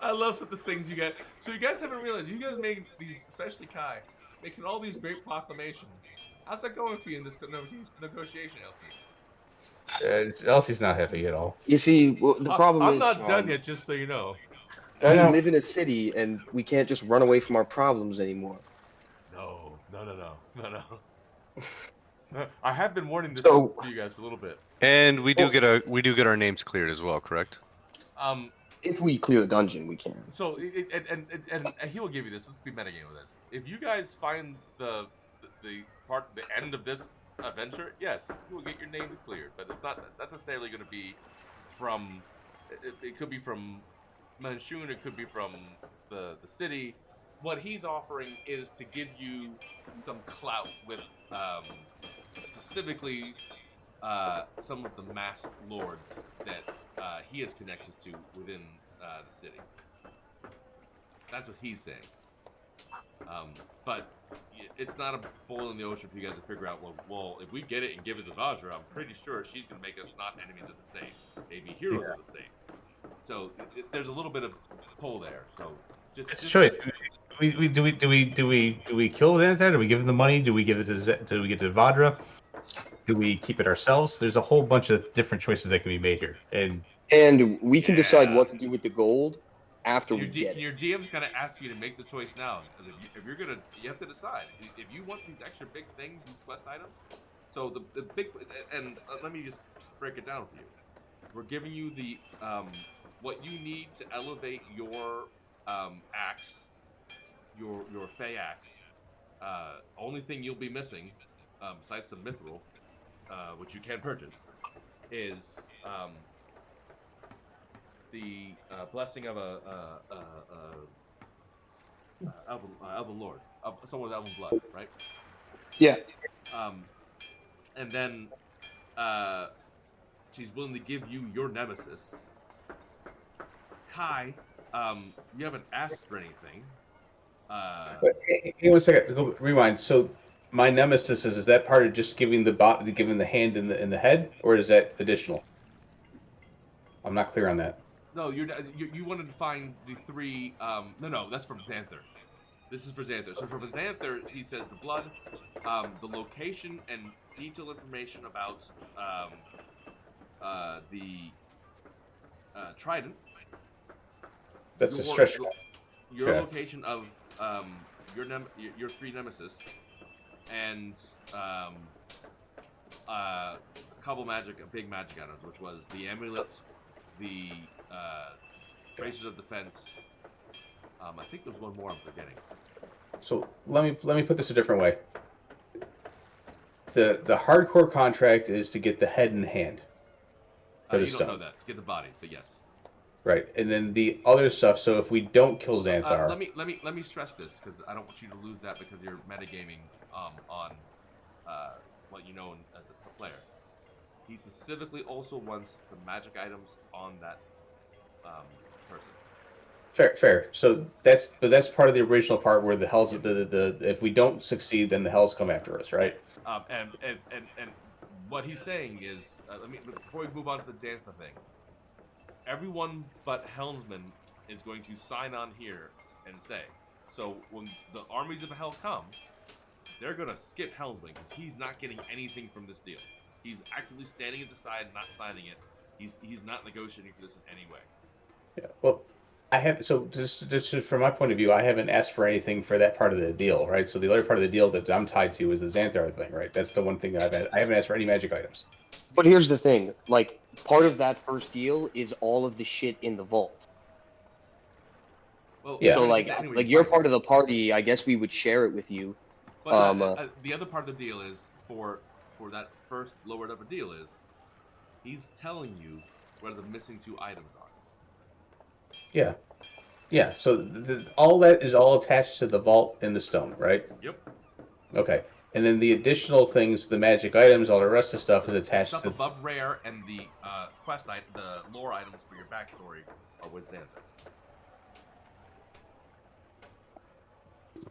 I love the things you guys. So you guys haven't realized, you guys made these, especially Kai, making all these great proclamations. How's that going for you in this negotiation, Elsie? Elsie's not happy at all. You see, well, the problem I'm is, not done Sean, yet, just so you know. I we know. live in a city and we can't just run away from our problems anymore. No. I have been warning this So- to you guys for a little bit. And we do get our names cleared as well, correct? If we clear the dungeon, we can. So and he will give you this. Let's be metagaming with this. If you guys find the end of this adventure, yes, you will get your name cleared. But it's not necessarily going to be from. It could be from Manshoon. It could be from the city. What he's offering is to give you some clout with specifically some of the masked lords that he has connections to within the city. That's what he's saying. But it's not a boil in the ocean for you guys to figure out, well, if we get it and give it to Vajra, I'm pretty sure she's going to make us not enemies of the state, maybe heroes of the state. So there's a little bit of pull there. So just Wait, do we kill Xanthar? Do we give him the money? Do we give it to Vadra? Do we keep it ourselves? There's a whole bunch of different choices that can be made here, And we can decide what to do with the gold after we get it. Your DM's gonna ask you to make the choice now. If you're gonna, you have to decide if you want these extra big things, these quest items. So the big, and let me just break it down for you. We're giving you the what you need to elevate your axe, your Fey axe. Only thing you'll be missing, besides some mithril, which you can purchase, is the blessing of a elven lord, someone with elven blood, right? Yeah. And then she's willing to give you your nemesis. Kai, you haven't asked for anything. Hey, 1 second. Go rewind. So my nemesis is that part of just giving the hand in the head, or is that additional? I'm not clear on that. No, you wanted to find the three. No, that's from Xanthar. This is for Xanthar. So for Xanthar, he says the blood, the location, and detailed information about the trident. That's a stretch. Your Okay. location of your three nemesis, and a couple big magic items, which was the amulet, the braces of defense. I think there's one more I'm forgetting. So let me put this a different way. The hardcore contract is to get the head and hand for the You stone. don't know that. Get the body, but yes. Right, and then the other stuff. So if we don't kill Xanthar, Let me stress this because I don't want you to lose that because you're metagaming on what you know as a player. He specifically also wants the magic items on that person. fair. So that's part of the original part where the hells if we don't succeed, then the hells come after us, right? And what he's saying is, before we move on to the Xanthar thing, everyone but Helmsman is going to sign on here and say. So when the armies of hell come, they're going to skip Helmsman because he's not getting anything from this deal. He's actively standing at the side, not signing it. He's not negotiating for this in any way. Yeah. Well, I have just from my point of view, I haven't asked for anything for that part of the deal, right? So the other part of the deal that I'm tied to is the Xanthar thing, right? That's the one thing that I haven't asked for any magic items. But here's the thing, like, part of that first deal is all of the shit in the vault. Well, Yeah. So, we're gonna like, get that anyway, like you're fine. part of the party, I guess we would share it with you. But the other part of the deal is for that first lowered upper deal is he's telling you where the missing two items are. Yeah. So all that is all attached to the vault and the stone, right? Yep. Okay. And then the additional things, the magic items, all the rest of the stuff is attached Stuff to. above rare and the the lore items for your backstory are with Xanthar.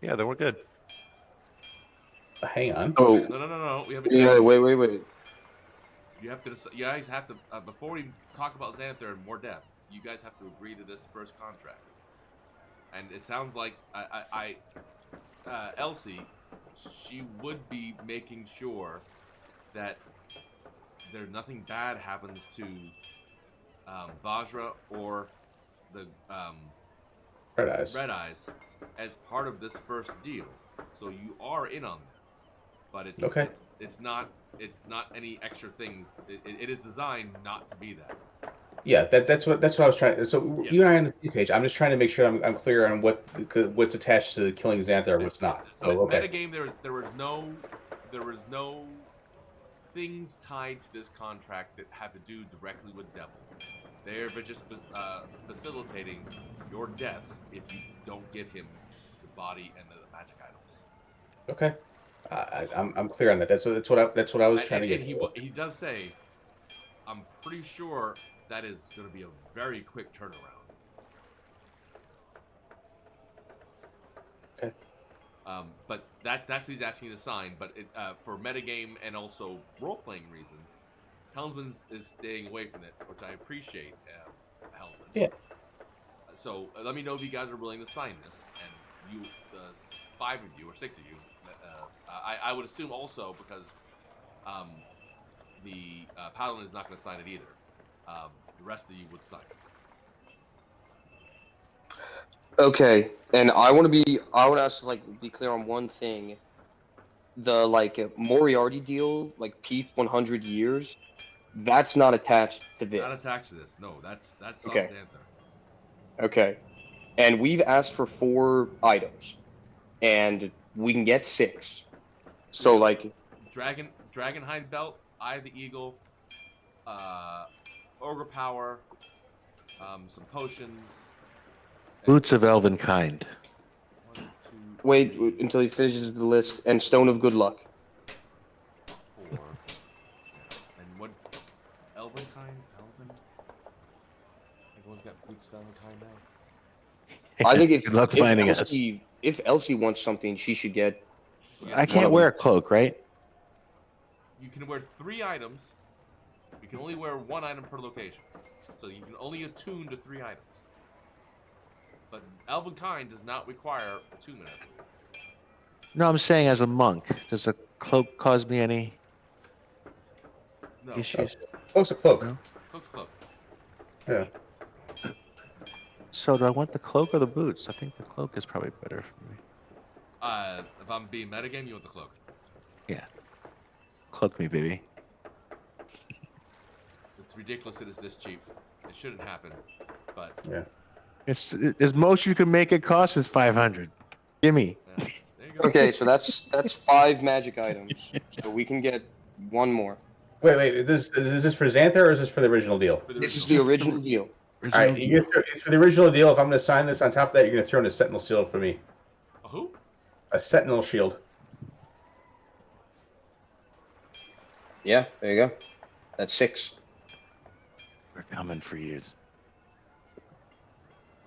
Yeah, then we're good. Hang on. Oh, No. We haven't. yeah, wait. You have to. You guys have to. Before we talk about Xanthar in more depth, you guys have to agree to this first contract. And it sounds like Elsie, she would be making sure that nothing bad happens to Vajra or the Red Eyes as part of this first deal. So you are in on this, but Okay. it's not any extra things. It is designed not to be that. Yeah, that's what I was trying. So Yeah. you and I are on the same page. I'm just trying to make sure I'm clear on what's attached to killing Xanthar and what's not. So okay. Metagame, there was no things tied to this contract that have to do directly with devils. They're just facilitating your deaths if you don't give him the body and the magic items. Okay. I'm clear on that. That's what I was trying to get. He does say, I'm pretty sure that is going to be a very quick turnaround. Okay. But that's what he's asking you to sign. But for metagame and also role-playing reasons, Helmsman is staying away from it, which I appreciate, Helmsman. Yeah. So let me know if you guys are willing to sign this, and you, the 5 of you or 6 of you, I would assume also because the Paladin is not going to sign it either. The rest of you would sign it. Okay, and I want us to be clear on one thing. The Moriarty deal, peak 100 years, that's not attached to this. Not attached to this. No, that's Okay. on Xanthar. Okay, and we've asked for 4 items, and we can get 6. So Dragonhide belt, Eye of the Eagle, Ogre Power, some potions. Boots of Elven Kind. 1, 2, wait 3, until he finishes the list, and Stone of Good Luck. 4. And what? Elven Kind? Everyone's got boots of Elven Kind now. I think Good luck finding us. If Elsie wants something, she should get. I can't wear a cloak, right? You can wear 3 items. You can only wear 1 item per location. So you can only attune to 3 items. But Elven Kind does not require attunement, I believe. No, I'm saying as a monk. Does a cloak cause me any No. issues? Cloak's a cloak. No? Cloak's cloak. Yeah. So do I want the cloak or the boots? I think the cloak is probably better for me. If I'm being metagame, you want the cloak. Yeah. Cloak me, baby. It's ridiculous that it's this cheap. It shouldn't happen, but Yeah. It's as most you can make it cost is 500. Gimme. there you go. Okay, so that's 5 magic items. So we can get 1 more. Wait. Is this for Xanthar or is this for the original deal? For the This is original. the original deal. All right, it's for the original deal. If I'm going to sign this on top of that, you're going to throw in a Sentinel Shield for me. A who? A Sentinel Shield. Yeah, there you go. That's 6. We're coming for you.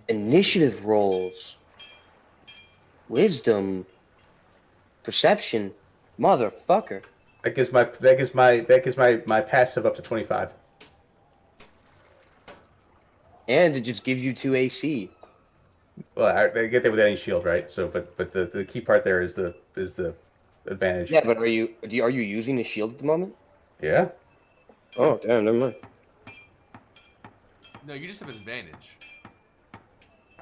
Initiative rolls. Wisdom. Perception. Motherfucker. That gives my passive up to 25. And it just gives you 2 AC. Well, I get that with any shield, right? So, but the key part there is the advantage. Yeah, but are you using a shield at the moment? Yeah. Oh, damn, never mind. No, you just have an advantage.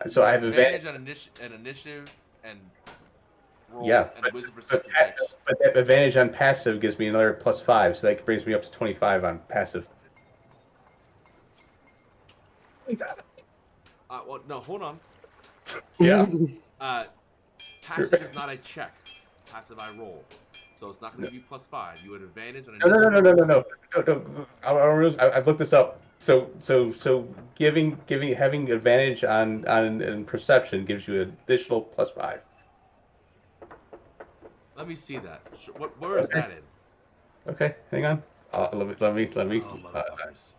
So I have advantage on initiative and roll Yeah, and wisdom perception checks. But that advantage on passive gives me another +5, so that brings me up to 25 on passive. Well, no, hold on. Yeah. Passive is not a check. Passive I roll. So it's not going to give you +5. You had advantage on No. I've looked this up. So having advantage on perception gives you an additional +5. Let me see that. Where is that in? Okay, hang on. Let me. Oh, motherfuckers.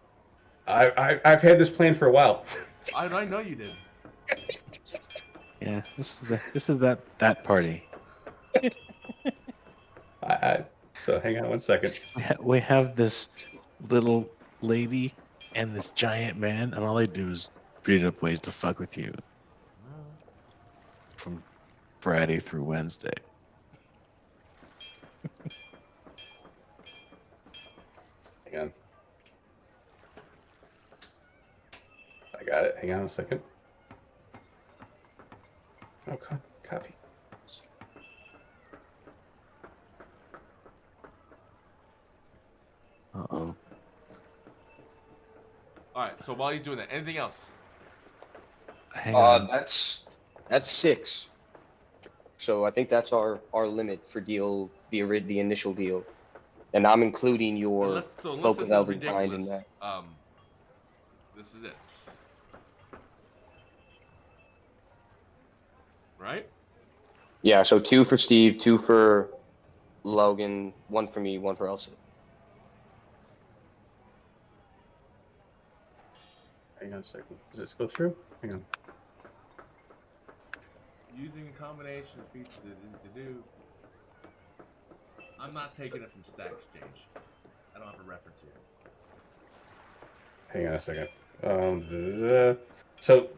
I've had this plan for a while. I know you did. Yeah, this is that party. So hang on one second. We have this little lady and this giant man, and all they do is beat up ways to fuck with you from Friday through Wednesday. Hang on. I got it. Hang on a second. Okay, copy. Uh-oh. All right. So while he's doing that, anything else? Hang on. That's 6. So I think that's our limit for deal the initial deal, and I'm including your Unless Cloak this of is Elven Kind in ridiculous, that. this is it. Right? Yeah. So 2 for Steve, 2 for Logan, 1 for me, 1 for Elsa. Hang on a second. Does this go through? Hang on. Using a combination of features to do. I'm not taking it from Stack Exchange. I don't have a reference here. Hang on a second. So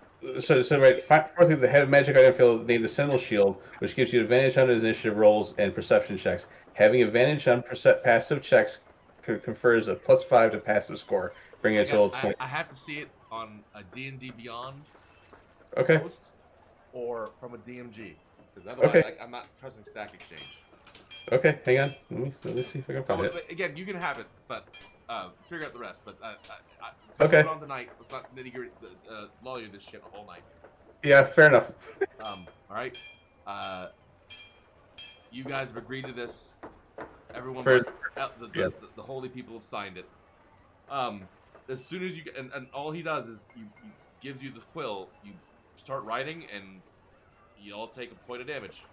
right. Fourthly, the head of magic item field named the Sentinel Shield, which gives you advantage on his initiative rolls and perception checks. Having advantage on passive checks confers a +5 to passive score, bringing a total of 20. I have to see it on a D&D Beyond Okay. post or from a DMG. Because otherwise, I'm not trusting Stack Exchange. Okay, hang on. Let me see if I can find it. But again, you can have it, but figure out the rest. But Okay. put it on tonight. Let's not nitty-gritty lawyer this shit the whole night. Yeah, fair enough. All right. You guys have agreed to this. Everyone, the holy people have signed it. As soon as you and all he does is he gives you the quill. You start writing, and you all take a point of damage.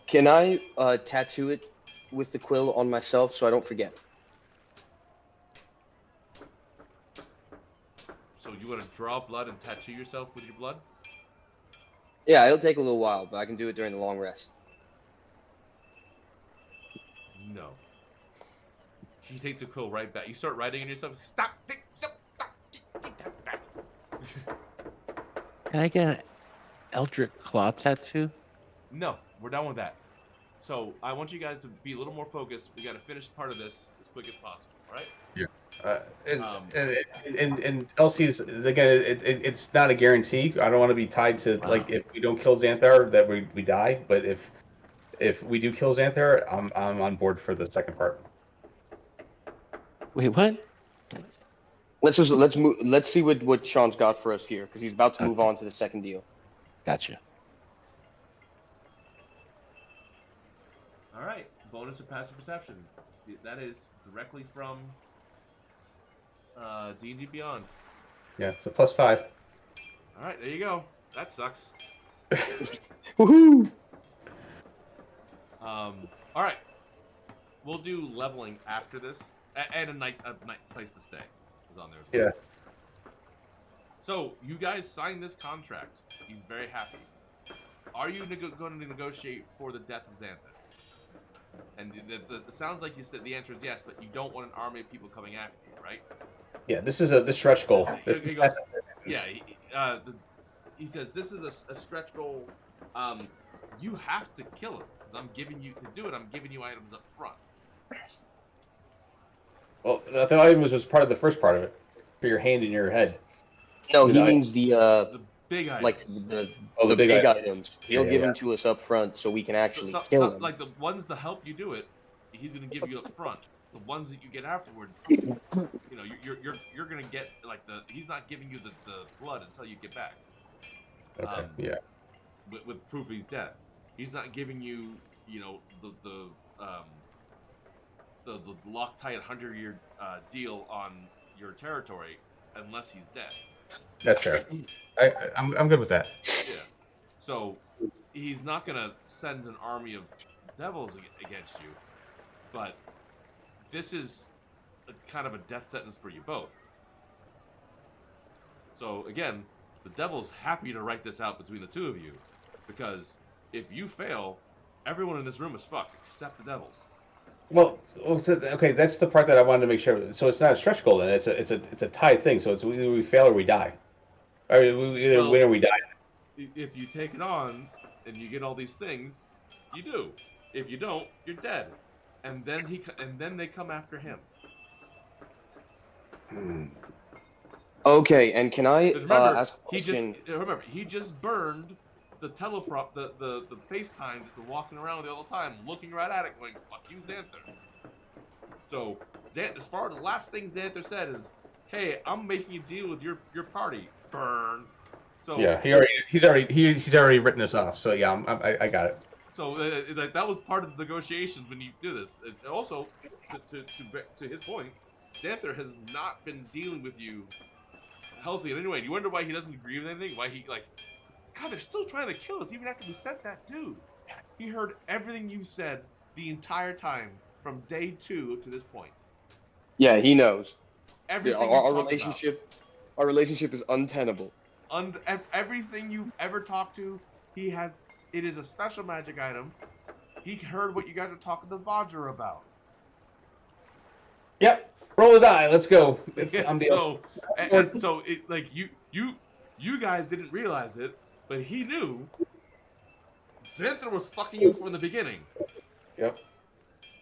Can I tattoo it with the quill on myself so I don't forget? So you want to draw blood and tattoo yourself with your blood? Yeah, it'll take a little while, but I can do it during the long rest. No. She takes the quill right back. You start writing in yourself. Stop! Stop! Take that back. Can I get an Eldritch Claw tattoo? No, we're done with that. So I want you guys to be a little more focused. We got to finish part of this as quick as possible. All right? And Elsie's again. It's not a guarantee. I don't want to be tied to like if we don't kill Xanthar that we die. But if we do kill Xanthar, I'm on board for the second part. Wait, what? Let's move. Let's see what Sean's got for us here because he's about to move on to the second deal. Gotcha. All right. Bonus of passive perception. That is directly from D&D Beyond. Yeah, it's a +5. All right, there you go. That sucks. Woohoo! All right. We'll do leveling after this, and a night place to stay is on there as well. Yeah. So you guys signed this contract. He's very happy. Are you going to negotiate for the death of Xanthar? And it sounds like you said the answer is yes, but you don't want an army of people coming after you, right? Yeah, this is the stretch goal. He goes, yeah. He says this is a stretch goal. You have to kill him. I'm giving you to do it. I'm giving you items up front. Well, the item was part of the first part of it, for your hand and your head. No, he means the big items. like the big items. He'll give them to us up front so we can actually kill them. Like the ones to help you do it, he's gonna give you up front. The ones that you get afterwards, you know, you're gonna get like he's not giving you the blood until you get back. Okay. Yeah. With proof he's dead, he's not giving you, you know, the Loctite 100-year deal on your territory unless he's dead. That's fair. I'm good with that. Yeah. So he's not gonna send an army of devils against you, but this is kind of a death sentence for you both. So again, the devil's happy to write this out between the two of you, because if you fail, everyone in this room is fucked except the devils. Well, okay, that's the part that I wanted to make sure. So it's not a stretch goal, then it's a tied thing. So it's either we fail or we die. I mean, we either win or we die. If you take it on, and you get all these things, you do. If you don't, you're dead. And then they come after him. Okay, and can I 'Cause remember, ask a question? he just burned the teleprop, the FaceTime that's been walking around the whole time, looking right at it, going, "Fuck you, Xanthar." So, as far as the last thing Xanthar said is, "Hey, I'm making a deal with your party." Burn. So Yeah, he's already written us off. So yeah, I got it. So that was part of the negotiations when you do this. And also, to his point, Xanthar has not been dealing with you healthy in any way. Do you wonder why he doesn't agree with anything? Why he God, they're still trying to kill us even after we sent that dude. He heard everything you said the entire time from day 2 to this point. Yeah, he knows. Everything Our relationship is untenable. Everything you've ever talked to, he has. It is a special magic item. He heard what you guys are talking to Vajra about. Yep. Roll the die. Let's go. So you guys didn't realize it, but he knew. Xanthar was fucking you from the beginning. Yep.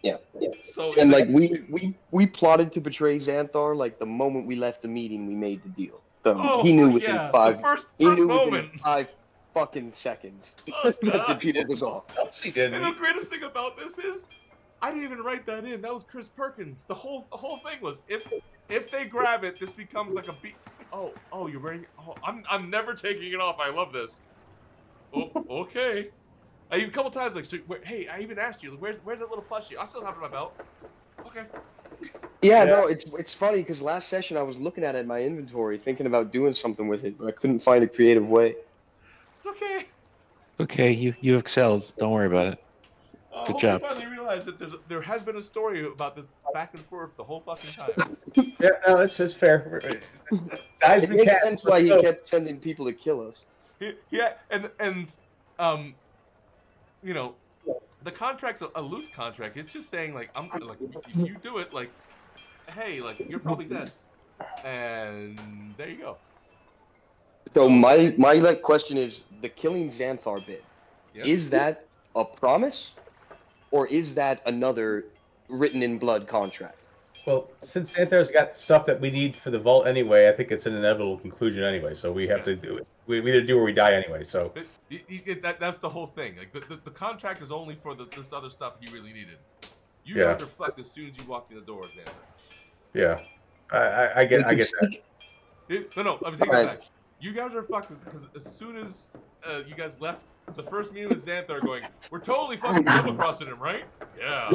Yeah. So and like we plotted to betray Xanthar like the moment we left the meeting. We made the deal. So he knew within five. He knew within 5 fucking seconds that the deal was off. He didn't. And the greatest thing about this is, I didn't even write that in. That was Chris Perkins. The whole thing was if they grab it, this becomes like a beat. Oh, you're wearing. Oh, I'm never taking it off. I love this. Oh, okay. A couple times like, so, hey, I even asked you, where's that little plushie? I still have it in my belt. Okay. Yeah, no, it's funny because last session I was looking at it in my inventory, thinking about doing something with it, but I couldn't find a creative way. It's okay. Okay, you excelled. Don't worry about it. Good job. I finally realized that there has been a story about this back and forth the whole fucking time. Yeah, no, it's just fair. It makes sense why he kept sending people to kill us. Yeah, and you know, the contract's a loose contract. It's just saying like you do it like, hey, like you're probably dead, and there you go. So my like question is the killing Xanthar bit. Yep. Is that a promise, or is that another written in blood contract? Well, since Xanthar's got stuff that we need for the vault anyway, I think it's an inevitable conclusion anyway. So we have to do it. We either do or we die anyway. So that's the whole thing. Like the contract is only for this other stuff you really needed. You Yeah. guys are fucked as soon as you walk in the door, Xanthar. yeah, I get that. No, I'm taking it back. You guys are fucked because as soon as you guys left the first meeting with Xanthar, going, we're totally fucking double crossing him, right? Yeah.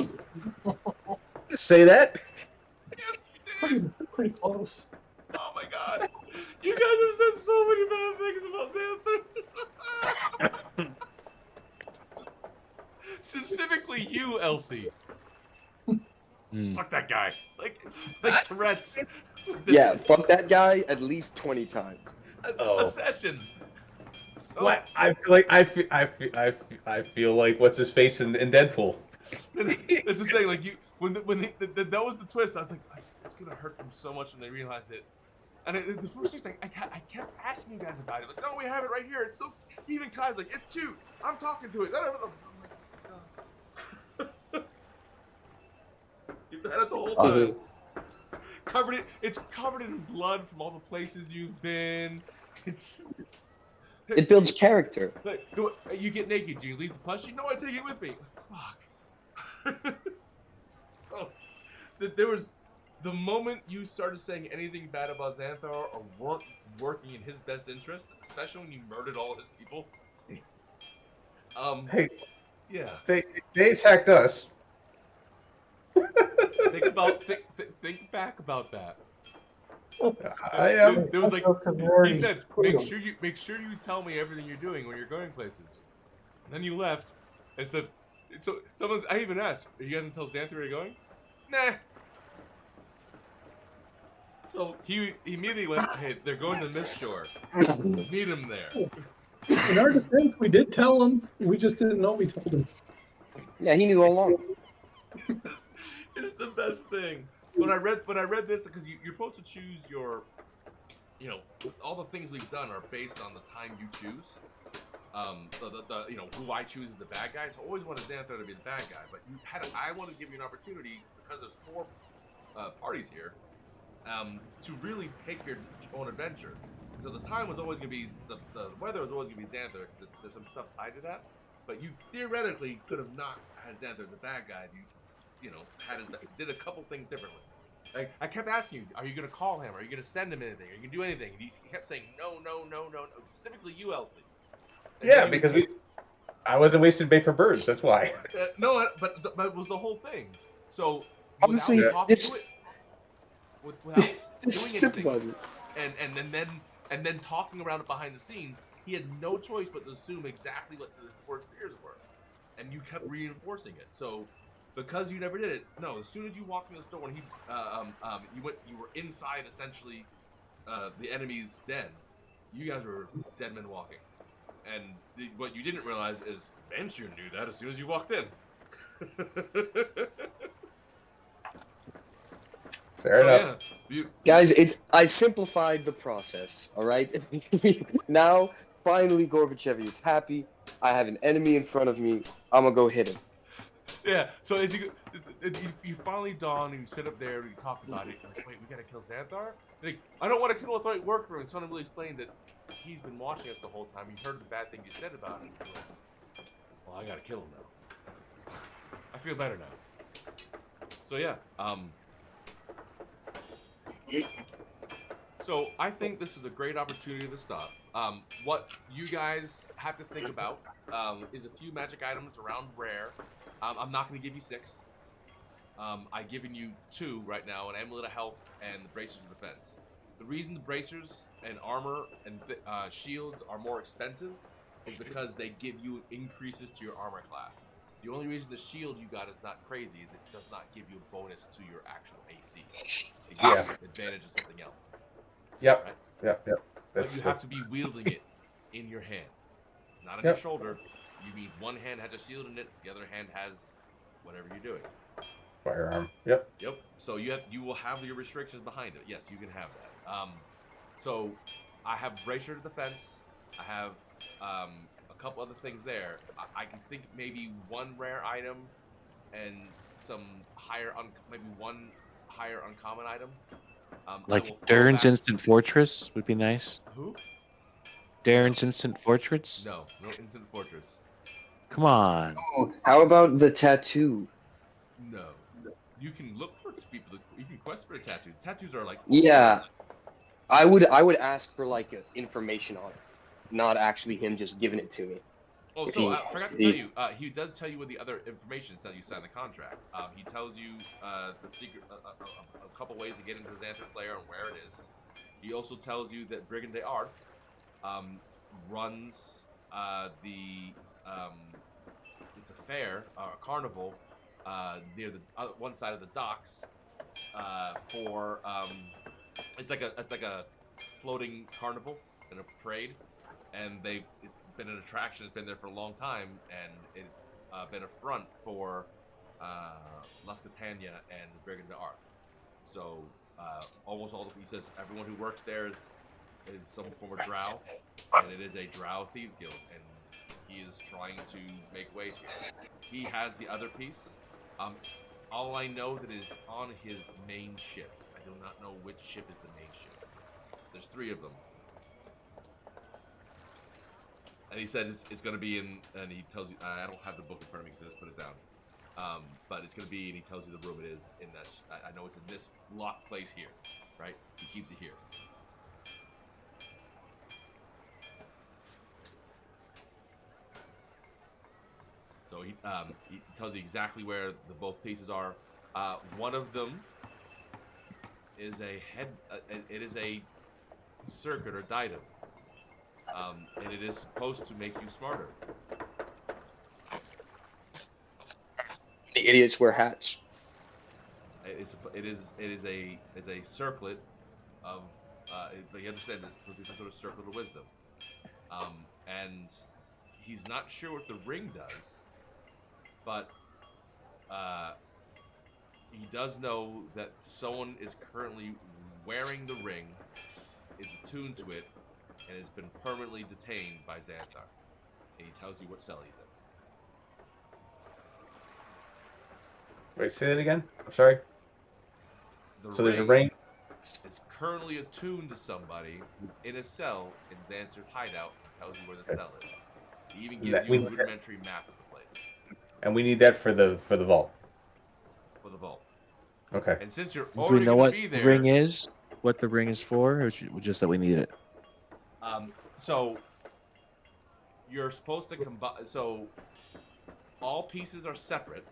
Say that. Yes, you did. Pretty close. Oh my god. You guys have said so many bad things about Xanthar. Specifically you, Elsie. Fuck that guy. Like Tourette's. Yeah, fuck that guy at least 20 times. A session. So, What? I feel like I feel like what's his face in Deadpool. It's just saying, like that was the twist. I was like, it's gonna hurt them so much when they realize it. And the first thing I kept asking you guys about it. Like, no, we have it right here. It's so. Even Kai's like, it's cute. I'm talking to it. I'm like, you've had it the whole time. It's covered in blood from all the places you've been. It builds character. Like, you get naked. Do you leave the plushie? No, I take it with me. Fuck. So, there was the moment you started saying anything bad about Xanthar or weren't working in his best interest, especially when you murdered all his people. Hey, yeah. They attacked us. Think back about that. I am. There was like he said, make sure you tell me everything you're doing when you're going places. And then you left and said, so I even asked, are you guys gonna tell Xanthar where you're going? Nah. So he immediately went, hey, they're going to Mist Shore. Meet him there. In our defense, we did tell him. We just didn't know we told him. Yeah, he knew all along. It's the best thing. When I read this, because you're supposed to choose your, all the things we've done are based on the time you choose. you know, who I choose as the bad guy. So I always wanted Xanthar to be the bad guy, but I want to give you an opportunity because there's 4 parties here, to really take your own adventure. So the time was always going to be the weather was always going to be Xanthar because there's some stuff tied to that. But you theoretically could have not had Xanthar the bad guy. You know, did a couple things differently. Like, I kept asking you, are you going to call him? Are you going to send him anything? Are you going to do anything? And he kept saying no. Specifically you, Elsie. And Yeah, because I wasn't wasting bait for birds. That's why. No, but it was the whole thing. So Honestly, without talking this- to it, without This doing sympathizer. anything, and then talking around it behind the scenes, he had no choice but to assume exactly what the worst fears were, and you kept reinforcing it. So because you never did it, no. As soon as you walked in the store and you were inside essentially the enemy's den. You guys were dead men walking. And what you didn't realize is Manshoon knew that as soon as you walked in. Fair enough. Yeah, Guys, I simplified the process, all right? Now, finally, Gorbachev is happy. I have an enemy in front of me. I'm going to go hit him. Yeah, so as you finally dawn and you sit up there and you talk about it, like, wait, we gotta kill Xanthar? Like, I don't want to kill a threat worker, and someone really explained that he's been watching us the whole time. He heard the bad thing you said about him. Well, I gotta kill him now. I feel better now. So yeah, so I think this is a great opportunity to stop. What you guys have to think about is a few magic items around rare. I'm not going to give you 6. I've given you 2 right now, an amulet of health and the bracers of defense. The reason the bracers and armor and shields are more expensive is because they give you increases to your armor class. The only reason the shield you got is not crazy is it does not give you a bonus to your actual AC. It gives you an advantage of something else. Yep. Right? Yep. But you have to be wielding it in your hand, not on your shoulder. You mean one hand has a shield in it, the other hand has whatever you're doing. Firearm. Yep. So you will have your restrictions behind it. Yes, you can have that. So I have bracer defense. I have a couple other things there. I can think maybe one rare item and some maybe one higher uncommon item. Like Darren's Instant Fortress would be nice. Who? Darren's Instant Fortress? No Instant Fortress. Come on. Oh, how about the tattoo? No. You can look for people. You can quest for the tattoos. Tattoos are like. Yeah, I would ask for like information on it, not actually him just giving it to me. Oh, so I forgot to tell you. He does tell you what the other information is that you sign the contract. He tells you the secret, a couple ways to get into Xanthar Player and where it is. He also tells you that Brigand Darth runs it's a fair, a carnival, near the one side of the docks for it's like a floating carnival and a parade, and it's been an attraction. It's been there for a long time, and it's been a front for Las Catania and Brigand Darth. So almost all he says everyone who works there is some form of drow, and it is a drow thieves guild, and he is trying to make way here. He has the other piece. All I know that is on his main ship. I do not know which ship is the main ship. There's 3 of them. And he said it's going to be in, and he tells you, I don't have the book in front of me, so just put it down. But it's going to be, and he tells you the room it is in that, I know it's in this locked place here, right? He keeps it here. So he tells you exactly where the both pieces are. One of them is it is a circuit or diadem. And it is supposed to make you smarter. The idiots wear hats. It is a circlet of you understand this some sort of circlet of wisdom. And he's not sure what the ring does, but he does know that someone is currently wearing the ring, is attuned to it, and has been permanently detained by Xanthar. And he tells you what cell he's in. Wait, say that again. I'm sorry. The So there's a ring. is currently attuned to somebody who's in a cell in Xanthor's hideout and tells you where the cell is. He even gives you a rudimentary map of the place. And we need that for the vault. For the vault. Okay. And since you're Do we already know going what to be the there, ring is? What the ring is for? Or just that we need it? So you're supposed to combine. So all pieces are separate.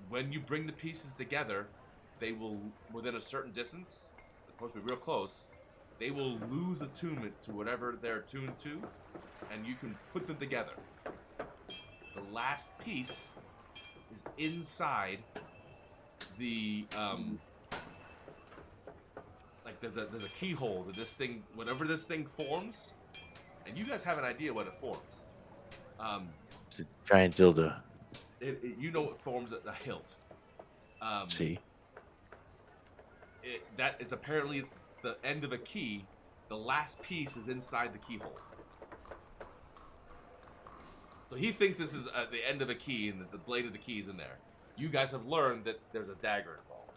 When you bring the pieces together, they will, within a certain distance, they're supposed to be real close, they will lose attunement to whatever they're attuned to, and you can put them together. The last piece is inside the like there's a keyhole that this thing, whatever this thing forms, and you guys have an idea what it forms. Giant dildo. You know it forms a hilt. See. That is apparently the end of a key. The last piece is inside the keyhole. So he thinks this is the end of a key and that the blade of the key is in there. You guys have learned that there's a dagger involved.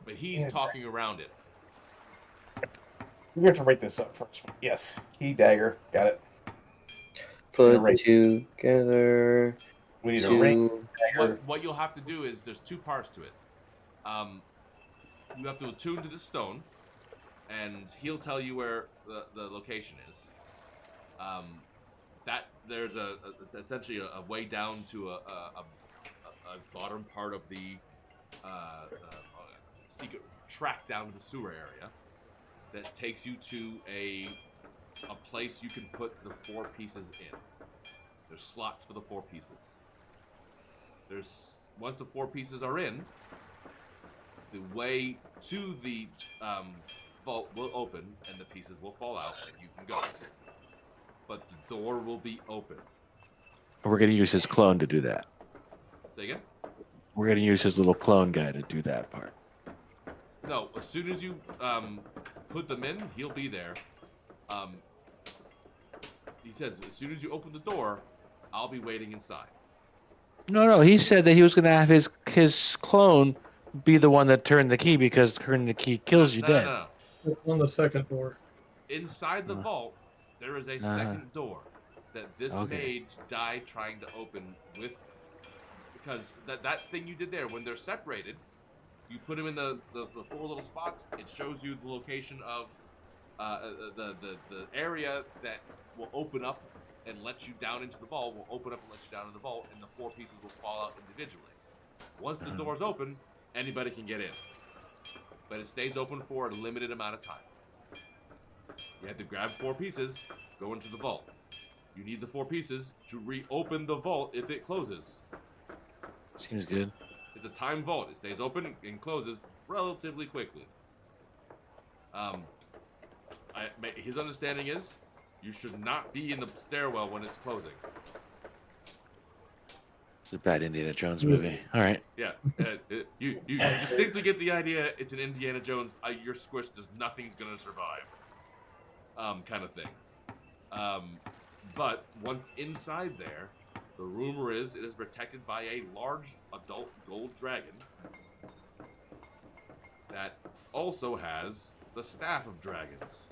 But he's talking around it. We have to write this up first. Yes. Key dagger. Got it. Put together. We need a ring. What you'll have to do is there's two parts to it. You have to attune to the stone, and he'll tell you where the location is. That there's essentially a way down to a bottom part of the secret track down to the sewer area that takes you to a place you can put the 4 pieces in. There's slots for the 4 pieces. Once the 4 pieces are in, the way to the vault will open and the pieces will fall out and you can go. But the door will be open. We're going to use his clone to do that. Say again? We're going to use his little clone guy to do that part. No, as soon as you put them in, he'll be there. He says, as soon as you open the door, I'll be waiting inside. No. He said that he was going to have his clone be the one that turned the key because turning the key kills you dead. No. On the second door. Inside the vault, there is a second door that this mage died trying to open with, because that thing you did there, when they're separated, you put them in the 4 little spots, it shows you the location of the area that will open up and let you down into the vault, will open up and let you down into the vault, and the 4 pieces will fall out individually. Once the door's open, anybody can get in. But it stays open for a limited amount of time. You have to grab 4 pieces, go into the vault. You need the 4 pieces to reopen the vault if it closes. Seems good. It's a timed vault. It stays open and closes relatively quickly. His understanding is you should not be in the stairwell when it's closing. It's a bad Indiana Jones movie. All right. Yeah. You distinctly get the idea it's an Indiana Jones, you're squished, nothing's going to survive kind of thing. But once inside there, the rumor is it is protected by a large adult gold dragon that also has the Staff of Dragons,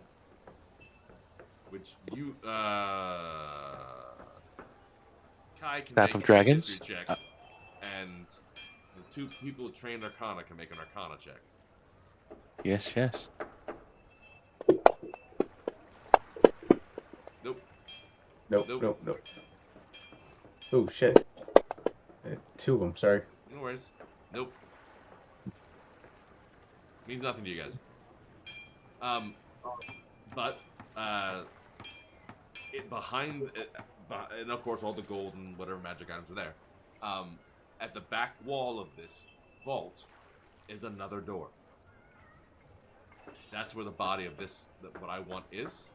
which you Kai can Staff make of a Dragons? history check, and the 2 people who trained Arcana can make an Arcana check. Yes. Nope. Oh, shit. 2 of them, sorry. No worries. Nope. Means nothing to you guys. But behind it, and of course all the gold and whatever magic items are there. At the back wall of this vault is another door. That's where the body of this, what I want, is.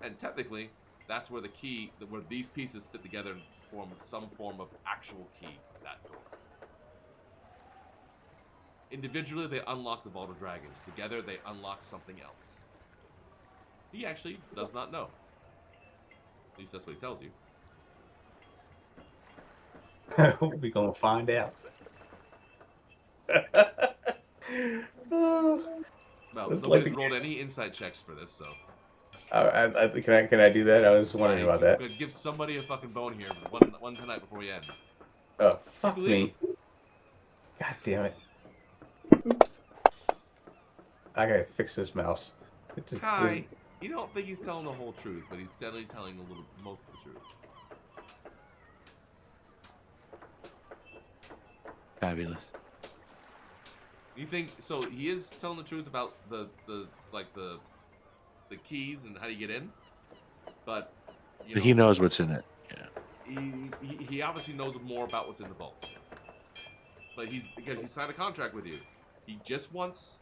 And technically, that's where the key, where these pieces fit together and form some form of actual key for that door. Individually, they unlock the Vault of Dragons. Together, they unlock something else. He actually does not know. At least that's what he tells you. We're gonna find out. Well, It's nobody's like rolled any insight checks for this, so. can I do that? I was wondering about that. Give somebody a fucking bone here, one tonight before we end. Oh, fuck believe me. God damn it. Oops. I gotta fix this mouse. It just Kai, you don't think he's telling the whole truth, but he's definitely telling most of the truth. Fabulous. You think so? He is telling the truth about the keys and how you get in, but you know, He knows what's in it. he obviously knows more about what's in the vault. But because he signed a contract with you, he just wants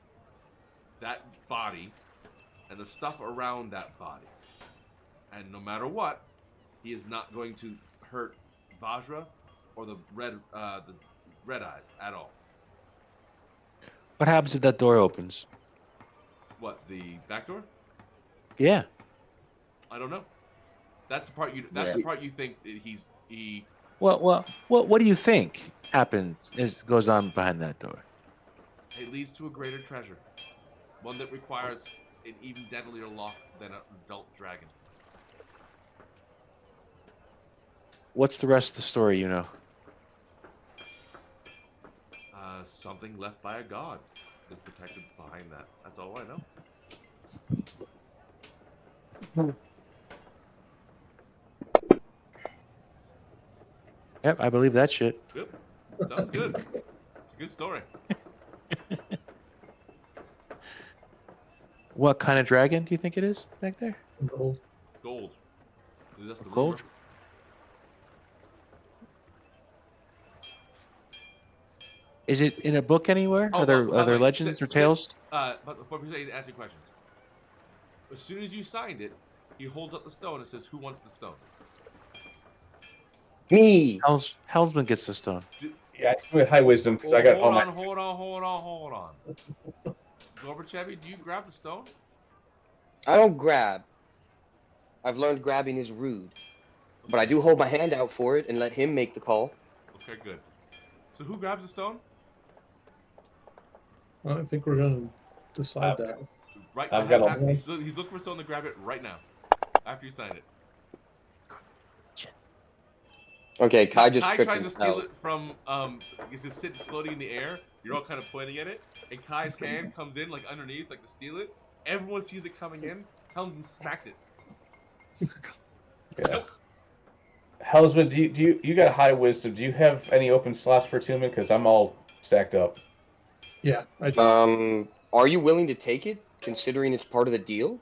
that body and the stuff around that body. And no matter what, he is not going to hurt Vajra or the red eyes at all. What happens if that door opens? What, the back door? Yeah. I don't know. That's the part the part you think that he. Well, what do you think goes on behind that door? It leads to a greater treasure, one that requires an even deadlier lock than an adult dragon. What's the rest of the story? You know. Something left by a god is protected behind that. That's all I know. Yep, I believe that shit. Yep, sounds good. It's a good story. What kind of dragon do you think it is back there? Gold. Gold. That's the Gold? rumor. Is it in a book anywhere? Are there legends or tales? But before we ask you questions, as soon as you signed it, he holds up the stone and says, "Who wants the stone?" Me. Helmsman gets the stone. Yeah, it's with high wisdom because I got all my. Hold on. Gorbachev, do you grab the stone? I don't grab. I've learned grabbing is rude. But I do hold my hand out for it and let him make the call. Okay, good. So who grabs the stone? I think we're going to decide that. Right. I've got he's looking for someone to grab it right now, after you sign it. Okay, Kai just Kai tripped tries to him steal out. it from it's just sitting floating in the air. You're all kind of pointing at it, and Kai's hand comes in like underneath, like to steal it. Everyone sees it coming in. Helmsman smacks it. Yeah. Nope. Helmsman, do you got a high wisdom? Do you have any open slots for attunement? Because I'm all stacked up. Yeah, I do. Are you willing to take it, considering it's part of the deal?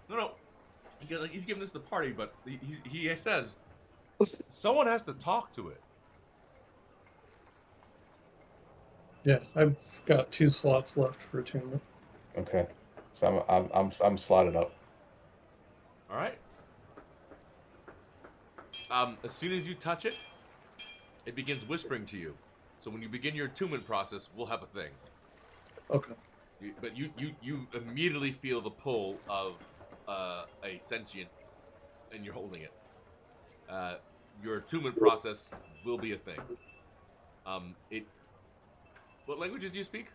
No. He's giving this to the party, but he says someone has to talk to it. Yeah, I've got 2 slots left for attunement. Okay, so I'm slotted up. All right. As soon as you touch it, it begins whispering to you. So when you begin your attunement process, we'll have a thing. Okay. But you immediately feel the pull of a sentience, and you're holding it. Your attunement process will be a thing. What languages do you speak?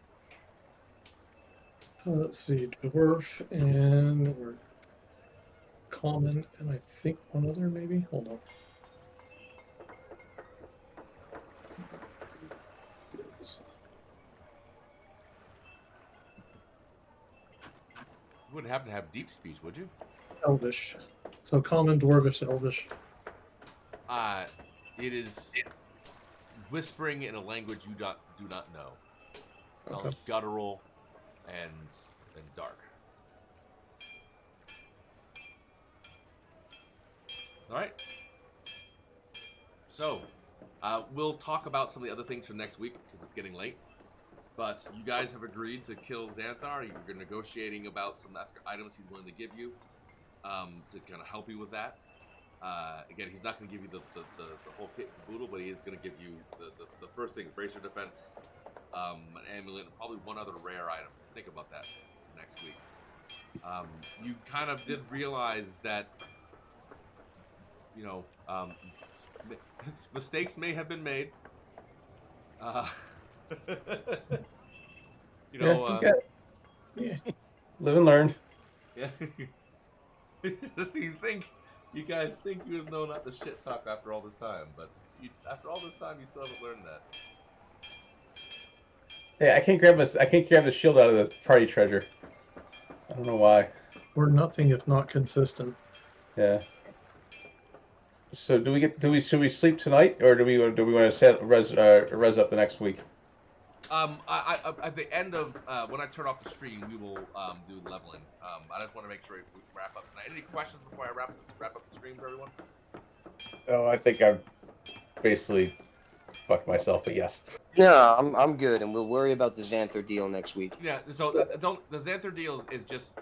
Let's see, Dwarf and Common, and I think one other maybe. Hold on. You wouldn't happen to have deep speech, would you? Elvish. So Common, Dwarvish, Elvish. It is whispering in a language you do not know. Okay. Guttural and dark. All right. So, we'll talk about some of the other things for next week because it's getting late. But you guys have agreed to kill Xanthar. You're negotiating about some extra items he's willing to give you to kind of help you with that. Again, he's not going to give you the whole kit and caboodle, but he is going to give you the first thing: bracer defense, an amulet, and probably one other rare item. So think about that next week. You kind of did realize that, you know, mistakes may have been made. You know, Yeah. Live and learn. yeah. You guys think you know not to shit talk after all this time, but after all this time, you still haven't learned that. Hey, I can't grab the shield out of the party treasure. I don't know why. We're nothing if not consistent. Yeah. So should we sleep tonight, or do we want to set res up the next week? I at the end of when I turn off the stream, we will do leveling. I just want to make sure we wrap up tonight. Any questions before I wrap up the stream for everyone? Oh, I think I've basically fucked myself, but yes. No, I'm good, and we'll worry about the Xanthar deal next week. Yeah. So the Xanthar deal is just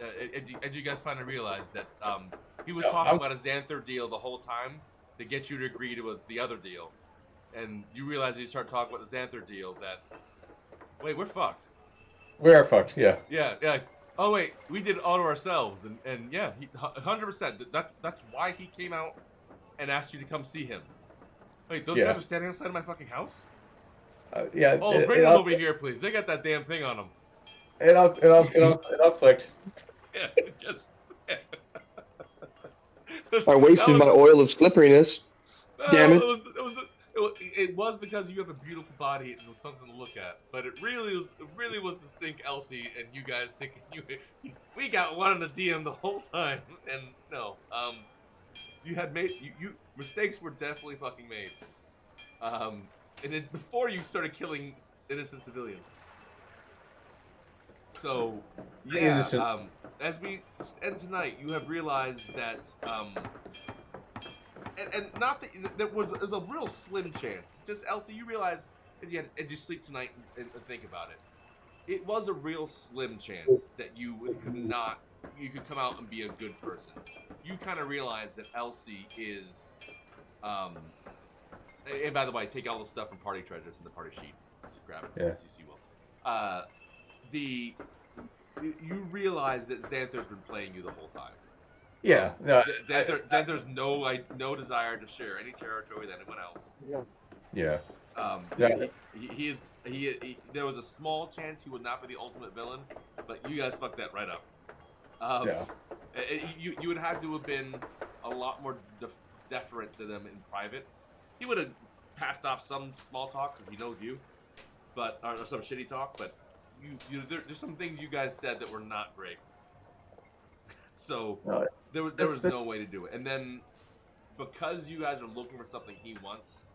as you guys finally realized that he was talking about a Xanthar deal the whole time to get you to agree to the other deal, and you realize as you start talking about the Xanthar deal that wait, we're fucked. We are fucked. Yeah. Yeah. Oh wait, we did it all to ourselves, and yeah, 100%. That's why he came out and asked you to come see him. Wait, those guys are standing outside of my fucking house? Yeah. Oh, bring them over here, please. They got that damn thing on them. It all clicked. Yeah, just. I wasted my oil of slipperiness. Damn it. It was because you have a beautiful body and it was something to look at, but it really was to sink Elsie and you guys thinking we got one on the DM the whole time, and no, you had made you mistakes were definitely fucking made, and then before you started killing innocent civilians. So yeah, as we end tonight, you have realized that And not that there was a real slim chance. Just Elsie, you realize as you sleep tonight and think about it, it was a real slim chance that you could come out and be a good person. You kind of realize that Elsie is, and by the way, take all the stuff from party treasures in the party sheet. Just grab it as you see well. You realize that Xanthar's been playing you the whole time. Yeah. No, There's no desire to share any territory with anyone else. Yeah. He there was a small chance he would not be the ultimate villain, but you guys fucked that right up. You would have to have been a lot more deferent to them in private. He would have passed off some small talk because he knows you, but or some shitty talk. But there's some things you guys said that were not great. So there was no way to do it. And then because you guys are looking for something he wants,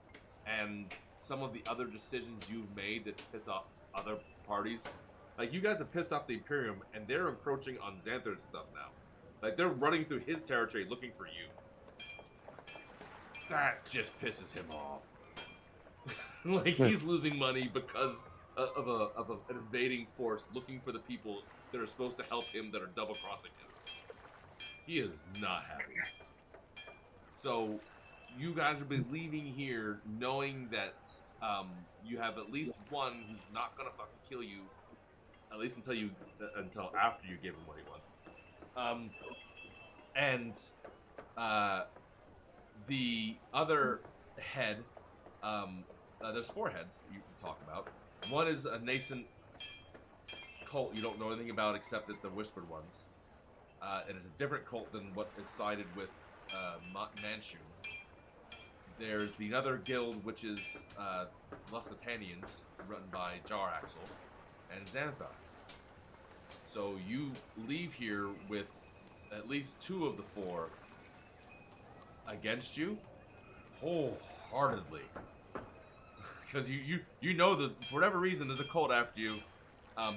and some of the other decisions you've made that piss off other parties, like you guys have pissed off the Imperium, and they're encroaching on Xanthar's stuff now. Like they're running through his territory looking for you. That just pisses him off. Like he's losing money because of an invading force looking for the people that are supposed to help him that are double crossing him. He is not happy. So, you guys will be leaving here knowing that you have at least one who's not gonna fucking kill you, at least until after you give him what he wants. The other head, there's 4 heads you can talk about. One is a nascent cult you don't know anything about except that they're whispered ones. It is a different cult than what is sided with Manshoon. There's the other guild, which is Lusitanians, run by Jar Axel, and Xanthar. So you leave here with at least 2 of the 4 against you, wholeheartedly. Because you know that for whatever reason there's a cult after you.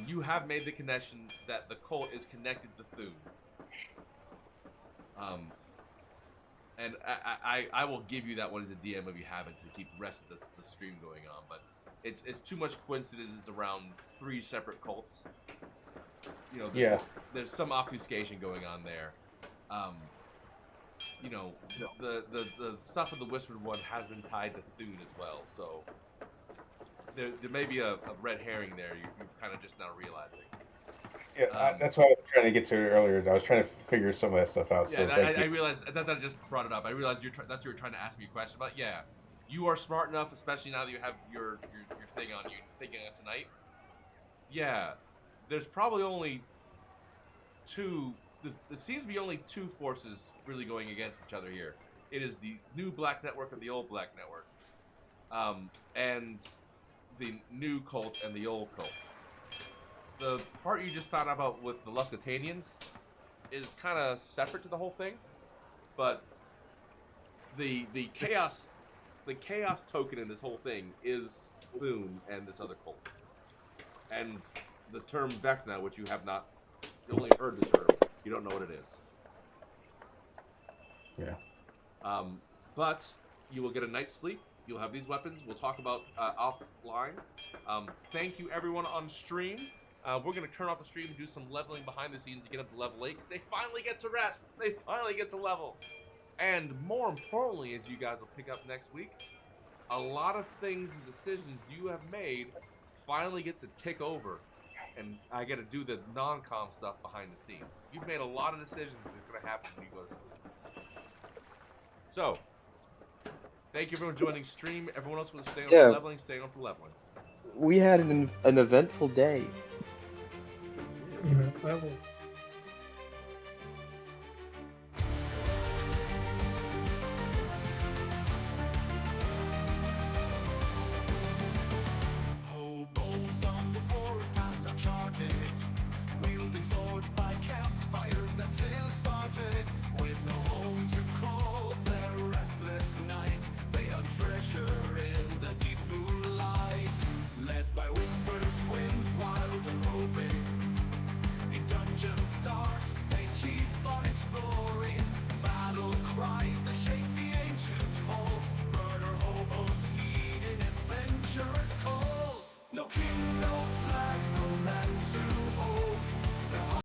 You have made the connection that the cult is connected to Thune. And I will give you that one as a DM if you haven't to keep the rest of the stream going on, but it's too much coincidences around 3 separate cults. You know, there's some obfuscation going on there. You know, the stuff of the Whispered One has been tied to Thune as well, so there may be a red herring there you're kind of just now realizing. Yeah, that's what I was trying to get to earlier. I was trying to figure some of that stuff out. Yeah, So I realized that I just brought it up. I realized that's what you were trying to ask me a question about. Yeah, you are smart enough, especially now that you have your thing on you, thinking of tonight. Yeah, there's probably only two. There seems to be only two forces really going against each other here. It is the new Black Network and the old Black Network, and the new cult and the old cult. The part you just found out about with the Lusitanians is kind of separate to the whole thing, but the chaos token in this whole thing is Boom and this other cult, and the term Vecna, which you have not, you only heard the term, you don't know what it is. Yeah. But you will get a night's sleep. You'll have these weapons. We'll talk about offline. Thank you everyone on stream. We're going to turn off the stream and do some leveling behind the scenes to get up to level 8. Because they finally get to rest. They finally get to level. And more importantly, as you guys will pick up next week, a lot of things and decisions you have made finally get to tick over. And I get to do the non-com stuff behind the scenes. You've made a lot of decisions that's going to happen when you go to sleep. So, thank you everyone joining stream. Everyone else want to stay on for leveling, stay on for leveling. We had an eventful day. I will